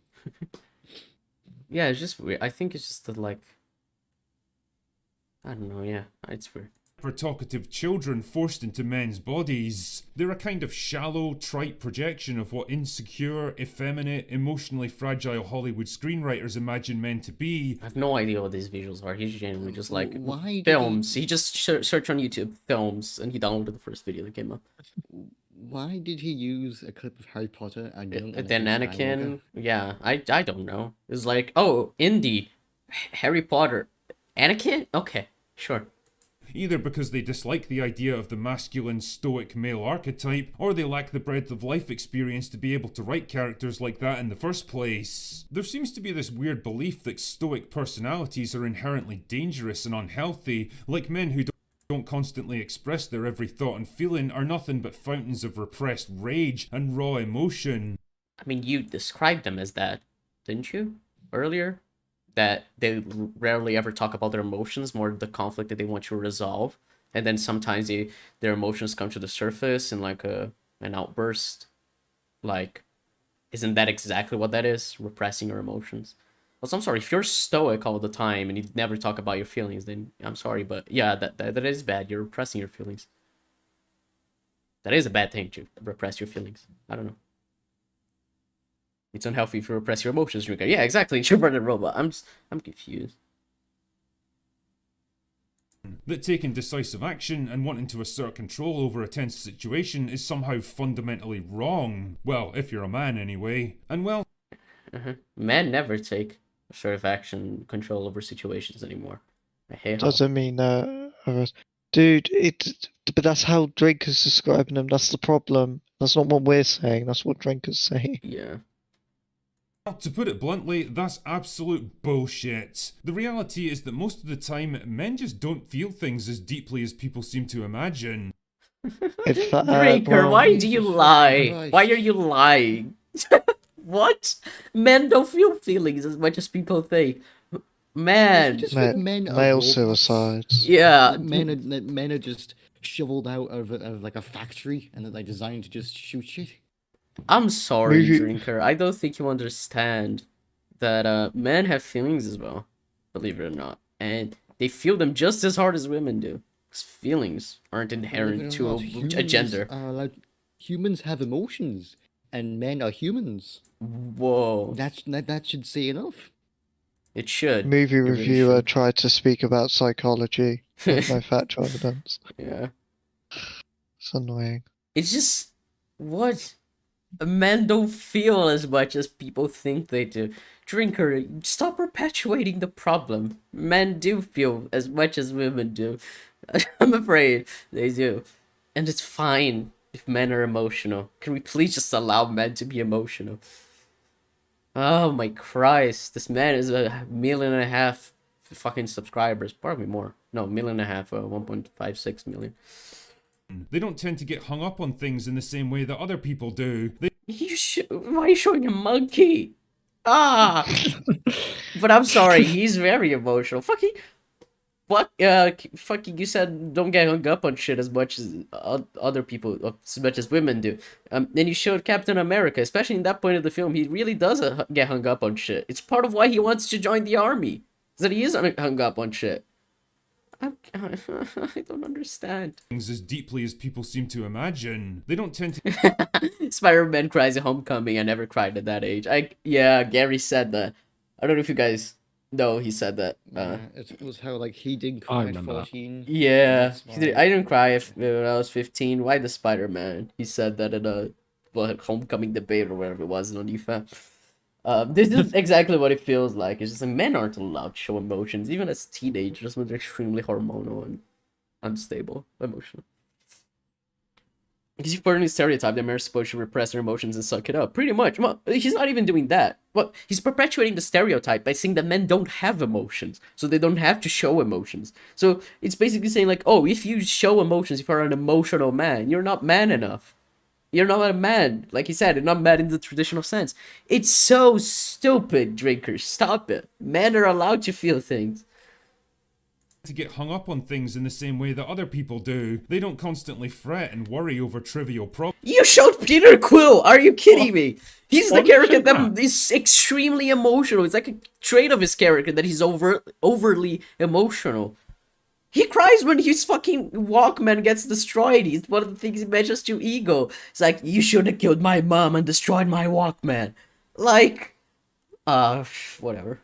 Yeah, it's just weird. I think it's just that, like, I don't know, yeah, it's weird. For talkative children forced into men's bodies. They're a kind of shallow, trite projection of what insecure, effeminate, emotionally fragile Hollywood screenwriters imagine men to be. I have no idea what these visuals are. He's genuinely just like Why did films. He just searched on YouTube films, and he downloaded the first video that came up. Why did he use a clip of Harry Potter and young Then Anakin Anakin, Skywalker? yeah, I don't know. It's like, oh, indie, Harry Potter, Anakin. Okay, sure. Either because they dislike the idea of the masculine, stoic male archetype, or they lack the breadth of life experience to be able to write characters like that in the first place. There seems to be this weird belief that stoic personalities are inherently dangerous and unhealthy, like men who don't constantly express their every thought and feeling are nothing but fountains of repressed rage and raw emotion. I mean, you described them as that, didn't you, earlier? That they rarely ever talk about their emotions, more the conflict that they want to resolve, and then sometimes their emotions come to the surface in like an outburst. Like, isn't that exactly what that is? Repressing your emotions. Also, I'm sorry, if you're stoic all the time and you never talk about your feelings, then I'm sorry, but yeah, that is bad. You're repressing your feelings. That is a bad thing to repress your feelings. I don't know. It's unhealthy if you repress your emotions, drinker. Yeah, exactly. Introverted robot. I'm confused. That taking decisive action and wanting to assert control over a tense situation is somehow fundamentally wrong. Well, if you're a man anyway. And well, Men never take assertive action control over situations anymore. I hate how. Doesn't mean dude, but that's how Drinkers describing them. That's the problem. That's not what we're saying. That's what Drinkers say. Yeah. to put it bluntly, that's absolute bullshit. The reality is that most of the time, men just don't feel things as deeply as people seem to imagine. Drinker, why do you lie? Christ. Why are you lying? What? Men don't feel feelings as much as people think. Man. Just Ma- think men are male robots. suicides. Yeah. That men are just shoveled out of like a factory and they're like designed to just shoot shit. I'm sorry, Maybe- Drinker. I don't think you understand that men have feelings as well, believe it or not. And they feel them just as hard as women do. 'Cause feelings aren't Believe it inherent or to not, a gender. Humans have emotions, and men are humans. Whoa. That should say enough. It should. Movie really reviewer should. tried to speak about psychology with no factual evidence. Yeah. It's annoying. It's just what men don't feel as much as people think they do. Drinker, stop perpetuating the problem. Men do feel as much as women do. I'm afraid they do. And it's fine if men are emotional. Can we please just allow men to be emotional? Oh my Christ. This man is 1.5 million fucking subscribers. Probably more. No, 1.5 million, 1.56 million. They don't tend to get hung up on things in the same way that other people do. Why are you showing a monkey? Ah! But I'm sorry, he's very emotional. Fucking you said don't get hung up on shit as much as other people, as much as women do. Then you showed Captain America, especially in that point of the film, he really does get hung up on shit. It's part of why he wants to join the army, is that he is hung up on shit. I don't understand. Things as deeply as people seem to imagine. They don't tend to Spider-Man cries at Homecoming. I never cried at that age. Yeah, Gary said that. I don't know if you guys know he said that. It was how like he didn't I cry at remember that. 14. Yeah, That's I didn't cry when I was 15. Why the Spider-Man? He said that in a Homecoming debate or whatever it was on UFA. This is exactly what it feels like. It's just like men aren't allowed to show emotions, even as teenagers when they're extremely hormonal and unstable emotional. Because you've put in a stereotype that men are supposed to repress their emotions and suck it up. Pretty much. Well, he's not even doing that. Well, he's perpetuating the stereotype by saying that men don't have emotions, so they don't have to show emotions. So it's basically saying like, oh, if you show emotions, if you're an emotional man, you're not man enough. You're not a man. Like he said, you're not man in the traditional sense. It's so stupid, Drinker. Stop it. Men are allowed to feel things. to get hung up on things in the same way that other people do. They don't constantly fret and worry over trivial problems. You showed Peter Quill. Are you kidding me? He's the What character is that that? is extremely emotional. It's like a trait of his character that he's overly emotional. He cries when his fucking Walkman gets destroyed. He's one of the things he mentions to Ego. It's like, you should have killed my mom and destroyed my Walkman. Like, whatever.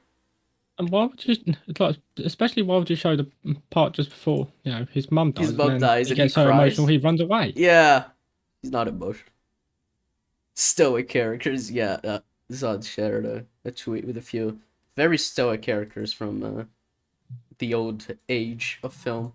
And why would you, like, especially why would you show the part just before, you know, his mum dies? His mum then dies he and he gets so cries. emotional he runs away. Yeah, he's not emotional. Stoic characters, yeah. Zod shared a tweet with a few very stoic characters from the old age of film.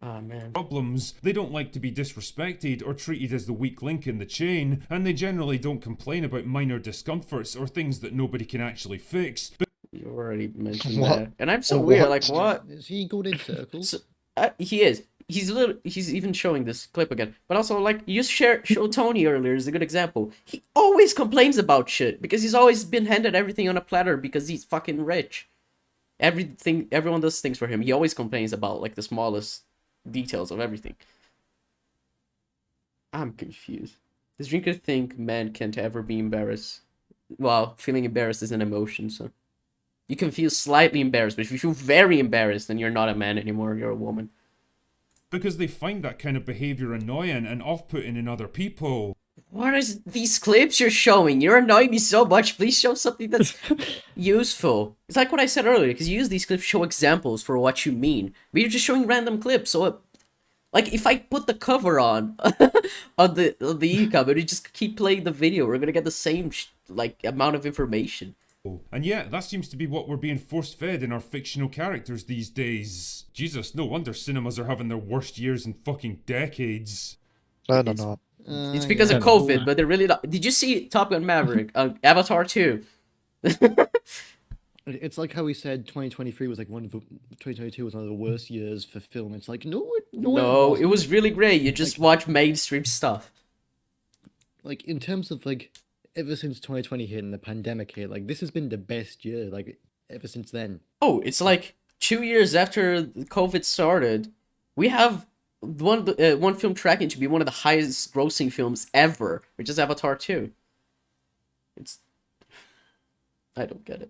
Oh man. Problems. They don't like to be disrespected or treated as the weak link in the chain, and they generally don't complain about minor discomforts or things that nobody can actually fix. But You already mentioned What? that, and I'm so weird. Like, what? Is he going in circles? He is. He's even showing this clip again. But also, like, you show Tony earlier is a good example. He always complains about shit because he's always been handed everything on a platter because he's fucking rich. Everyone does things for him. He always complains about like the smallest details of everything. I'm confused. Does Drinker think men can't ever be embarrassed? Well, feeling embarrassed is an emotion, so you can feel slightly embarrassed, but if you feel very embarrassed, then you're not a man anymore. You're a woman. because they find that kind of behaviour annoying and off-putting in other people. What is these clips you're showing? You're annoying me so much. Please show something that's useful. It's like what I said earlier, because you use these clips to show examples for what you mean. But you're just showing random clips, so like if I put the cover on on the ECUM and we just keep playing the video, we're gonna get the same like amount of information. And yet, that seems to be what we're being force-fed in our fictional characters these days. Jesus, no wonder cinemas are having their worst years in fucking decades. No, no, no. It's because of yeah. COVID, but they're really not. Did you see Top Gun Maverick? Avatar 2? It's like how we said 2023 was like 2022 was one of the worst years for film. It's like no, No, it was really great. You just watch mainstream stuff. like in terms of like ever since 2020 hit and the pandemic hit, like this has been the best year like ever since then. Oh, it's like 2 years after COVID started. We have one film tracking to be one of the highest grossing films ever, which is Avatar 2. I don't get it.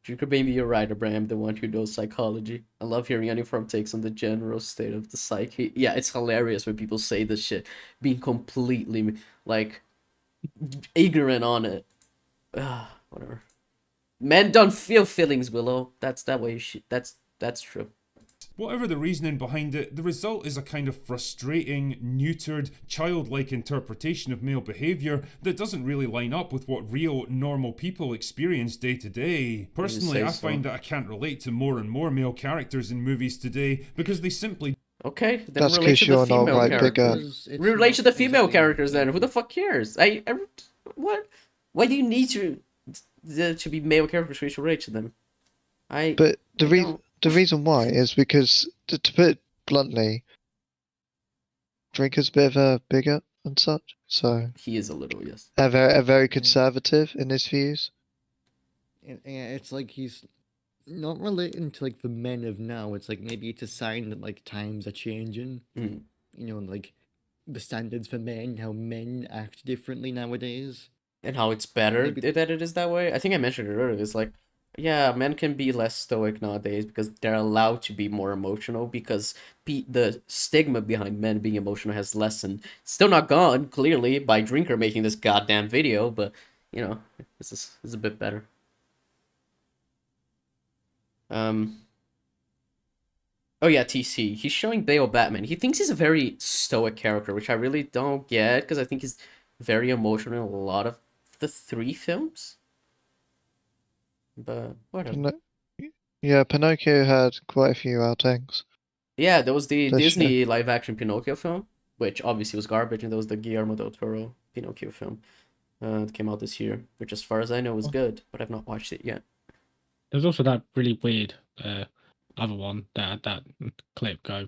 Drinker, maybe you're right, but I'm the one who knows psychology. I love hearing uniform takes on the general state of the psyche. Yeah, it's hilarious when people say this shit, being completely, like, ignorant on it. Whatever. Men don't feel feelings, Willow. That's that way. That's true. Whatever the reasoning behind it, the result is a kind of frustrating, neutered, childlike interpretation of male behaviour that doesn't really line up with what real, normal people experience day to day. Personally, I find that I can't relate to more and more male characters in movies today because they simply Okay, then That's relate 'cause to the you're not female right, bigger. characters. It's Relate to the not female exactly characters then. Who the fuck cares? What? Why do you need to be male characters for you to relate to them? But the reason why is because, to put it bluntly, Drinker's a bit of a bigot and such, so He is a little, yes. a very conservative in his views. Yeah, it's like he's not relating to like the men of now. It's like maybe it's a sign that like times are changing. Mm. You know, like the standards for men, how men act differently nowadays. And how it's better Maybe- that it is that way. I think I mentioned it earlier. It's like, yeah, men can be less stoic nowadays because they're allowed to be more emotional because the stigma behind men being emotional has lessened. Still not gone, clearly, by Drinker making this goddamn video, but, you know, this is a bit better. Oh yeah, TC. He's showing Bale Batman. He thinks he's a very stoic character, which I really don't get because I think he's very emotional in a lot of the 3 films. But whatever. Yeah, Pinocchio had quite a few outings. Yeah, there was the That's Disney live-action Pinocchio film, which obviously was garbage, and there was the Guillermo del Toro Pinocchio film that came out this year, which as far as I know was good, but I've not watched it yet. There's also that really weird other one that had that clip go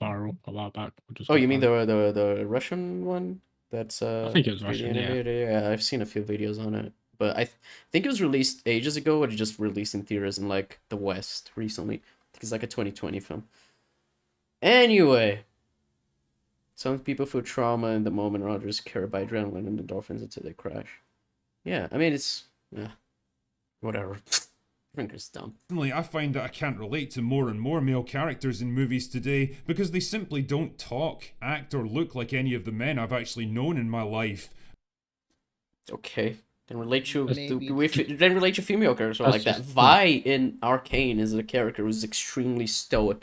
viral a while back. Which was Oh, quite you mean fun. the Russian one? That's I think it was 3D Russian, yeah. animated. Yeah, I've seen a few videos on it, but I think it was released ages ago, or it just released in theaters in like the West recently. I think it's like a 2020 film. Anyway, some people feel trauma in the moment, and others carried by adrenaline and endorphins until they crash. Yeah, I mean it's whatever. Drinker's dumb. Personally, I find that I can't relate to more and more male characters in movies today because they simply don't talk, act, or look like any of the men I've actually known in my life. Okay. Then relate to Maybe then relate to female characters like that. just- Vi in Arcane is a character who's extremely stoic.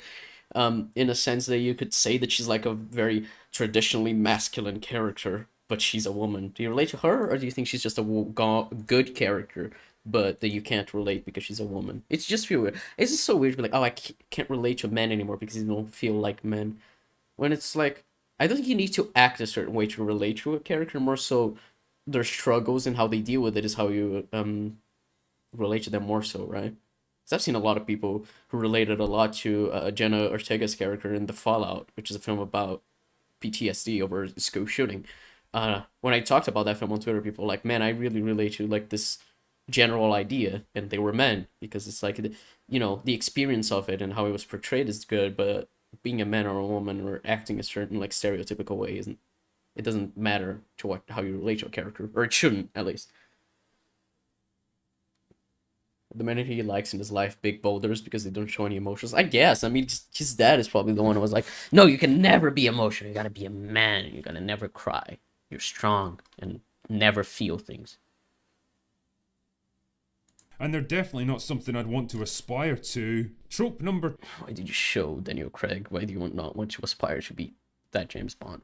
In a sense that you could say that she's like a very traditionally masculine character, but she's a woman. Do you relate to her, or do you think she's just a good character, but that you can't relate because she's a woman? It's just feel weird. It's just so weird to be like, oh, I can't relate to men anymore because they don't feel like men. When it's like, I don't think you need to act a certain way to relate to a character, more so their struggles and how they deal with it is how you relate to them more so, right? Because I've seen a lot of people who related a lot to Jenna Ortega's character in The Fallout, which is a film about PTSD over a school shooting. When I talked about that film on Twitter, people were like, man, I really relate to like this general idea, and they were men, because it's like, you know, the experience of it and how it was portrayed is good, but being a man or a woman or acting a certain like stereotypical way isn't. It doesn't matter to how you relate to a character, or it shouldn't at least. The men he likes in his life, big boulders, because they don't show any emotions. I guess. I mean, his dad is probably the one who was like, "No, you can never be emotional. You gotta be a man. You gotta never cry." you're strong and never feel things. And they're definitely not something I'd want to aspire to. Trope number Why did you show Daniel Craig? Why do you not want to aspire to be that James Bond?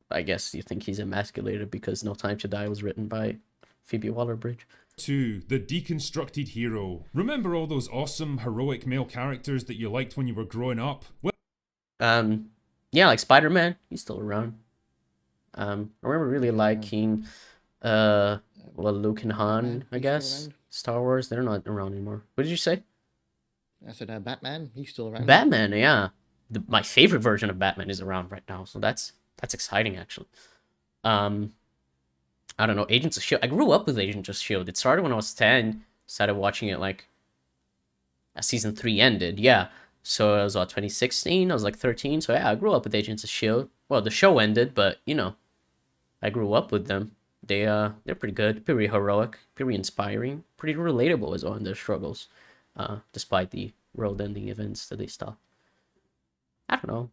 I guess you think he's emasculated because No Time to Die was written by Phoebe Waller-Bridge. 2, the deconstructed hero. Remember all those awesome, heroic male characters that you liked when you were growing up? Well, Yeah, like Spider-Man, he's still around. I remember really liking, Luke and Han, Batman, I he's still guess. around. Star Wars, they're not around anymore. What did you say? I said Batman. He's still around. Batman, yeah. My favorite version of Batman is around right now, so that's exciting actually. I don't know, Agents of Shield. I grew up with Agents of Shield. It started when I was 10. Started watching it like as season 3 ended. Yeah. So it was 2016. I was like 13. So yeah, I grew up with Agents of Shield. Well, the show ended, but you know, I grew up with them. They're pretty good, pretty heroic, pretty inspiring, pretty relatable as well in their struggles, despite the world-ending events that they stop. I don't know.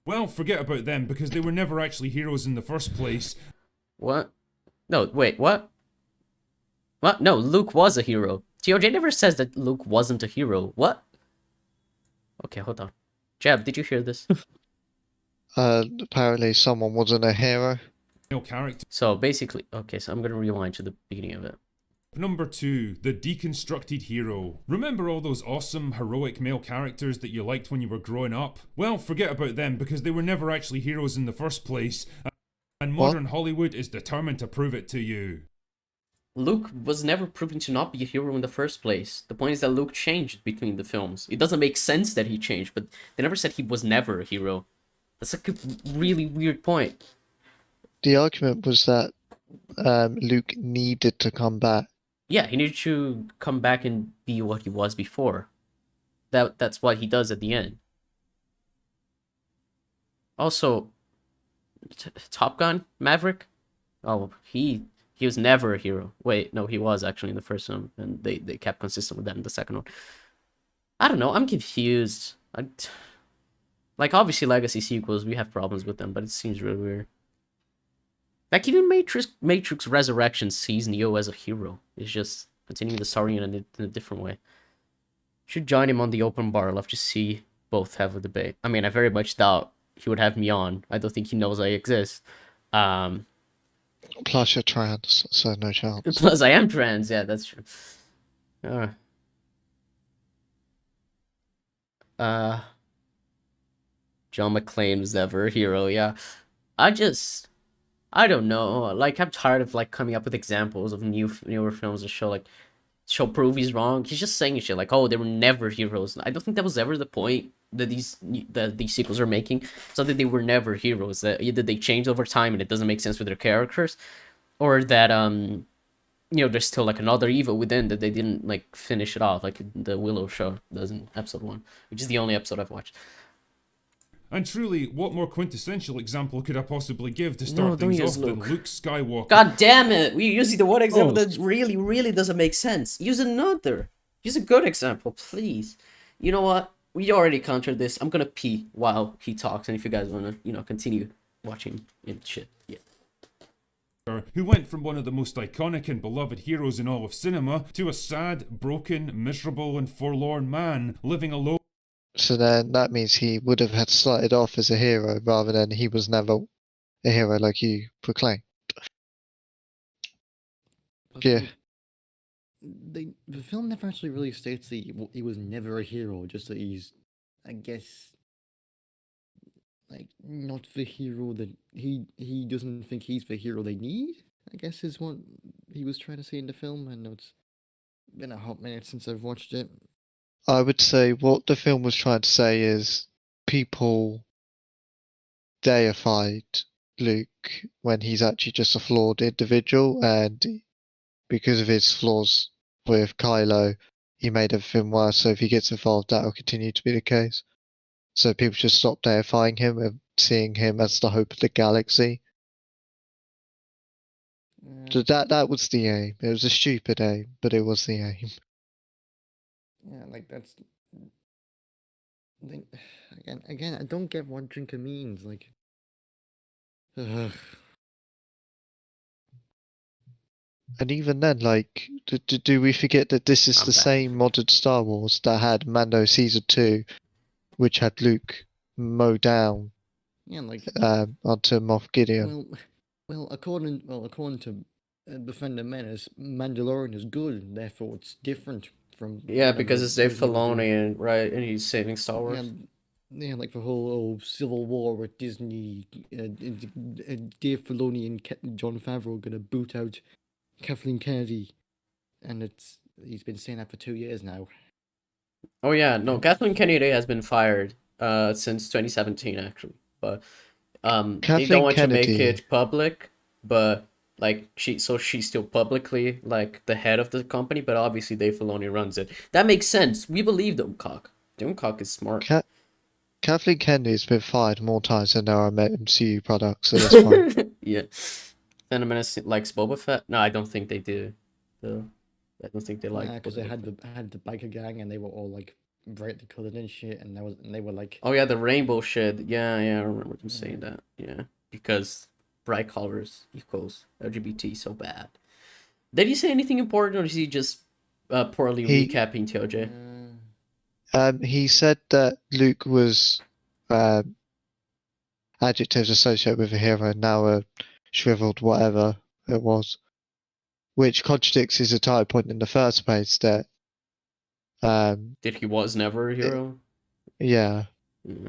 well, forget about them because they were never actually heroes in the first place. What? No, wait, what? What? No, Luke was a hero. TOJ never says that Luke wasn't a hero. What? Okay, hold on. Jeb, did you hear this? Apparently someone wasn't a hero. Male character. So basically, okay, so I'm gonna rewind to the beginning of it. Number 2, the deconstructed hero. Remember all those awesome, heroic male characters that you liked when you were growing up? Well, forget about them because they were never actually heroes in the first place. And modern Hollywood is determined to prove it to you. Luke was never proven to not be a hero in the first place. The point is that Luke changed between the films. It doesn't make sense that he changed, but they never said he was never a hero. That's like a really weird point. The argument was that Luke needed to come back. Yeah, he needed to come back and be what he was before. That's what he does at the end. Also, Top Gun Maverick. Oh, he was never a hero. Wait, no, he was actually in the first one, and they kept consistent with that in the second one. I don't know. I'm confused. Like obviously legacy sequels, we have problems with them, but it seems really weird. Like even Matrix Resurrection sees Neo as a hero. It's just continuing the story in a different way. Should join him on the open bar. I'd love to see both have a debate. I mean, I very much doubt he would have me on. I don't think he knows I exist. Plus you're trans, so no chance. Plus, I am trans. Yeah, that's true. John McClane was never a hero. Yeah, I don't know. Like, I'm tired of like coming up with examples of newer films that show prove he's wrong. He's just saying shit like, oh, they were never heroes. I don't think that was ever the point that these sequels are making. So that they were never heroes. That either they changed over time and it doesn't make sense with their characters, or that there's still like another evil within that they didn't like finish it off, like the Willow show does in episode 1, which is the only episode I've watched. And truly, what more quintessential example could I possibly give to start things off than Luke Skywalker? God damn it! We're using the one example that really, really doesn't make sense. Use another. Use a good example, please. You know what? We already countered this. I'm gonna pee while he talks, and if you guys wanna, continue watching shit, yeah. Who went from one of the most iconic and beloved heroes in all of cinema to a sad, broken, miserable, and forlorn man living alone. So then that means he would have had started off as a hero rather than he was never a hero like you proclaimed. Yeah. The film never actually really states that he was never a hero, just that he's, I guess, like, not the hero that he doesn't think he's the hero they need, I guess is what he was trying to say in the film. I know it's been a hot minute since I've watched it. I would say what the film was trying to say is people deified Luke when he's actually just a flawed individual, and because of his flaws with Kylo, he made everything worse. So if he gets involved, that will continue to be the case. So people should stop deifying him and seeing him as the hope of the galaxy. So that was the aim. It was a stupid aim, but it was the aim. Yeah, like that's. Again, I don't get what drinker means. Like, ugh. And even then, like, do we forget that this is I'm the back. same modern Star Wars that had Mando Season 2, which had Luke mow down Yeah, like onto Moff Gideon. according to Defender Menace, Mandalorian is good, and therefore it's different from Yeah, whatever because it's Dave Disney was doing. Filoni, and right, and he's saving Star Wars. Yeah, yeah, like the whole Civil War with Disney, Dave Filoni and John Favreau gonna boot out Kathleen Kennedy, and he's been saying that for 2 years now. Oh yeah, no, Kathleen Kennedy has been fired since 2017 actually, but they don't Kathleen want to make Kennedy. it public, but like she's still publicly like the head of the company, but obviously Dave Filoni runs it. That makes sense. We believe Doomcock. Doomcock is smart. Kathleen Kennedy's been fired more times than there are MCU products at this point. Yeah. Phantom Menace likes Boba Fett. No, I don't think they do. Though. I don't think they like. Because they Boba had Fett. the biker gang, and they were all like brightly colored and shit, and they were like, Oh yeah, the rainbow shit. Yeah, I remember them saying that. Yeah, because bright colors equals LGBT so bad. Did he say anything important, or is he just poorly He- recapping TOJ? He said that Luke was adjectives associated with a hero, now a shriveled whatever it was, which contradicts his entire point in the first place that, Did he was never a hero? yeah, Yeah.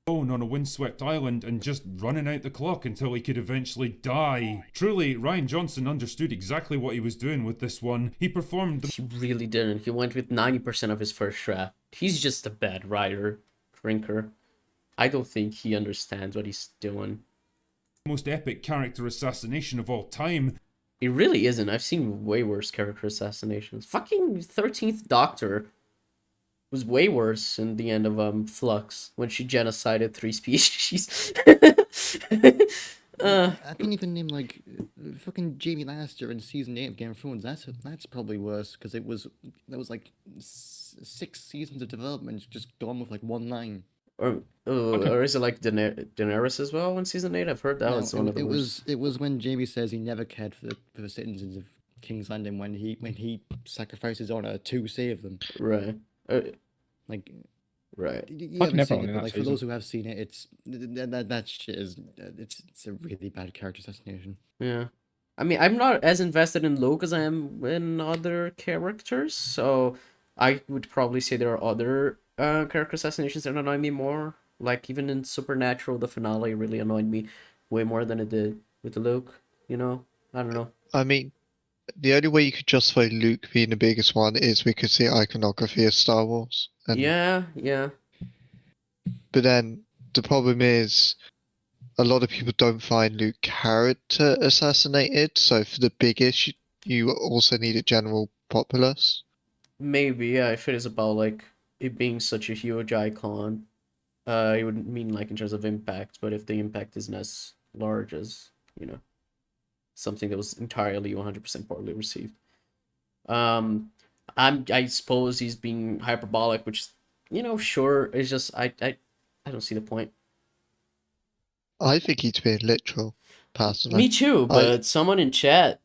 On a windswept island and just running out the clock until he could eventually die. Truly, Ryan Johnson understood exactly what he was doing with this one. He performed the He really didn't. He went with 90% of his first draft. He's just a bad writer, drinker. I don't think he understands what he's doing. most epic character assassination of all time. It really isn't. I've seen way worse character assassinations. Fucking 13th Doctor was way worse in the end of Flux when she genocided 3 species. I can even name like fucking Jamie Lannister in season 8 of Game of Thrones. That's probably worse because that was like 6 seasons of development just gone with like one line. Or is it like Daenerys as well in season 8? I've heard that was one of the worst. It was when Jamie says he never cared for the citizens of King's Landing when he sacrificed his honor to save them. Right. Like, Right. you Fucking haven't seen everyone it, in but that like for season. those who have seen it, that shit is it's a really bad character assassination. Yeah. I mean, I'm not as invested in Luke as I am in other characters, so I would probably say there are other character assassinations that annoy me more. Like, even in Supernatural, the finale really annoyed me way more than it did with Luke, you know? I don't know. I mean, the only way you could justify Luke being the biggest one is because the iconography of Star Wars. And, Yeah. But then the problem is a lot of people don't find Luke character assassinated, so for the biggest, you also need a general populace. Maybe, yeah, if it is about, like, it being such a huge icon, it would mean, like, in terms of impact, but if the impact isn't as large as, you know, something that was entirely 100% poorly received. I suppose he's being hyperbolic, which, you know, sure, it's just, I don't see the point. I think he's being literal, personally. Me too, but someone in chat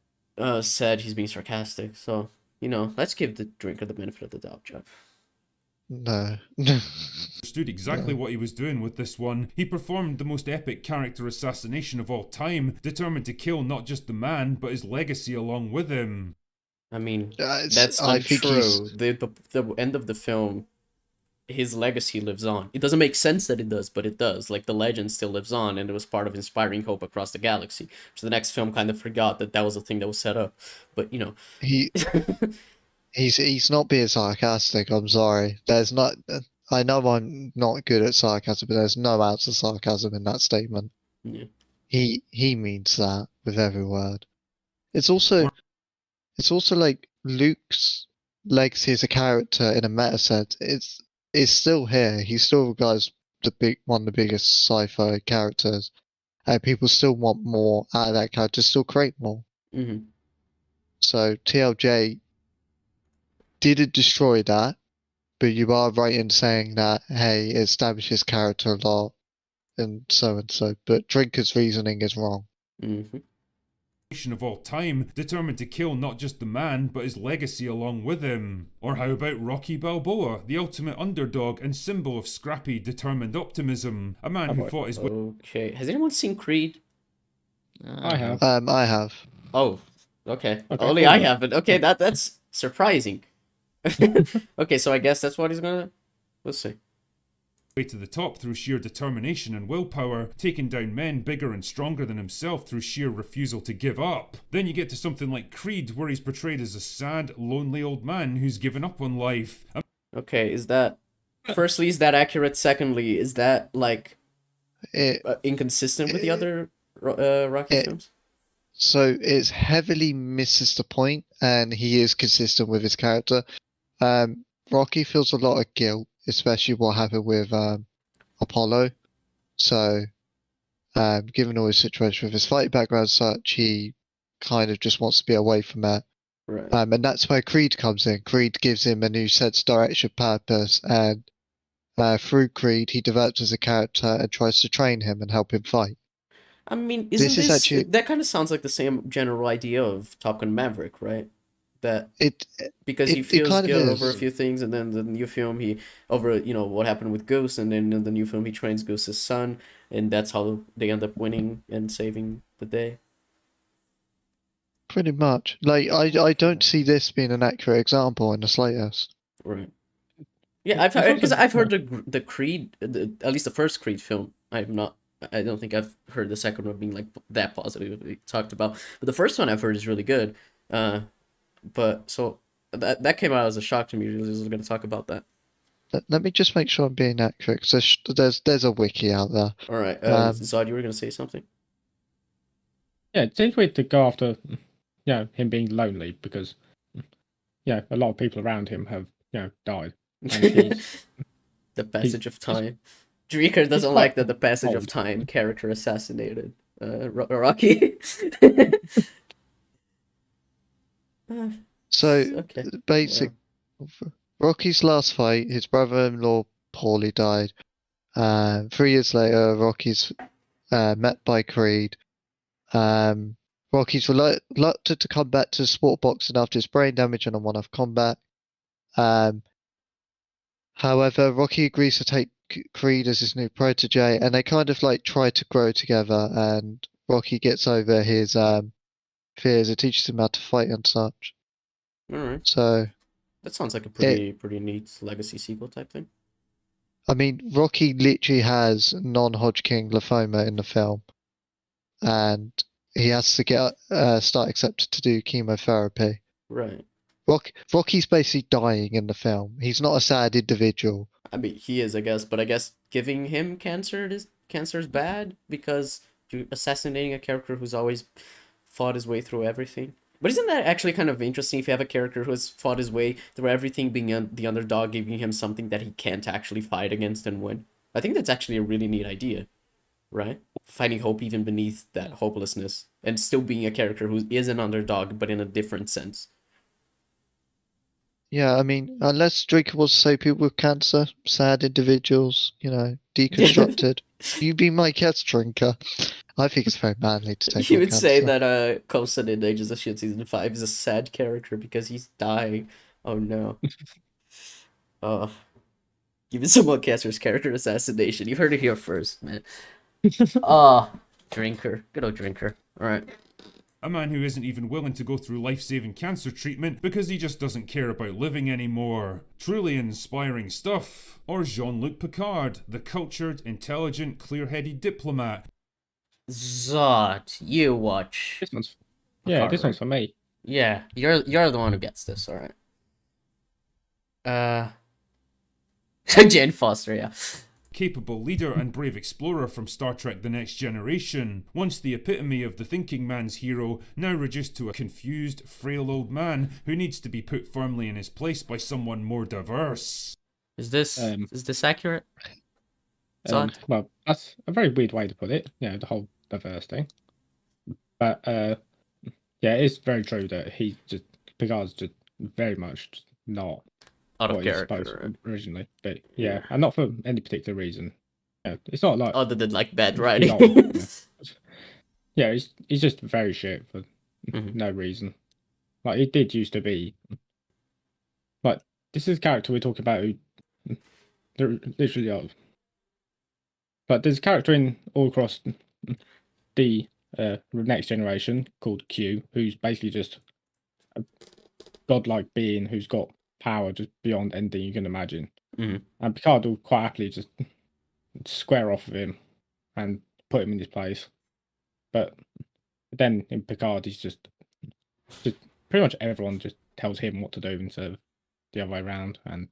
said he's being sarcastic, so, you know, let's give the drinker the benefit of the doubt, Jeff. No. Understood exactly what he was doing with this one. He performed the most epic character assassination of all time, determined to kill not just the man, but his legacy along with him. I mean, It's- that's I think untrue. The end of the film, his legacy lives on. It doesn't make sense that it does, but it does. Like, the legend still lives on, and it was part of inspiring hope across the galaxy. So the next film kind of forgot that was a thing that was set up. But, you know. He's not being sarcastic, I'm sorry. There's not... I know I'm not good at sarcasm, but there's no ounce of sarcasm in that statement. Yeah. He means that with every word. It's also like Luke's legacy as a character in a meta sense. It's still here. He still regards one of the biggest sci-fi characters, and people still want more out of that character. Still create more. Mm-hmm. So TLJ didn't destroy that, but you are right in saying that, hey, it establishes character a lot, and so. But Drinker's reasoning is wrong. Mm-hmm. of all time, determined to kill not just the man, but his legacy along with him? Or how about Rocky Balboa, the ultimate underdog and symbol of scrappy, determined optimism? A man who fought his way Okay. Has anyone seen Creed? I have. I have. Oh, okay. Okay, Only cool. I haven't. Okay, that's surprising. Okay, so I guess that's what he's gonna. Let's see. to the top through sheer determination and willpower, taking down men bigger and stronger than himself through sheer refusal to give up. Then you get to something like Creed, where he's portrayed as a sad, lonely old man who's given up on life. Okay, is that? Firstly, is that accurate? Secondly, is that like It inconsistent with the other Rocky films? So it's heavily misses the point, and he is consistent with his character. Rocky feels a lot of guilt, especially what happened with Apollo. So, given all his situation with his fighting background and such, he kind of just wants to be away from that. Right. And that's where Creed comes in. Creed gives him a new sense of direction, purpose, and through Creed, he develops as a character and tries to train him and help him fight. I mean, isn't This is actually- that kind of sounds like the same general idea of Top Gun Maverick, right? That because he it feels kind of guilt over a is. few things, and then the new film he over what happened with Goose, and then in the new film he trains Goose's son, and that's how they end up winning and saving the day. Pretty much. Like, I don't see this being an accurate example in the slightest. Right. Yeah, I've heard because I've heard the Creed, at least the first Creed film. I don't think I've heard the second one being like that positively talked about. But the first one I've heard is really good. But so that came out as a shock to me. I was going to talk about that. Let me just make sure I'm being accurate, because there's a wiki out there. All right, Zod, you were going to say something? Yeah, it seems weird to go after, him being lonely because, a lot of people around him have, died. And he's, The passage of time. Drinker doesn't like that the passage of time character assassinated Rocky. So, Okay. Rocky's last fight, his brother-in-law Paulie died. 3 years later, Rocky's met by Creed. Rocky's reluctant to come back to sport boxing after his brain damage and a one-off combat. However, Rocky agrees to take Creed as his new protege, and they kind of like try to grow together. And Rocky gets over his fears. It teaches him how to fight and such. All right. So, That sounds like a pretty neat legacy sequel type thing. I mean, Rocky literally has non-Hodgkin lymphoma in the film, and he has to get start accepted to do chemotherapy. Right. Rocky's basically dying in the film. He's not a sad individual. I mean, he is, I guess, but I guess giving him cancer is bad because you're assassinating a character who's always fought his way through everything. But isn't that actually kind of interesting if you have a character who has fought his way through everything, being the underdog, giving him something that he can't actually fight against and win? I think that's actually a really neat idea, right? Finding hope even beneath that hopelessness and still being a character who is an underdog, but in a different sense. Yeah, I mean, unless Draker was to say people with cancer, sad individuals, deconstructed. You be my cat's drinker. I think it's very manly to take You on would say cancer. that Coulson in Agents of S.H.I.E.L.D. Season 5 is a sad character because he's dying. Oh no. Even someone Caster's character assassination. You heard it here first, man. Drinker. Good old Drinker. Alright. A man who isn't even willing to go through life-saving cancer treatment because he just doesn't care about living anymore. Truly inspiring stuff. Or Jean-Luc Picard, the cultured, intelligent, clear-headed diplomat. Zod, you watch. This one's, Picard, this one's for me. Yeah, you're the one who gets this, alright. Jane Foster, yeah. Capable leader and brave explorer from Star Trek The Next Generation, once the epitome of the thinking man's hero, now reduced to a confused, frail old man who needs to be put firmly in his place by someone more diverse. Is this accurate? Zod? Well, that's a very weird way to put it, the whole diverse thing. But, it's very true that Picard's just very much just not Out of what he's character, supposed right? originally. But, and not for any particular reason. It's not like... Other than, like, bad writing. he's just very shit for Mhm. no reason. Like, it did used to be. Like, this is a character we're talking about who they're literally are. But there's a character in all across the next generation called Q, who's basically just a godlike being who's got power just beyond anything you can imagine. Mhm. And Picard will quite happily just square off of him and put him in his place. But then in Picard, he's just pretty much everyone just tells him what to do instead of the other way around, and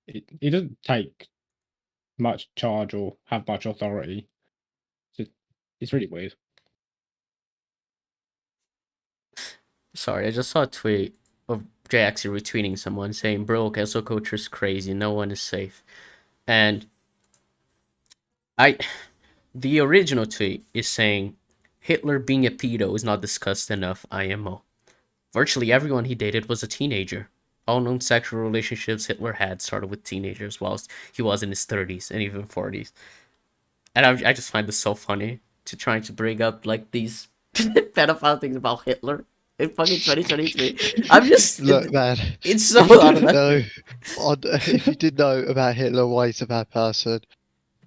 he doesn't take much charge or have much authority. It's really weird. Sorry, I just saw a tweet of Jay actually retweeting someone saying, "Bro, cancel culture is crazy. No one is safe." And the original tweet is saying, "Hitler being a pedo is not discussed enough. IMO. Virtually everyone he dated was a teenager. All known sexual relationships Hitler had started with teenagers whilst he was in his 30s and even 40s." And I just find this so funny to trying to bring up like these pedophile things about Hitler in fucking 2023. I'm just Look, man. it's so If you out of didn't that. know, if you did know about Hitler, why he's a bad person,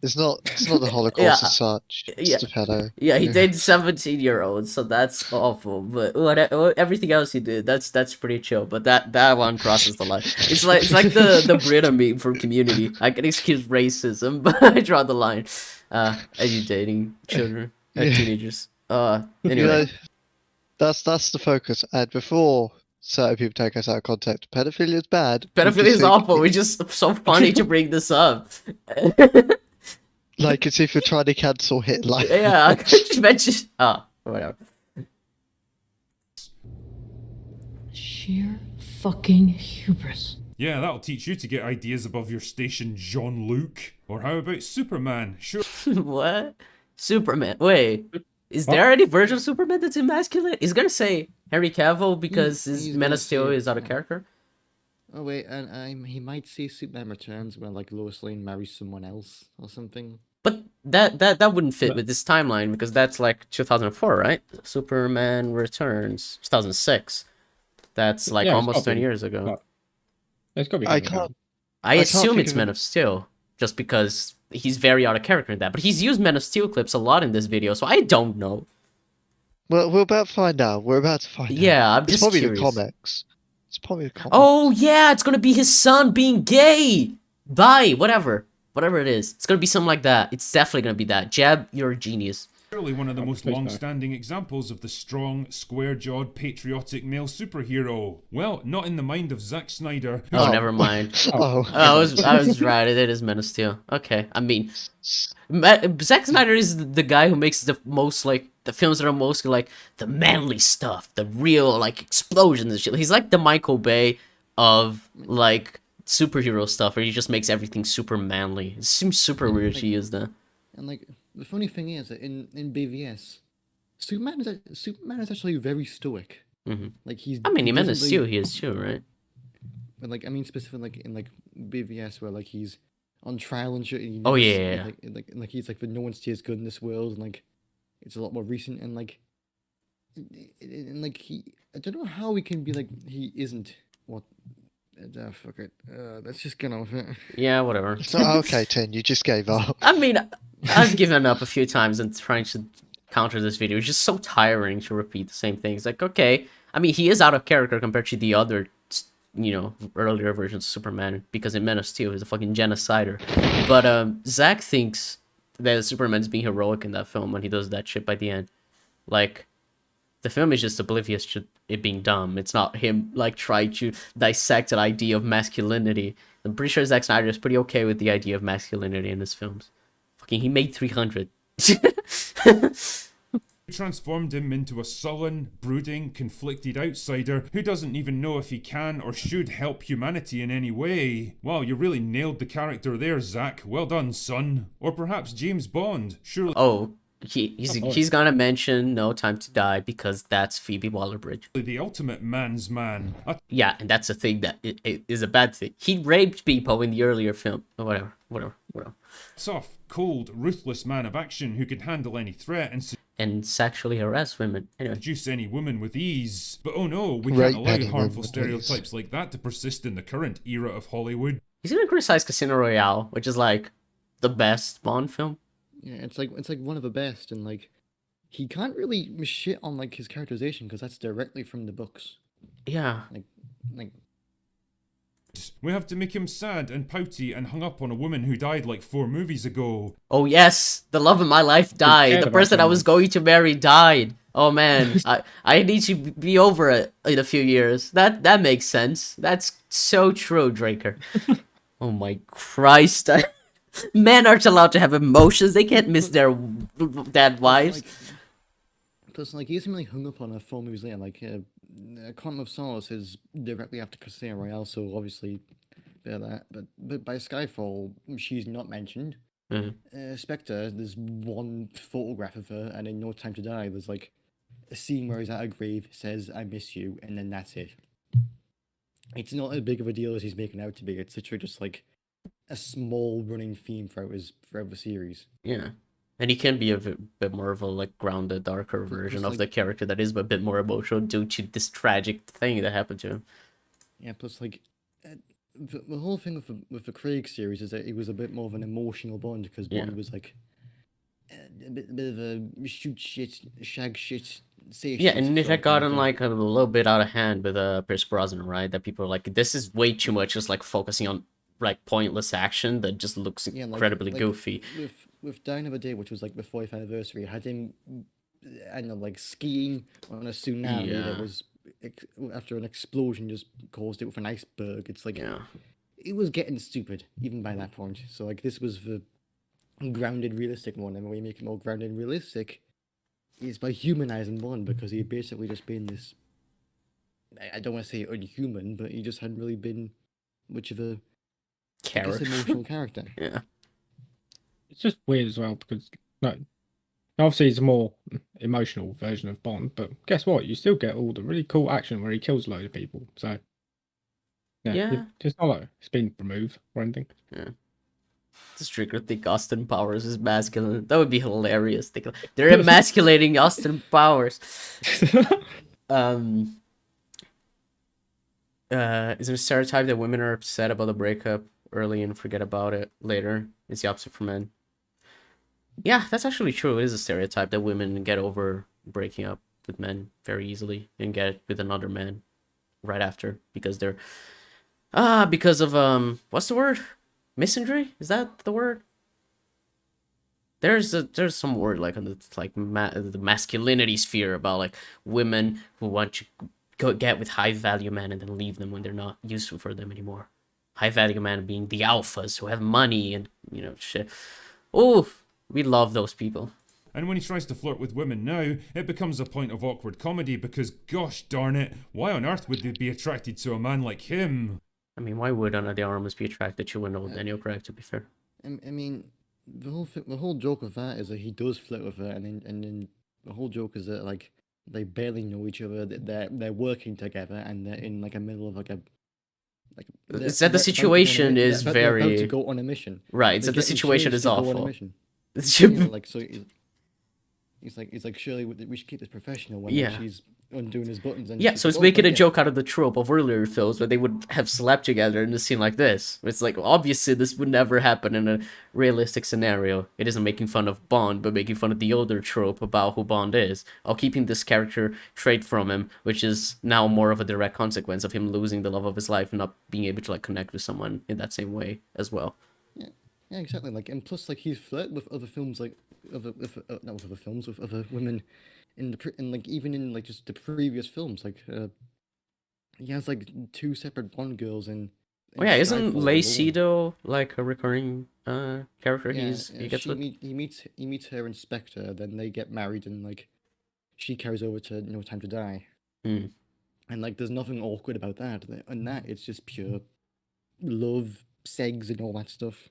it's not the Holocaust Yeah, as such. It's yeah. the pedo. Yeah, he dated 17-year-olds, so that's awful. But everything else he did, that's pretty chill. But that one crosses the line. It's like the Brita meme from Community. I can excuse racism, but I draw the line. Are you dating children, Yeah. teenagers? You Anyway. know, that's the focus. And before certain people take us out of context, pedophilia is bad. We Pedophilia just is think awful. It's just so funny to bring this up. like it's if you're trying to cancel Hitler. Yeah, I could just mention. Whatever. Sheer fucking hubris. Yeah, that'll teach you to get ideas above your station, Jean-Luc. Or how about Superman? Sure. What? Superman. Wait. Is there any version of Superman that's emasculate? He's gonna say Henry Cavill because his he's Man gonna of Steel say- is out of yeah. character. Oh wait, and he might see Superman Returns where like Lois Lane marries someone else or something. But that wouldn't fit But- with this timeline because that's like 2004, right? Superman Returns 2006. That's like Yeah, it's almost gotta 20 be. years ago. Like, it's got to be. I Henry can't. Cavill. I can't assume think it's of Man it. of Steel, just because he's very out of character in that. But he's used Man of Steel clips a lot in this video, so I don't know. Well, we're about to find out. We're about to find out. Yeah, I'm It's just probably curious. the comics. It's probably the comics. Oh yeah, it's gonna be his son being gay, bi, whatever it is. It's gonna be something like that. It's definitely gonna be that. Jeb, you're a genius. Surely one of the most please no. long-standing examples of the strong, square-jawed, patriotic male superhero. Well, not in the mind of Zack Snyder. who- Oh, never mind. Oh. I was right. It is Man of Steel. Okay, I mean, Zack Snyder is the guy who makes the most like the films that are mostly like the manly stuff, the real like explosions and shit. He's like the Michael Bay of like superhero stuff, where he just makes everything super manly. It seems super weird to use that. And like the funny thing is that in BVS, Superman is actually very stoic. Mhm. Like he's. I mean, he in Man of doesn't Steel, really- he is too, right? But like I mean, specifically like in like BVS where like he's on trial and shit. And he Oh, never yeah, s- yeah, yeah. Like he's like the no one steers good in this world, and like it's a lot more recent and like he. I don't know how he can be like he isn't what. Fuck it. Let's just get on with it. Yeah, whatever. So, okay, Tin, you just gave up. I mean, I've given up a few times and trying to counter this video. It's just so tiring to repeat the same things. Like, okay, I mean, he is out of character compared to the other, earlier versions of Superman, because in Man of Steel, he's a fucking genocider. But Zach thinks that Superman's being heroic in that film when he does that shit by the end. Like, the film is just oblivious to it being dumb. It's not him, like, trying to dissect an idea of masculinity. I'm pretty sure Zack Snyder is pretty okay with the idea of masculinity in his films. Fucking, he made 300. Transformed him into a sullen, brooding, conflicted outsider who doesn't even know if he can or should help humanity in any way. Wow, you really nailed the character there, Zach. Well done, son. Or perhaps James Bond. Surely Oh, he's gonna mention No Time to Die because that's Phoebe Waller-Bridge. the ultimate man's man. A Yeah, and that's a thing that it is a bad thing. He raped people in the earlier film. Whatever. tough, cold, ruthless man of action who can handle any threat and and sexually harass women. Anyway, seduce any woman with ease. But oh no, we Rape can't allow any harmful woman with stereotypes like that to persist in the current era of Hollywood. he's gonna criticize Casino Royale, which is like the best Bond film. Yeah, it's like one of the best, and like he can't really shit on like his characterization because that's directly from the books. Yeah, Like We have to make him sad and pouty and hung up on a woman who died like 4 movies ago. oh yes, the love of my life died. cared The about person I was someone. going to marry died. Oh man, I need to be over it in a few years. That makes sense. That's so true, Draker. Oh my Christ. Men aren't allowed to have emotions. They can't miss their dead wives. plus like he isn't really hung up on a 4 movies later. Like Quantum of Solace is directly after Casino Royale, so obviously they're that. But by Skyfall, she's not mentioned. Spectre, there's one photograph of her, and in No Time to Die, there's like a scene where he's at a grave, says "I miss you," and then that's it. It's not as big of a deal as he's making out to be. It's literally just like a small running theme throughout the series. Yeah. And he can be a bit more of a like grounded, darker version of like- the character that is a bit more emotional due to this tragic thing that happened to him. Yeah, plus like the whole thing with the Craig series is that it was a bit more of an emotional bond because Yeah. Bond was like a bit of a shoot shit, shag shit, say Yeah, shit and it sort had of kind of gotten thing. like a little bit out of hand with Pierce Brosnan, right? That people are like, this is way too much, just like focusing on like pointless action that just looks Yeah, like- incredibly like, goofy. With Die Another Day, which was like the 40th anniversary, had him, I don't know, like skiing on a tsunami Yeah. that was after an explosion just caused it with an iceberg. It's like Yeah. it was getting stupid even by that point. So like this was the grounded, realistic one, and the way you make it more grounded and realistic is by humanizing Bond because he had basically just been this. I don't want to say unhuman, but he just hadn't really been much of a I guess, Character. emotional character. Yeah. It's just weird as well because no, obviously it's a more emotional version of Bond, but guess what? You still get all the really cool action where he kills a load of people. So Yeah. it's not like it's been removed or anything. Does Trigger think Austin Powers is masculine? That would be hilarious. They're emasculating Austin Powers. Is it a stereotype that women are upset about the breakup early and forget about it later? It's the opposite for men. Yeah, that's actually true. It is a stereotype that women get over breaking up with men very easily and get with another man right after because they're because of what's the word? Misandry? Is that the word? There's some word like on the the masculinity sphere about like women who want to go get with high value men and then leave them when they're not useful for them anymore. High value men being the alphas who have money and shit. Oh, we love those people. And when he tries to flirt with women now, it becomes a point of awkward comedy because, gosh darn it, why on earth would they be attracted to a man like him? I mean, why would Ana de Armas be attracted to an old Daniel Craig? To be fair. I mean, the whole joke of that is that he does flirt with her, and then the whole joke is that like they barely know each other. That they're working together, and they're in like a middle of like a It's that the situation is they're about to very go on a mission. right. It's They're that the getting situation changed is to go on a awful. mission. It should Yeah, be- like so. He's like surely we should keep this professional when Yeah. she's undoing his buttons. And Yeah, she's so like, it's "Oh, making but a yeah." joke out of the trope of earlier films where they would have slept together in a scene like this. It's like, obviously, this would never happen in a realistic scenario. It isn't making fun of Bond, but making fun of the older trope about who Bond is, while keeping this character trait from him, which is now more of a direct consequence of him losing the love of his life and not being able to like connect with someone in that same way as well. Yeah, exactly. Like, and plus, like, he's flirted with other films, like, not with other films, with other women, in like even in like just the previous films, like, he has like 2 separate Bond girls in. Oh yeah, isn't Skyfall Lacey alone. though like a recurring character? Yeah, He gets with. he meets her in Spectre, then they get married, and like, she carries over to No Time to Die. Hmm. And like, there's nothing awkward about that. And that it's just pure love, sex, and all that stuff.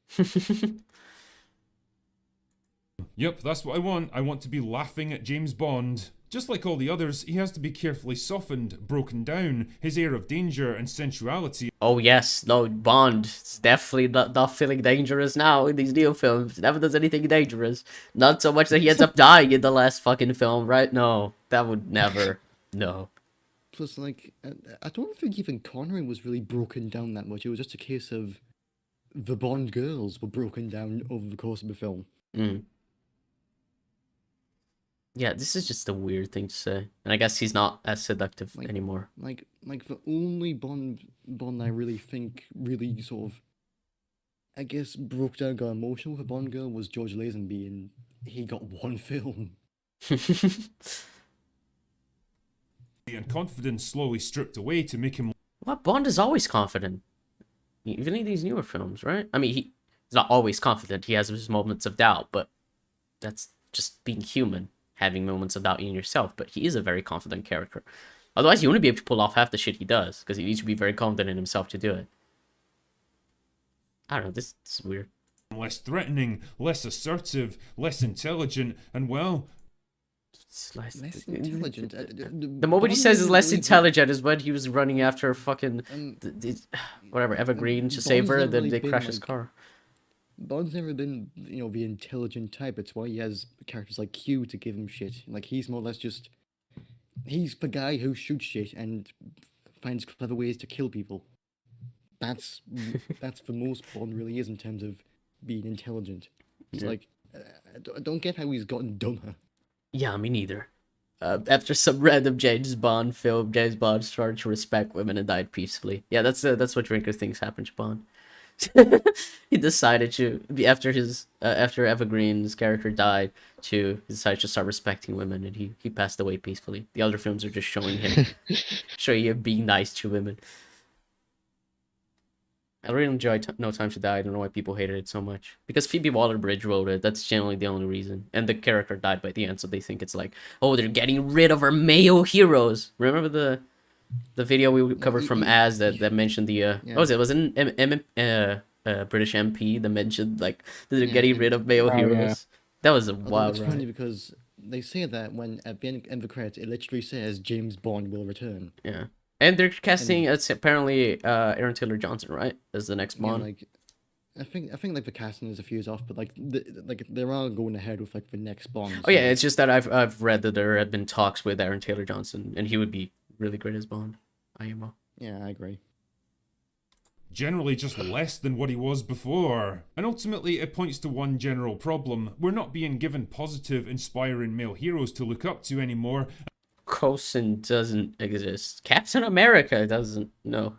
Yep, that's what I want. I want to be laughing at James Bond. Just like all the others, he has to be carefully softened, broken down, his air of danger and sensuality. Oh yes, no, Bond is definitely not feeling dangerous now in these new films. Never does anything dangerous. Not so much that he ends up dying in the last fucking film, right? No, that would never. No. Plus, like, I don't think even Connery was really broken down that much. It was just a case of the Bond girls were broken down over the course of the film. Mm. Yeah, this is just a weird thing to say. And I guess he's not as seductive anymore. Like the only Bond I really think really sort of, I guess, broke down, got emotional with a Bond girl was George Lazenby, and he got one film. And confidence slowly stripped away to make him Well, Bond is always confident. Even in these newer films, right? I mean, he's not always confident. He has his moments of doubt, but that's just being human, having moments of doubt in yourself. But he is a very confident character. Otherwise, he wouldn't be able to pull off half the shit he does, because he needs to be very confident in himself to do it. I don't know, this is weird. less threatening, less assertive, less intelligent, and well, It's less intelligent. The moment he says is less intelligent is when he was running after fucking whatever Evergreen to save her, and then they crash his car. Bond's never been, the intelligent type. It's why he has characters like Q to give him shit. Like, he's more or less just... He's the guy who shoots shit and finds clever ways to kill people. That's the most Bond really is in terms of being intelligent. It's like, I don't get how he's gotten dumber. Yeah, me neither. After some random James Bond film, James Bond started to respect women and died peacefully. Yeah, that's what Drinker thinks happened to Bond. He decided to after Evergreen's character died, he decided to start respecting women, and he passed away peacefully. The other films are just showing him being nice to women. I really enjoyed No Time to Die. I don't know why people hated it so much. Because Phoebe Waller-Bridge wrote it. That's generally the only reason. And the character died by the end, so they think it's like, oh, they're getting rid of our male heroes. Remember the video we covered from Az that mentioned the what was it? Was it an British MP that mentioned like that they're getting rid of male heroes? Yeah. That was a wild. It's funny because they say that when at the end of the credits, it literally says James Bond will return. Yeah. And they're casting it's apparently Aaron Taylor Johnson, right, as the next Bond. Yeah, I think like the casting is a few years off, but like they're all going ahead with like the next Bond. Oh yeah, it's just that I've read that there had been talks with Aaron Taylor Johnson, and he would be really great as Bond. IMO. Yeah, I agree. Generally just less than what he was before. And ultimately it points to one general problem. We're not being given positive, inspiring male heroes to look up to anymore. Coulson doesn't exist. Captain America doesn't. No,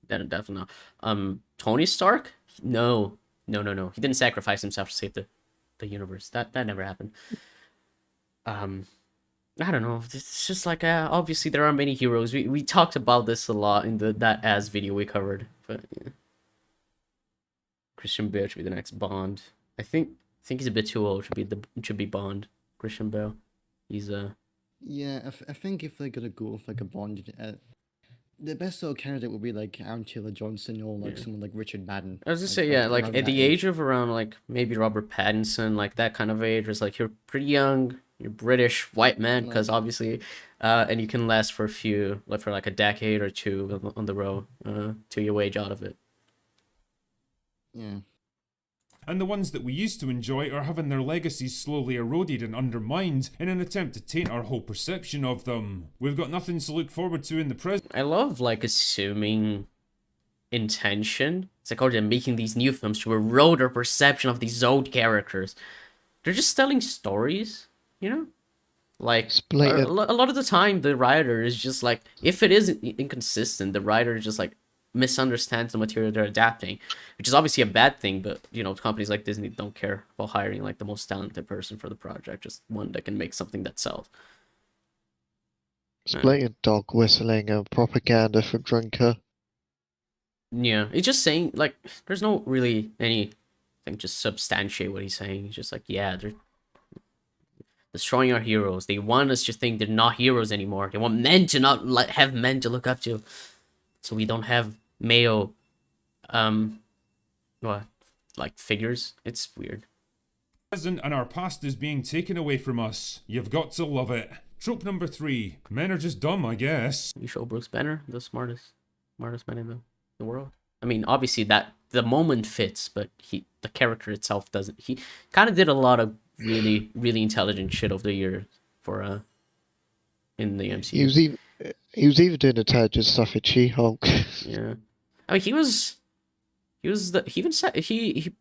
definitely not. Tony Stark? No. He didn't sacrifice himself to save the universe. That never happened. I don't know. It's just like obviously there are many heroes. We talked about this a lot in that Az video we covered. But yeah. Christian Bale should be the next Bond. I think he's a bit too old. Should be Bond. Christian Bale. He's Yeah, I think if they're gonna go with like a Bond, the best sort of candidate would be like Aaron Taylor Johnson or like someone like Richard Madden. I was gonna say like at the age of around like maybe Robert Pattinson, like that kind of age, was like you're pretty young, you're British, white man, because obviously, and you can last for like a decade or two on the road till you wage out of it. Yeah. And the ones that we used to enjoy are having their legacies slowly eroded and undermined in an attempt to taint our whole perception of them. We've got nothing to look forward to in the present. I love like assuming intention. It's like, oh, they're making these new films to erode our perception of these old characters. They're just telling stories, you know? Like, a lot of the time, the writer is just like, if it is inconsistent, the writer is just like, misunderstands the material they're adapting, which is obviously a bad thing, but companies like Disney don't care about hiring like the most talented person for the project, just one that can make something that sells. It's blatant dog whistling and propaganda for Drinker. Yeah, it's just saying like there's no really anything just substantiate what he's saying. He's just like, yeah, they're destroying our heroes. They want us to think they're not heroes anymore. They want men to not have men to look up to. So we don't have male, figures. It's weird. Present and our past is being taken away from us. You've got to love it. Trope number 3. Men are just dumb, I guess. You show Bruce Banner the smartest man in the world. I mean, obviously that the moment fits, but the character itself doesn't. He kind of did a lot of really intelligent shit over the years for in the MCU. He was even doing intelligent stuff in She-Hulk. Yeah, I mean, he even said he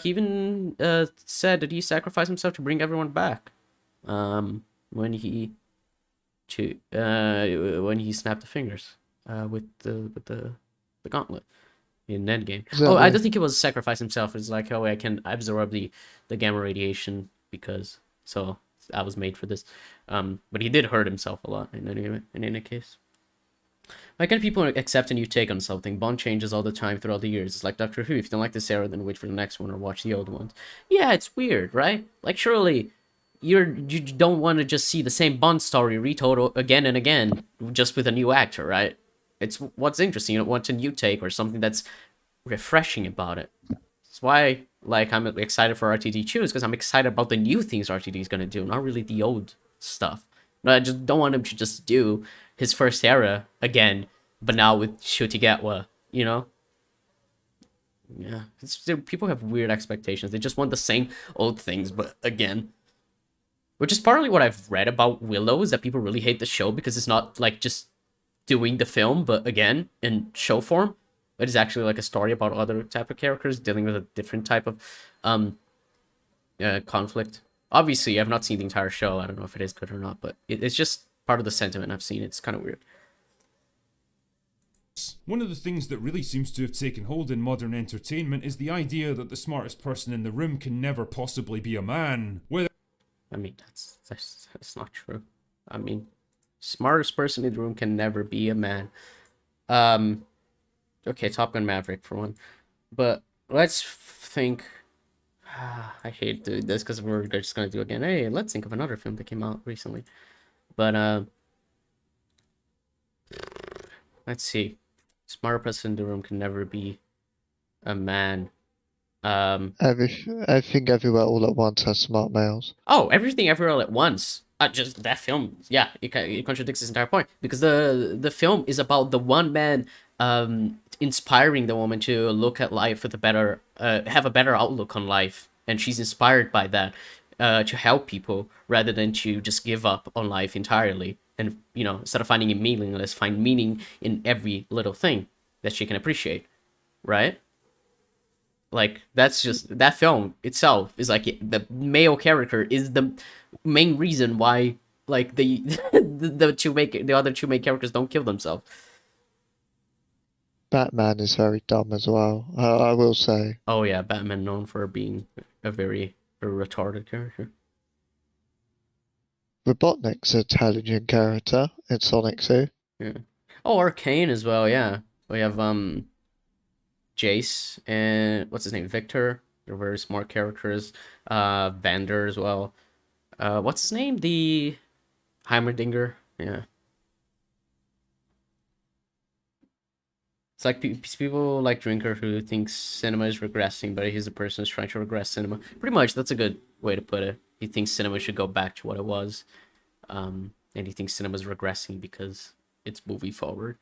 even said that he sacrificed himself to bring everyone back. When he snapped the fingers with the gauntlet in Endgame. Exactly. Oh, I don't think it was sacrifice himself. It's like, oh, I can absorb the gamma radiation because I was made for this. But he did hurt himself a lot in any case. Why can't people accept a new take on something? Bond changes all the time throughout the years. It's like Doctor Who. If you don't like this era, then wait for the next one or watch the old ones. Yeah, it's weird, right? Like, surely you don't want to just see the same Bond story retold again and again, just with a new actor, right? It's what's interesting. You don't want a new take or something that's refreshing about it. That's why, like, I'm excited for RTD2, because I'm excited about the new things RTD is gonna do, not really the old stuff. But I just don't want him to just do his first era again, but now with Shutigatwa, you know? Yeah, people have weird expectations. They just want the same old things, but again. Which is partly what I've read about Willow, is that people really hate the show because it's not like just doing the film, but again, in show form. It is actually like a story about other type of characters dealing with a different type of conflict. Obviously, I've not seen the entire show. I don't know if it is good or not, but it's just part of the sentiment I've seen. It's kind of weird. One of the things that really seems to have taken hold in modern entertainment is the idea that the smartest person in the room can never possibly be a man. Whether I mean, that's not true. I mean, smartest person in the room can never be a man. Okay, Top Gun Maverick for one. But let's think. I hate doing this because we're just gonna do it again. Hey, let's think of another film that came out recently. But let's see. Smarter person in the room can never be a man. Everything Everywhere All at Once has smart males. Oh, Everything Everywhere All at Once. Just that film. Yeah, it contradicts this entire point because the film is about the one man inspiring the woman to look at life with a better have a better outlook on life, and she's inspired by that to help people rather than to just give up on life entirely, and instead of finding it meaningless, find meaning in every little thing that she can appreciate, right? Like, that's just, that film itself is like, the male character is the main reason why, like, the other two main characters don't kill themselves. Batman is very dumb as well, I will say. Oh yeah, Batman known for being a very retarded character. Robotnik's an intelligent character in Sonic 2. Yeah. Oh, Arcane as well, yeah. We have, Jace and what's his name, Victor. They're very smart characters. Vander as well. What's his name? The Heimerdinger. Yeah. It's like people like Drinker who thinks cinema is regressing, but he's the person who's trying to regress cinema. Pretty much, that's a good way to put it. He thinks cinema should go back to what it was, and he thinks cinema is regressing because it's moving forward.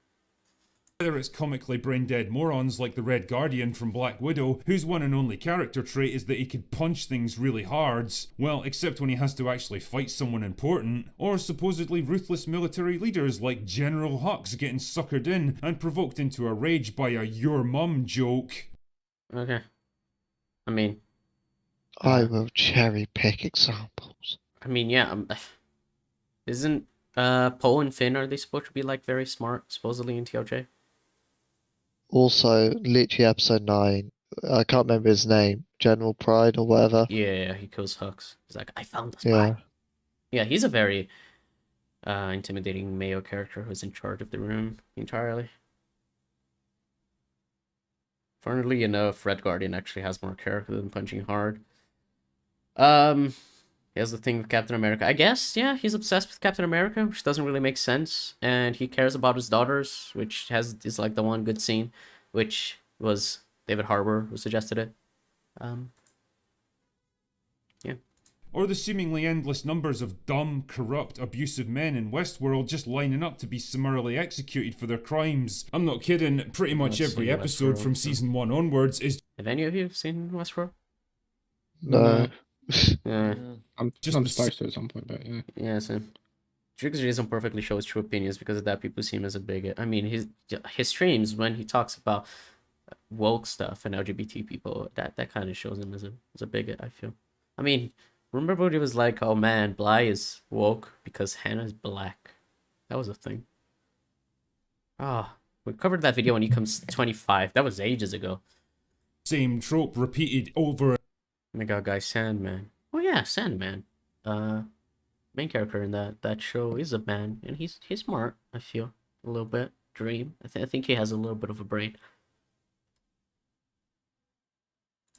whether it's comically brain-dead morons like the Red Guardian from Black Widow, whose one and only character trait is that he could punch things really hard, well, except when he has to actually fight someone important, or supposedly ruthless military leaders like General Hux getting suckered in and provoked into a rage by a "your mum" joke. Okay. I mean... I will cherry pick examples. I mean, yeah, isn't Poe and Finn, are they supposed to be like very smart, supposedly in TLJ? Also, literally episode 9, I can't remember his name, General Pride or whatever. Yeah, he kills Hux. He's like, I found the spy. Yeah. Yeah, he's a very intimidating male character who's in charge of the room entirely. Funnily enough, Red Guardian actually has more character than Punching Hard. He has the thing with Captain America. I guess, yeah, he's obsessed with Captain America, which doesn't really make sense. And he cares about his daughters, which is like the one good scene, which was David Harbour who suggested it. Yeah. Or the seemingly endless numbers of dumb, corrupt, abusive men in Westworld just lining up to be summarily executed for their crimes. I'm not kidding, pretty much I've every seen episode Westworld, from so- season 1 onwards is Have any of you seen Westworld? No. Yeah. I'm Just I'm the supposed to at some point, but yeah. Yeah, same. Driggs reason perfectly shows true opinions because of that. People see him as a bigot. I mean, his streams when he talks about woke stuff and LGBT people, that kind of shows him as a bigot. I feel. I mean, remember when he was like, "Oh man, Bly is woke because Hannah's black." That was a thing. Ah, we covered that video when he comes 25. That was ages ago. same trope repeated over. And I got guy Sandman. Oh yeah, Sandman. Main character in that show is a man, and he's smart. I feel a little bit. Dream. I think he has a little bit of a brain.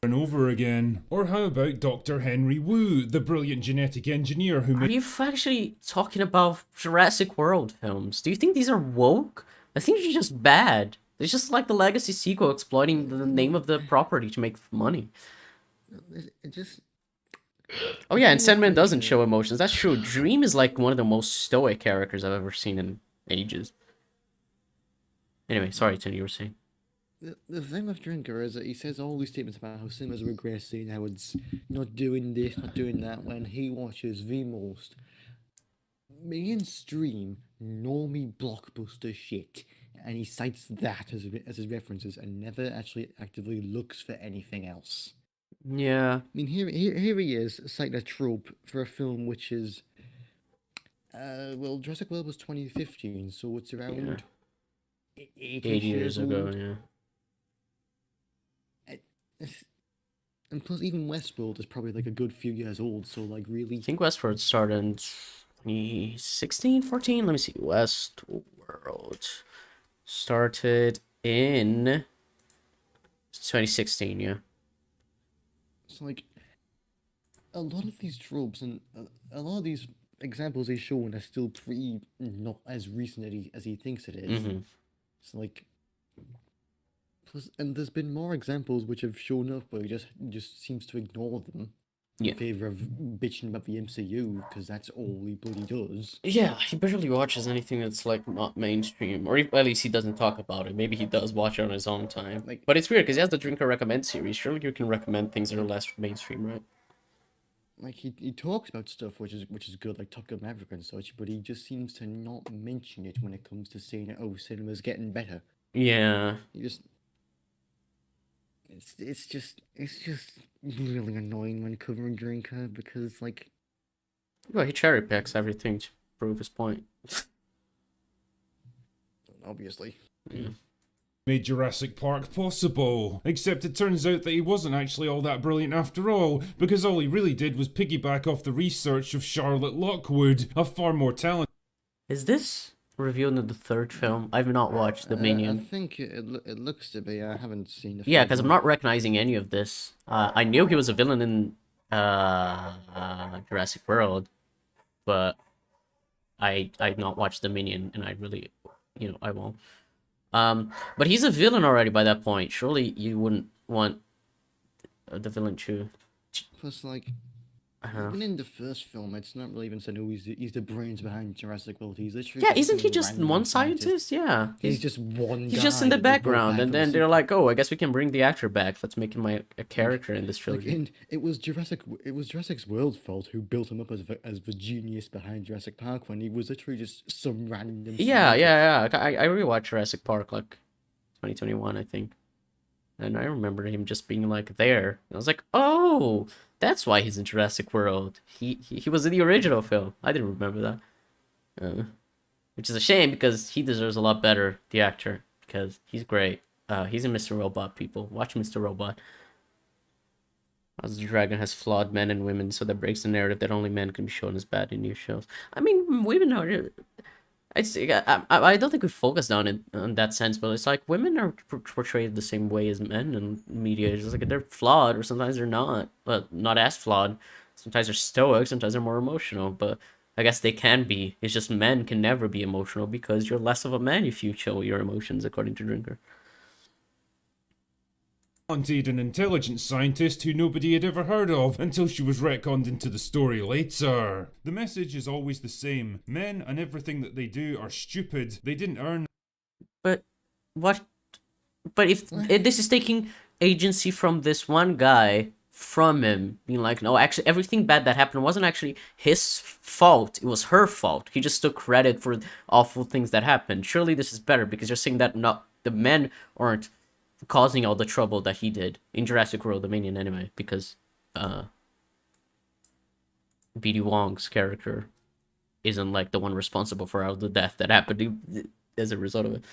And over again. Or how about Dr. Henry Wu, the brilliant genetic engineer who Are made you actually talking about Jurassic World films? Do you think these are woke? I think they're just bad. It's just like the Legacy sequel exploiting the name of the property to make money. It just Oh yeah, and Sandman doesn't show emotions. That's true. Dream is like one of the most stoic characters I've ever seen in ages. Anyway, sorry, Tim, you were saying. the thing with Drinker is that he says all these statements about how cinema's regressing, how it's not doing this, not doing that, when he watches the most mainstream, normie blockbuster shit, and he cites that as his references and never actually actively looks for anything else. Yeah. I mean, here he is citing a trope for a film which is, well, Jurassic World was 2015, so it's around 8 8 years ago, old. yeah. And plus, even Westworld is probably like a good few years old, so like really. I think Westworld started in 2016, 14? Let me see. Westworld started in 2016, yeah. It's like a lot of these tropes and a lot of these examples he's shown are still pretty not as recent as he thinks it is. Mhm. It's like, plus, and there's been more examples which have shown up where he just seems to ignore them Yeah. in favor of bitching about the MCU because that's all he bloody does. Yeah, he barely watches anything that's like not mainstream, or at least he doesn't talk about it. Maybe he does watch it on his own time. Like- But it's weird because he has the Drinker Recommend series. Surely you can recommend things that are less mainstream, right? Like he talks about stuff which is good, like Top Gun Maverick and such, but he just seems to not mention it when it comes to saying, "Oh, cinema's getting better." Yeah. He just it's just really annoying when covering Drinker because like Well, he cherry picks everything to prove his point. obviously. made Jurassic Park possible. Except it turns out that he wasn't actually all that brilliant after all, because all he really did was piggyback off the research of Charlotte Lockwood, a far more talented. Is this revealed in the third film? I've not watched I Dominion. think it looks to be. I haven't seen the. Yeah, third because I'm one. not recognizing any of this. I knew he was a villain in Jurassic World, but I've not watched Dominion, and I really, I won't. But he's a villain already by that point. Surely you wouldn't want the villain to. Plus, like, I don't know. even in the first film, it's not really even said, "Oh, he's the brains behind Jurassic World." He's literally. Yeah, just isn't he some just random one scientist? Yeah, He's just one. he's just in the guy they brought background, back and for the then they're sequel. like, "Oh, I guess we can bring the actor back. Let's make him a character in this Like, trilogy." and it was Jurassic's World's fault who built him up as the genius behind Jurassic Park when he was literally just some random. Yeah, scientist. yeah, yeah. I rewatched Jurassic Park like 2021, I think, and I remember him just being like there. And I was like, "Oh, that's why he's in Jurassic World. He was in the original film. I didn't remember that." Which is a shame because he deserves a lot better, the actor, because he's great. He's in Mr. Robot, people. Watch Mr. Robot. As the dragon has flawed men and women, so that breaks the narrative that only men can be shown as bad in new shows. I mean, women are. I don't think we focused on it in that sense, but it's like women are portrayed the same way as men in media. It's just like they're flawed, or sometimes they're not, but not as flawed. Sometimes they're stoic, sometimes they're more emotional, but I guess they can be. It's just men can never be emotional because you're less of a man if you show your emotions, according to Drinker. Wanted an intelligent scientist who nobody had ever heard of until she was retconned into the story later. The message is always the same. Men and everything that they do are stupid. They didn't earn But what? But if this is taking agency from this one guy, from him being like, no, actually, everything bad that happened wasn't actually his fault. It was her fault. He just took credit for awful things that happened. Surely this is better because you're saying that not the men aren't causing all the trouble that he did in Jurassic World Dominion anyway, because BD Wong's character isn't like the one responsible for all the death that happened as a result of it.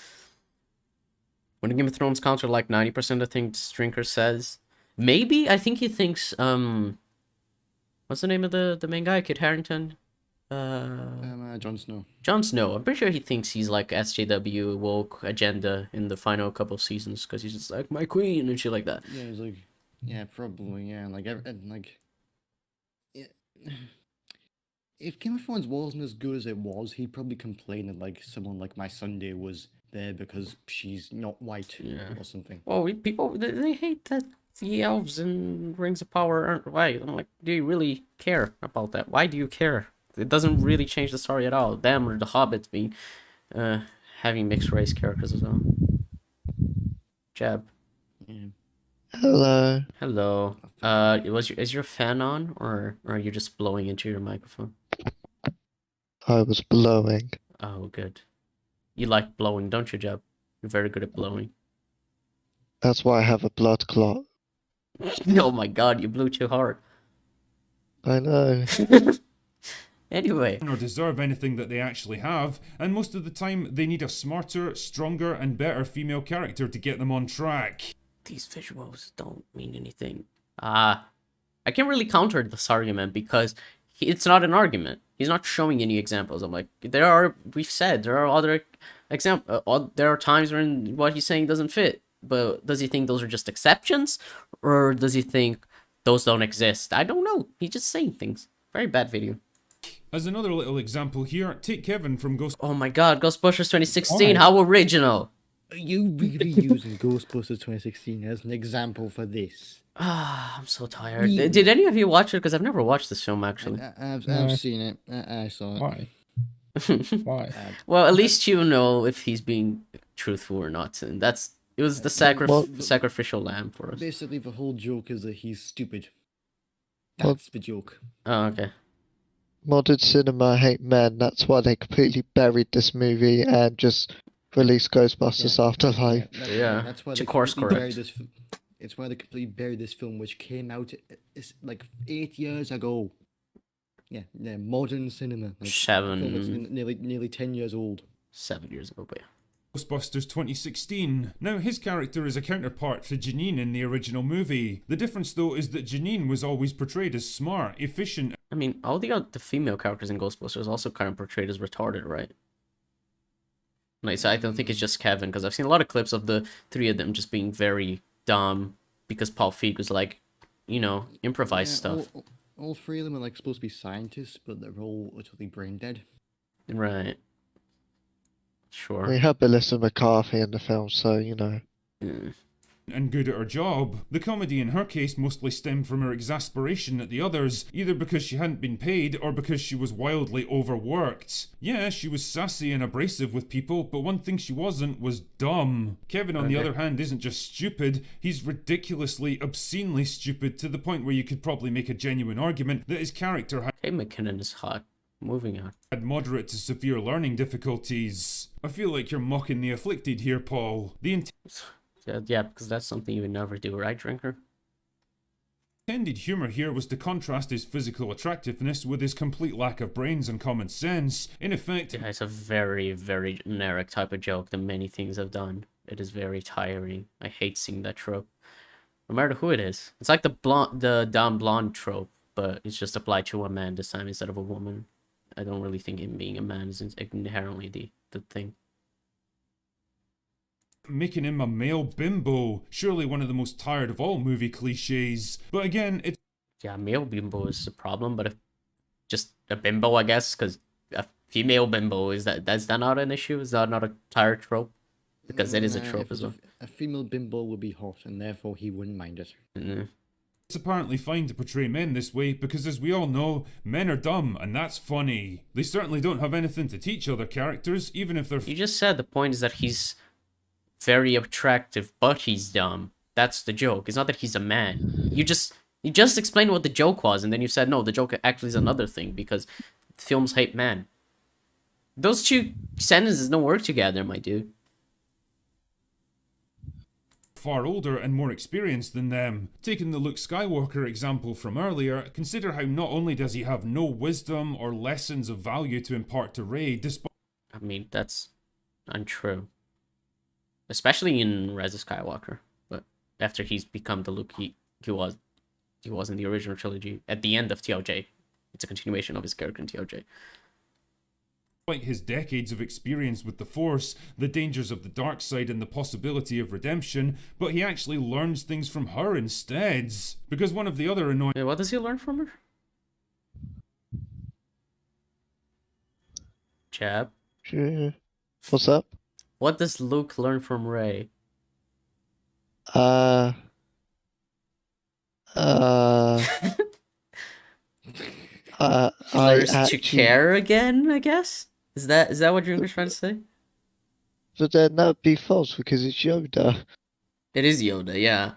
When Game of Thrones counter like 90% of things Drinker says, maybe I think he thinks what's the name of the main guy, Kit Harington? Jon Snow. Jon Snow. I'm pretty sure he thinks he's like SJW woke agenda in the final couple seasons because he's just like my queen and shit like that. Yeah, he's like, yeah, probably, yeah, like, yeah. If Game of Thrones wasn't as good as it was, he'd probably complain that like someone like my Sunday was there because she's not white or something. Well, people they hate that the elves in Rings of Power aren't white. I'm like, do you really care about that? Why do you care? It doesn't really change the story at all. Them or the Hobbits being having mixed race characters as well. Jab. Yeah. Hello. Hello. Is your fan on or are you just blowing into your microphone? I was blowing. Oh, good. You like blowing, don't you, Jab? You're very good at blowing. That's why I have a blood clot. Oh my god, you blew too hard. I know. Anyway. or deserve anything that they actually have, and most of the time they need a smarter, stronger, and better female character to get them on track. These visuals don't mean anything. I can't really counter this argument because it's not an argument. He's not showing any examples. I'm like, there are other examples. There are times when what he's saying doesn't fit. But does he think those are just exceptions? Or does he think those don't exist? I don't know. He's just saying things. Very bad video. As another little example here, take Kevin from Oh my god, Ghostbusters 2016, Why? how original! Are you really using Ghostbusters 2016 as an example for this? I'm so tired. Really? Did any of you watch it? Because I've never watched this film, actually. I've No. seen it. I saw it. Why? Why? Well, at least you know if he's being truthful or not. And it was the Well- sacrificial lamb for us. Basically, the whole joke is that he's stupid. Well- That's the joke. Oh, okay. Modern cinema hate men. That's why they completely buried this movie and just released Ghostbusters Afterlife. Yeah, That's why to they course completely correct. buried this. It's why they completely buried this film, which came out like 8 years ago. Yeah, modern cinema. Like, a film that's nearly 10 years old. 7 years ago, but yeah. Ghostbusters 2016. Now, his character is a counterpart to Janine in the original movie. The difference, though, is that Janine was always portrayed as smart, efficient, I mean, all the female characters in Ghostbusters also kind of portrayed as retarded, right? Like, so I don't think it's just Kevin, because I've seen a lot of clips of the three of them just being very dumb, because Paul Feig was like, improvise stuff. All three of them are like supposed to be scientists, but they're all utterly brain dead. Right. Sure. We had Melissa McCarthy in the film, so Mm. and good at her job. The comedy in her case mostly stemmed from her exasperation at the others, either because she hadn't been paid or because she was wildly overworked. Yeah, she was sassy and abrasive with people, but one thing she wasn't was dumb. Kevin, on the Okay. other hand, isn't just stupid, he's ridiculously, obscenely stupid to the point where you could probably make a genuine argument that his character Kate McKinnon is hot. Moving on. had moderate to severe learning difficulties. I feel like you're mocking the afflicted here, Paul. The Yeah, because that's something you would never do, right, Drinker? intended humour here was to contrast his physical attractiveness with his complete lack of brains and common sense. In effect, Yeah, it's a very, very generic type of joke that many things have done. It is very tiring. I hate seeing that trope. No matter who it is. It's like the dumb blonde trope, but it's just applied to a man this time instead of a woman. I don't really think him being a man is inherently the thing. making him a male bimbo, surely one of the most tired of all movie cliches. But again, it's Yeah, male bimbo is a problem, but if just a bimbo, I guess, because a female bimbo, that's that not an issue? Is that not a tired trope? because that is a Nah, trope if as it's well. a female bimbo would be hot, and therefore he wouldn't mind it. Mm. It's apparently fine to portray men this way because, as we all know, men are dumb, and that's funny. They certainly don't have anything to teach other characters, even if they're. You just said the point is that he's very attractive, but he's dumb. That's the joke. It's not that he's a man. You just explained what the joke was, and then you said no, the joke actually is another thing because films hate men. Those two sentences don't work together, my dude. Far older and more experienced than them. Taking the Luke Skywalker example from earlier, consider how not only does he have no wisdom or lessons of value to impart to Rey, despite. I mean, that's untrue. Especially in Rise of Skywalker. But after he's become the Luke he was in the original trilogy. At the end of TLJ. It's a continuation of his character in TLJ. Despite his decades of experience with the Force, the dangers of the dark side and the possibility of redemption, but he actually learns things from her instead. Because one of the other annoying. Wait, what does he learn from her? Chab? Sure. What's up? What does Luke learn from Rey? Uh, I Learns actually, to care again, I guess? Is that what you're trying to say? but then that would be false because it's Yoda. It is Yoda, yeah.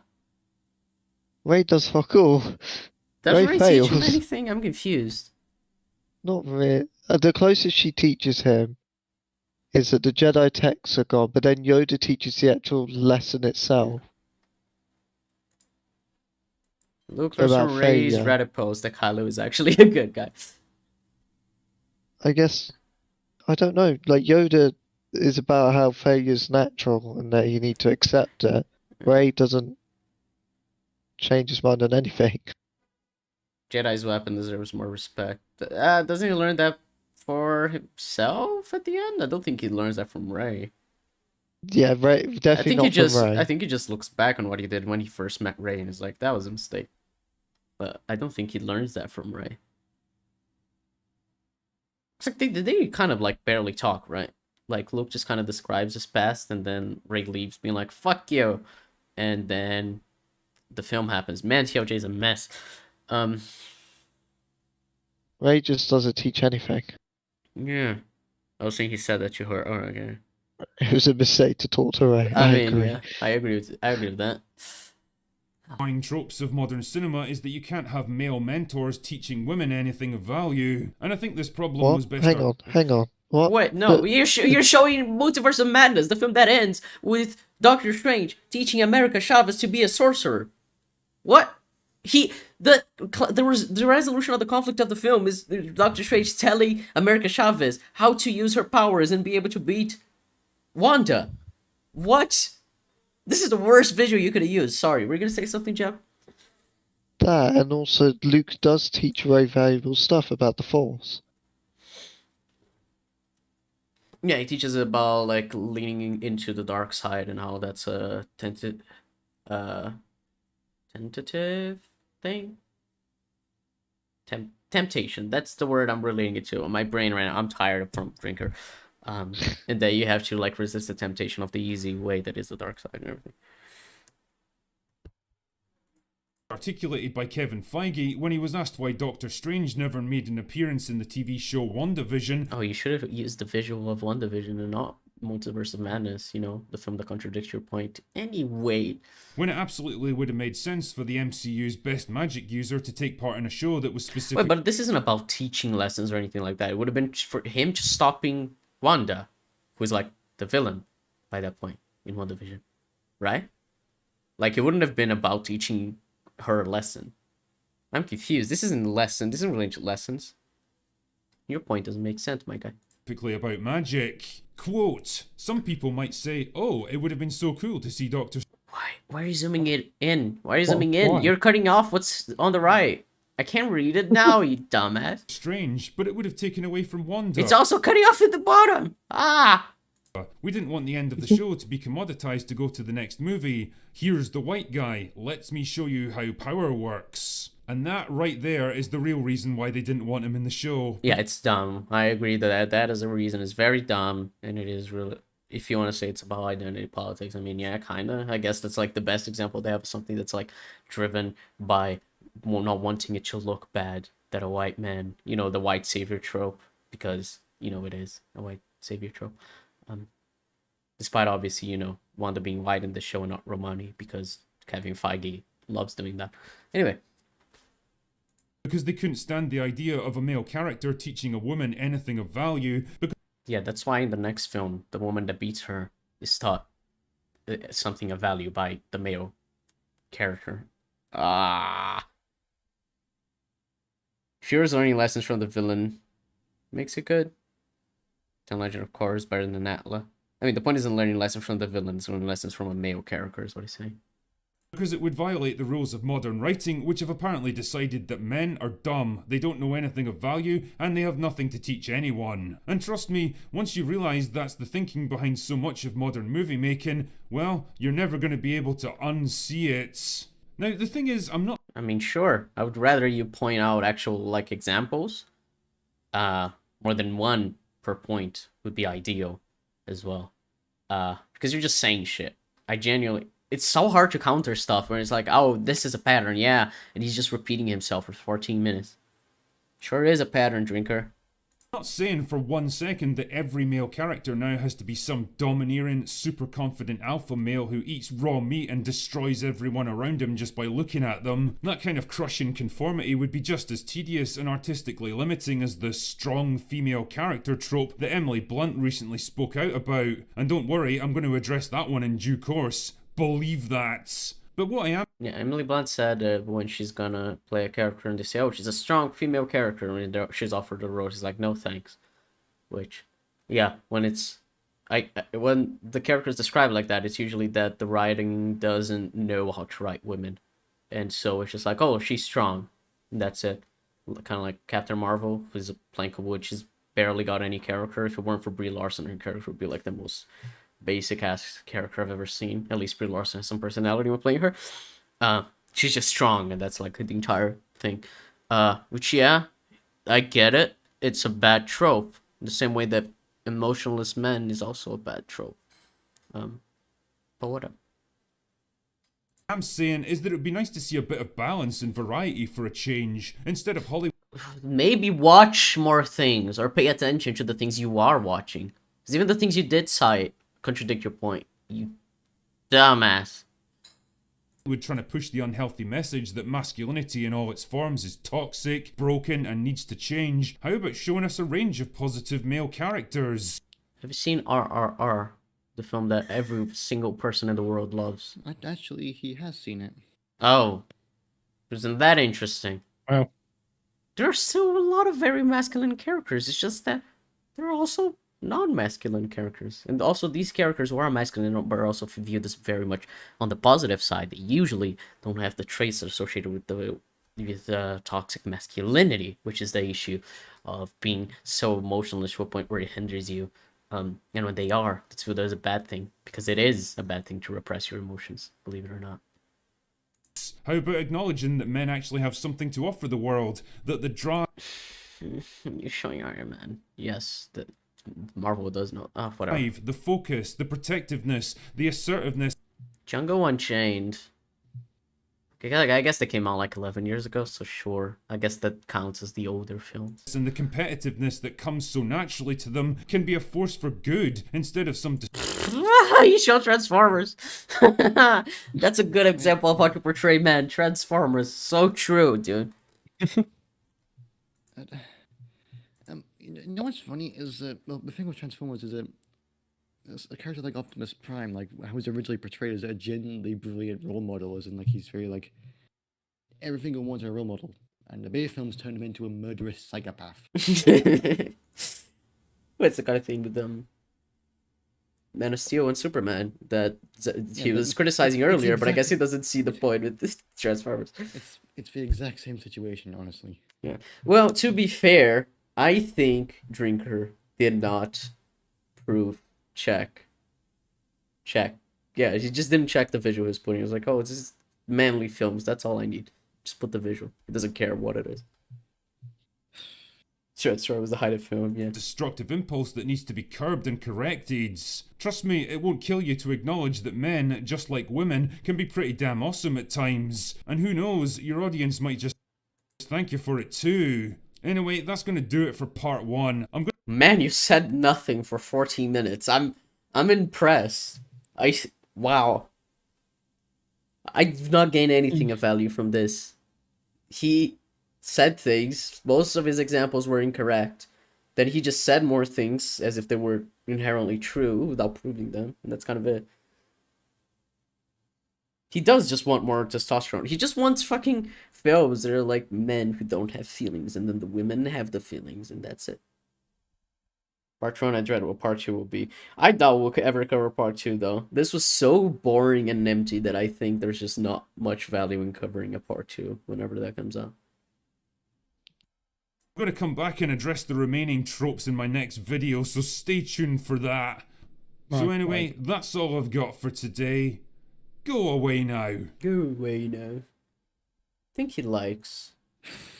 Rey does fuck all. Does Rey Rey teach him fails. anything? I'm confused. Not really. The closest she teaches him is that the Jedi texts are gone, but then Yoda teaches the actual lesson itself. Luke learns About from Rey's failure. Reddit post that Kylo is actually a good guy. I guess, I don't know, like Yoda is about how failure's natural and that you need to accept it. Rey doesn't change his mind on anything. Jedi's weapon deserves more respect. Doesn't he learn that for himself at the end? I don't think he learns that from Rey. Yeah, Rey, definitely not from Rey. I think he just looks back on what he did when he first met Rey and is like, that was a mistake. But I don't think he learns that from Rey. It's like they kind of like barely talk, right? Like Luke just kind of describes his past and then Rey leaves being like, fuck you. And then the film happens. Man, TLJ is a mess. Rey just doesn't teach anything. Yeah. Oh, so he said that you heard. Oh, okay. It was a mistake to talk to Rey. I I mean, agree. yeah, I agree with that. Annoying tropes of modern cinema is that you can't have male mentors teaching women anything of value, and I think this problem was What? best. Hang on. What? Wait, no, But- you're showing Multiverse of Madness, the film that ends with Doctor Strange teaching America Chavez to be a sorcerer. What? The resolution of the conflict of the film is Doctor Strange telling America Chavez how to use her powers and be able to beat Wanda. What? This is the worst visual you could have used. Sorry, were you gonna say something, Jeff? That, and also Luke does teach Rey valuable stuff about the Force. Yeah, he teaches about like leaning into the dark side and how that's a tentative thing. Temptation. That's the word I'm relating it to. My brain right now. I'm tired from drinker. And that you have to like resist the temptation of the easy way that is the dark side and everything. Articulated by Kevin Feige when he was asked why Doctor Strange never made an appearance in the TV show WandaVision. Oh, you should have used the visual of WandaVision and not Multiverse of Madness, you know, the film that contradicts your point. Anyway. When it absolutely would have made sense for the MCU's best magic user to take part in a show that was specific. Wait, but this isn't about teaching lessons or anything like that. It would have been for him just stopping Wanda, who's like the villain by that point in WandaVision, right? Like it wouldn't have been about teaching her a lesson. I'm confused. This isn't a lesson. This isn't related to lessons. Your point doesn't make sense, my guy. Specifically about magic. Quote, some people might say, oh, it would have been so cool to see Doctor Why are you zooming it in? Why are you Why- zooming in? why? You're cutting off what's on the right. I can't read it now, you dumbass. Strange, but it would have taken away from Wanda. It's also cutting off at the bottom. Ah! We didn't want the end of the show to be commoditized to go to the next movie. Here's the white guy. Let me show you how power works. And that right there is the real reason why they didn't want him in the show. Yeah, it's dumb. I agree that is a reason. It's very dumb, and it is really... if you want to say it's about identity politics, I mean, yeah, kind of. I guess that's like the best example they have of something that's like driven by not wanting it to look bad that a white man, you know, the white savior trope, because, you know, it is a white savior trope. Despite obviously, you know, Wanda being white in the show and not Romani, because Kevin Feige loves doing that. Anyway. Because they couldn't stand the idea of a male character teaching a woman anything of value. Yeah, that's why in the next film, the woman that beats her is taught something of value by the male character. Fury's learning lessons from the villain makes it good. Ten Legend of Korra is better than Atla. I mean, the point isn't learning lessons from the villain, it's learning lessons from a male character, is what he's saying. Because it would violate the rules of modern writing, which have apparently decided that men are dumb, they don't know anything of value, and they have nothing to teach anyone. And trust me, once you realise that's the thinking behind so much of modern movie making, well, you're never going to be able to unsee it. Now, the thing is, I mean, sure, I would rather you point out actual, like, examples. More than one per point would be ideal as well. Because you're just saying shit. It's so hard to counter stuff where it's like, oh, this is a pattern, yeah, and he's just repeating himself for 14 minutes. Sure is a pattern, Drinker. I'm not saying for 1 second that every male character now has to be some domineering, super confident alpha male who eats raw meat and destroys everyone around him just by looking at them. That kind of crushing conformity would be just as tedious and artistically limiting as the strong female character trope that Emily Blunt recently spoke out about. And don't worry, I'm going to address that one in due course. Believe that. But what I am... Yeah, Emily Blunt said when she's gonna play a character and they say, oh, she's a strong female character, and she's offered a role, she's like, no thanks. Which, yeah, when it's... when the character is described like that, it's usually that the writing doesn't know how to write women. And so it's just like, oh, she's strong. And that's it. Kind of like Captain Marvel, who's a plank of wood. She's barely got any character. If it weren't for Brie Larson, her character would be like the most basic ass character I've ever seen. At least Brie Larson has some personality when playing her. She's just strong, and that's like the entire thing. Which, yeah, I get it. It's a bad trope. The same way that emotionless men is also a bad trope. But whatever. I'm saying is that it would be nice to see a bit of balance and variety for a change, instead of Hollywood. Maybe watch more things, or pay attention to the things you are watching. Because even the things you did cite contradict your point, you dumbass. We're trying to push the unhealthy message that masculinity in all its forms is toxic, broken, and needs to change. How about showing us a range of positive male characters? Have you seen RRR, the film that every single person in the world loves? Actually, he has seen it. Oh, isn't that interesting? Well, there are still a lot of very masculine characters. It's just that there are also non-masculine characters, and also these characters who are masculine but are also viewed as very much on the positive side. They usually don't have the traits associated with the toxic masculinity, which is the issue of being so emotionless to a point where it hinders you. And when they are, that's viewed as a bad thing, because it is a bad thing to repress your emotions, believe it or not. How about acknowledging that men actually have something to offer the world, that the drive... You're showing Iron Man. Yes, that Marvel does know. Whatever. The focus, the protectiveness, the assertiveness. Django Unchained. I guess they came out like 11 years ago, so sure. I guess that counts as the older films. And the competitiveness that comes so naturally to them can be a force for good instead of some... You show Transformers. That's a good example of how to portray men. Transformers. So true, dude. You know what's funny is that, well, the thing with Transformers is that a character like Optimus Prime, like, how he was originally portrayed as a genuinely brilliant role model, as in, like, he's very, like, everything he wants in a role model. And the beta films turned him into a murderous psychopath. It's the kind of thing with Man of Steel and Superman that he was criticizing earlier, but I guess he doesn't see the point with this Transformers. It's the exact same situation, honestly. Yeah. Well, to be fair, I think Drinker did not prove check. Yeah, he just didn't check the visual he was putting. He was like, oh, it's just manly films. That's all I need. Just put the visual. He doesn't care what it is. Sure, it was the height of film, yeah. destructive impulse that needs to be curbed and corrected. Trust me, it won't kill you to acknowledge that men, just like women, can be pretty damn awesome at times. And who knows, your audience might just thank you for it too. Anyway, that's gonna do it for part 1. Man, you said nothing for 14 minutes. I'm impressed. Wow. I've not gained anything of value from this. He said things, most of his examples were incorrect. Then he just said more things as if they were inherently true without proving them, and that's kind of it. He does just want more testosterone. He just wants fucking films that are like men who don't have feelings, and then the women have the feelings, and that's it. Part 1, I dread what part 2 will be. I doubt we'll ever cover part 2, though. This was so boring and empty that I think there's just not much value in covering a part 2 whenever that comes out. I'm gonna come back and address the remaining tropes in my next video, so stay tuned for that. So anyway, that's all I've got for today. Go away now. Go away now. I think he likes,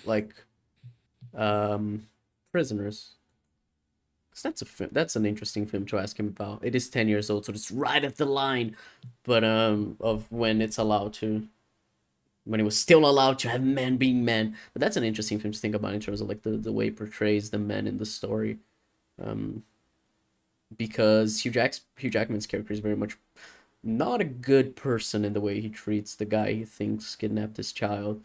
like, Prisoners. That's an interesting film to ask him about. It is 10 years old, so it's right at the line, but of when it's allowed to, when it was still allowed to have men being men. But that's an interesting film to think about in terms of like the way it portrays the men in the story, because Hugh Jackman's character is very much not a good person in the way he treats the guy he thinks kidnapped his child,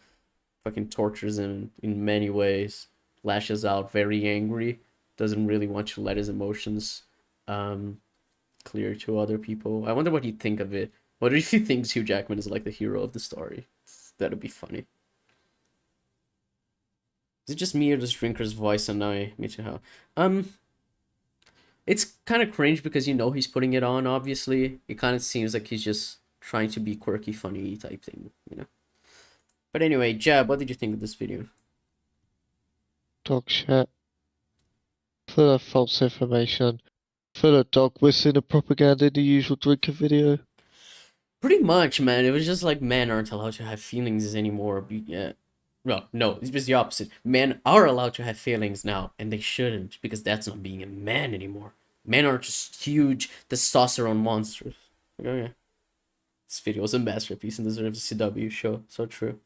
fucking tortures him in many ways, lashes out, very angry. Doesn't really want to let his emotions clear to other people. I wonder what he'd think of it. What if he thinks Hugh Jackman is like the hero of the story? That'd be funny. Is it just me or does Drinker's voice annoy me to how? It's kind of cringe because you know he's putting it on, obviously. It kind of seems like he's just trying to be quirky, funny type thing, you know? But anyway, Jab, what did you think of this video? Dog shit. Full of false information. Full of dog whistling and propaganda in the usual drinker video. Pretty much, man. It was just like men aren't allowed to have feelings anymore. Yeah. Well, no, it's just the opposite. Men are allowed to have feelings now, and they shouldn't, because that's not being a man anymore. Men are just huge testosterone monsters. Oh yeah. This video was a masterpiece and deserves a CW show. So true.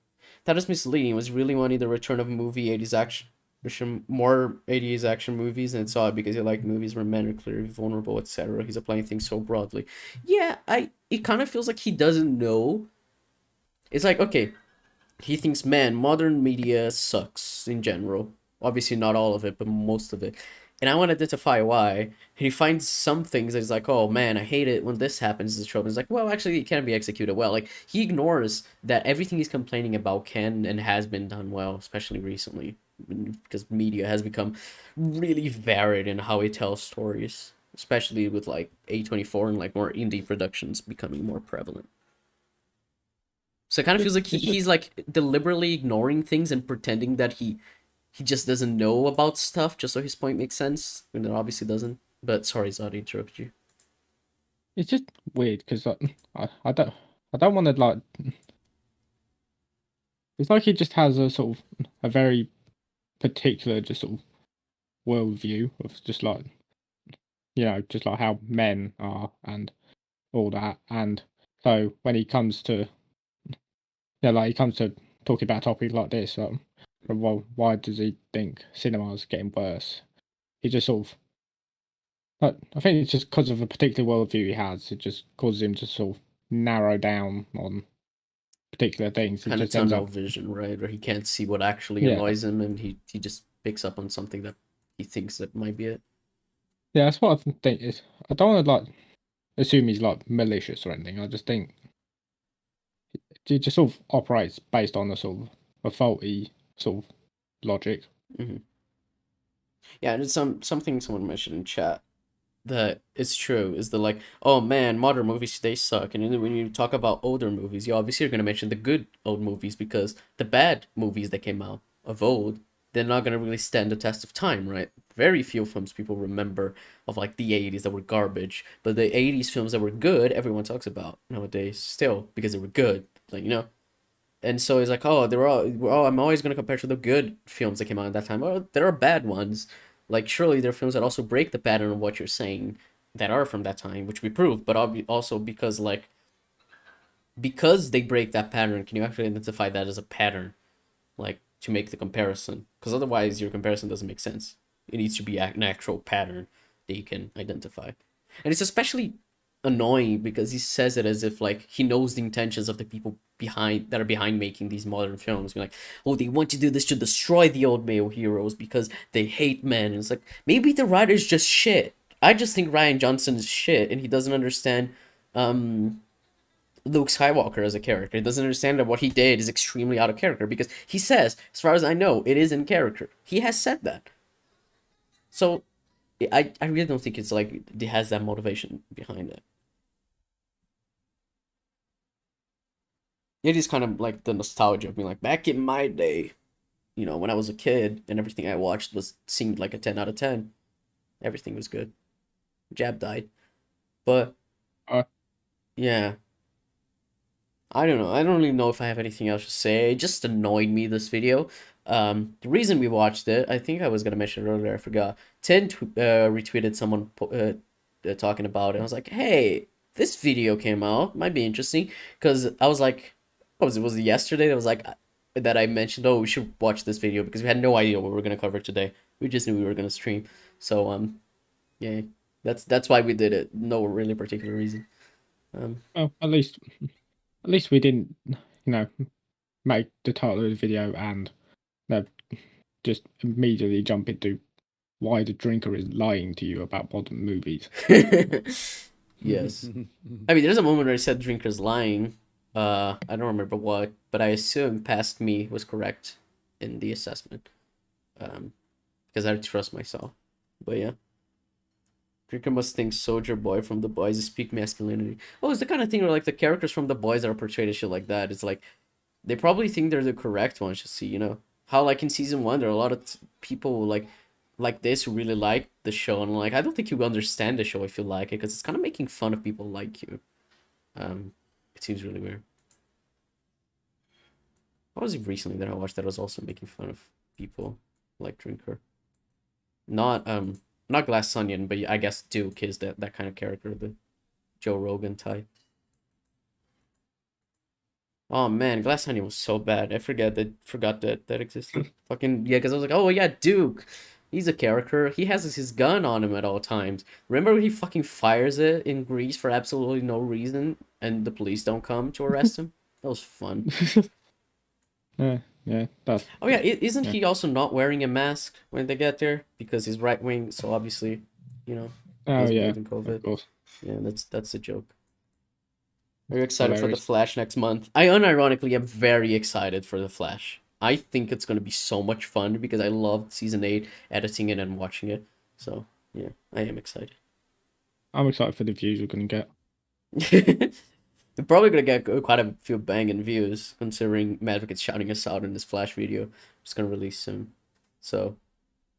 That was misleading. It was really wanting the return of a movie 80s action. More 80s action movies, and it's odd because he liked movies where men are clearly vulnerable, etc. He's applying things so broadly. Yeah, it kind of feels like he doesn't know. It's like, okay, he thinks, man, modern media sucks in general. Obviously not all of it, but most of it. And I want to identify why. And he finds some things that he's like, oh man, I hate it when this happens to the trope. And it's like, well, actually, it can be executed well. Like, he ignores that everything he's complaining about can and has been done well, especially recently. Because media has become really varied in how it tells stories, especially with like A24 and like more indie productions becoming more prevalent. So it kind of feels like he's like deliberately ignoring things and pretending that he just doesn't know about stuff just so his point makes sense, and it obviously doesn't. But sorry, Zod, I interrupted you. It's just weird because like, I don't want to like. It's like he just has a sort of a very particular just sort of worldview of just like, you know, just like how men are and all that. And so when he comes to, yeah, like he comes to talking about topics like this, well, why does he think cinema's getting worse? He just sort of, like, I think it's just because of a particular worldview he has. It just causes him to sort of narrow down on particular things. He Kind of just ends tunnel up, vision, right? Where he can't see what actually annoys him, and he just picks up on something that he thinks that might be it. yeah, that's what I think is. I don't want to like assume he's like malicious or anything. I just think he just sort of operates based on a sort of a faulty sort of logic. Mm-hmm. Yeah, and it's something someone mentioned in chat that is true, is the like, oh man, modern movies, they suck. And then when you talk about older movies, you obviously are going to mention the good old movies, because the bad movies that came out of old, they're not going to really stand the test of time, right? Very few films people remember of like the 80s that were garbage, but the 80s films that were good, everyone talks about nowadays still because they were good, like, you know. And so he's like, oh, I'm always gonna compare to the good films that came out at that time. Oh, there are bad ones. Like, surely there are films that also break the pattern of what you're saying that are from that time, which we proved. But also because they break that pattern, can you actually identify that as a pattern, like to make the comparison? Because otherwise, your comparison doesn't make sense. It needs to be an actual pattern that you can identify, and it's especially annoying because he says it as if like he knows the intentions of the people behind making these modern films. Be like, oh, they want to do this to destroy the old male heroes because they hate men. And it's like, maybe the writer's just shit. I just think Ryan Johnson is shit, and he doesn't understand Luke Skywalker as a character. He doesn't understand that what he did is extremely out of character, because he says, as far as I know, it is in character. He has said that. So I really don't think it's like it has that motivation behind it. It is kind of like the nostalgia of being like, back in my day, you know, when I was a kid and everything I watched seemed like a 10 out of 10. Everything was good. Jab died. But yeah. I don't know. I don't really know if I have anything else to say. It just annoyed me, this video. The reason we watched it, I think I was gonna mention it earlier, I forgot. Tin retweeted someone talking about it. I was like, hey, this video came out. Might be interesting. Because I was like, was it yesterday? That was like, that I mentioned, oh, we should watch this video, because we had no idea what we were gonna cover today. We just knew we were gonna stream. So yeah, that's why we did it. No really particular reason. Well, at least we didn't, make the title of the video and just immediately jump into why the drinker is lying to you about modern movies. Yes. I mean, there's a moment where I said drinker's lying. I don't remember what, but I assume past me was correct in the assessment. Because I trust myself. But yeah. Drinker must think Soldier Boy from The Boys is peak masculinity. Oh, it's the kind of thing where like the characters from The Boys that are portrayed as shit like that. It's like they probably think they're the correct ones to see, you know? How like in season 1 there are a lot of people like this who really like the show, and like I don't think you understand the show if you like it, because it's kind of making fun of people like you. It seems really weird. What was it recently that I watched that was also making fun of people like Drinker? Not Glass Onion, but I guess Duke is that kind of character, the Joe Rogan type. Oh man, Glass Onion was so bad. I forgot that existed. Fucking yeah, because I was like, oh yeah, Duke. He's a character. He has his gun on him at all times. Remember when he fucking fires it in Greece for absolutely no reason, and the police don't come to arrest him? That was fun. Yeah, that's. Oh yeah, isn't he also not wearing a mask when they get there because he's right wing? So obviously, you know, Oh doesn't yeah, believe in COVID. of course. Yeah, that's a joke. Are you excited for The Hilarious. Flash next month? I unironically am very excited for The Flash. I think it's gonna be so much fun because I loved season 8, editing it and watching it. So yeah, I am excited. I'm excited for the views we're gonna get. We're probably gonna get quite a few banging views considering Maverick's shouting us out in this Flash video. It's gonna release soon. So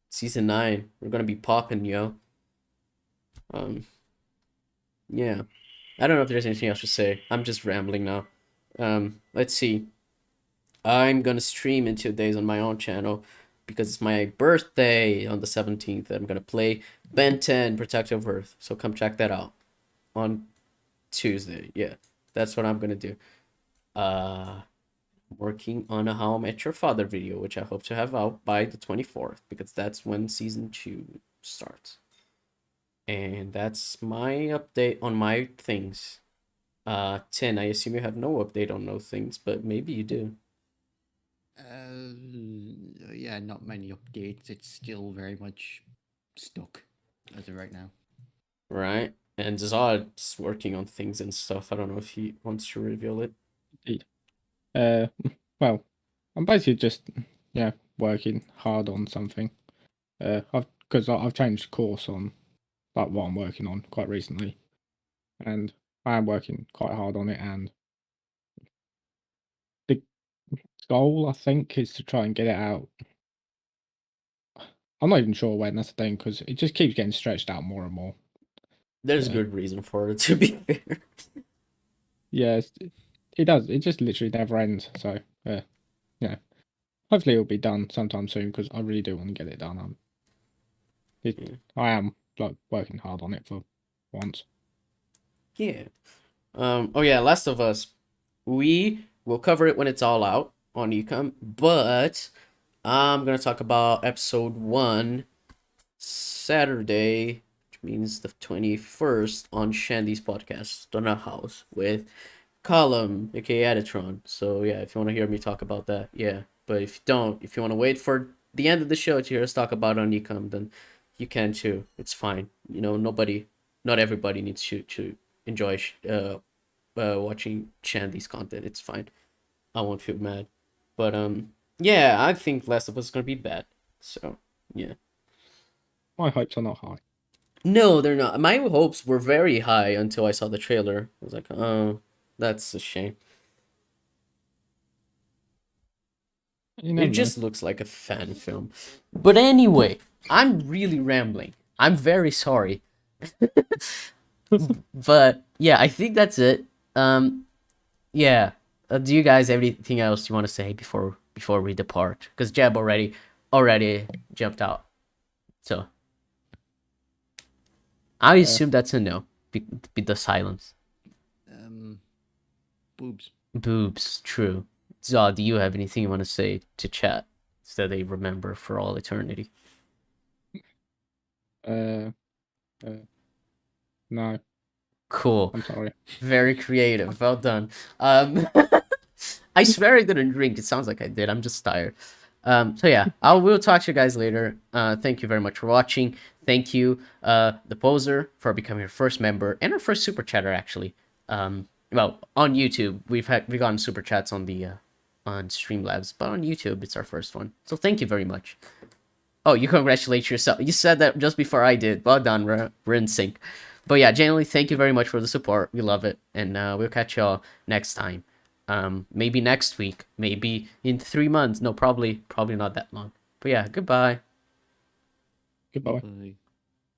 season 9, we're gonna be popping, yo. Yeah. I don't know if there's anything else to say. I'm just rambling now. Let's see. I'm gonna stream in 2 days on my own channel because it's my birthday on the 17th. I'm gonna play Ben 10 Protective Earth. So come check that out on Tuesday. Yeah, that's what I'm gonna do. Working on a How I Met Your Father video, which I hope to have out by the 24th, because that's when season 2 starts. And that's my update on my things. Tin, I assume you have no update on those things, but maybe you do. Yeah, not many updates. It's still very much stuck as of right now. Right? And Zod's working on things and stuff. I don't know if he wants to reveal it. Indeed. Well, I'm basically just working hard on something. I've changed course on like what I'm working on quite recently, and I am working quite hard on it. And the goal, I think, is to try and get it out. I'm not even sure when. That's the thing, because it just keeps getting stretched out more and more. There's Yeah. good reason for it, to be fair. Yeah, it does. It just literally never ends. So yeah, hopefully it'll be done sometime soon because I really do want to get it done. I am like working hard on it for once. Yeah. Oh yeah, Last of Us. We will cover it when it's all out on ECUM, but I'm gonna talk about episode 1 Saturday, which means the 21st, on Shandy's podcast, Donna House, with Column, aka Adatron. So yeah, if you want to hear me talk about that, yeah. But if you don't, if you want to wait for the end of the show to hear us talk about it on ECUM, then you can too. It's fine. You know, not everybody needs to enjoy watching Shandy's content. It's fine. I won't feel mad. But yeah, I think Last of Us is gonna be bad. So yeah. My hopes are not high. No, they're not. My hopes were very high until I saw the trailer. I was like, oh, that's a shame. You never It just looks like a fan film. But anyway, I'm really rambling. I'm very sorry. But yeah, I think that's it. Yeah. Do you guys have anything else you want to say before we depart? Because Jeb already jumped out. So I assume that's a no. Be the silence. Boobs. Boobs. True. Zod, do you have anything you want to say to chat so they remember for all eternity? No. Cool. I'm sorry. Very creative. Well done. I swear I didn't drink. It sounds like I did. I'm just tired. So yeah, I will talk to you guys later. Thank you very much for watching. Thank you, the Poser, for becoming our first member and our first super chatter actually. Well, on YouTube we've gotten super chats on the on Streamlabs, but on YouTube it's our first one. So thank you very much. Oh, you congratulate yourself. You said that just before I did. Well done. We're in sync. But yeah, generally, thank you very much for the support. We love it, and we'll catch y'all next time. Maybe next week. Maybe in 3 months. No, probably not that long. But yeah, goodbye. Goodbye. Bye.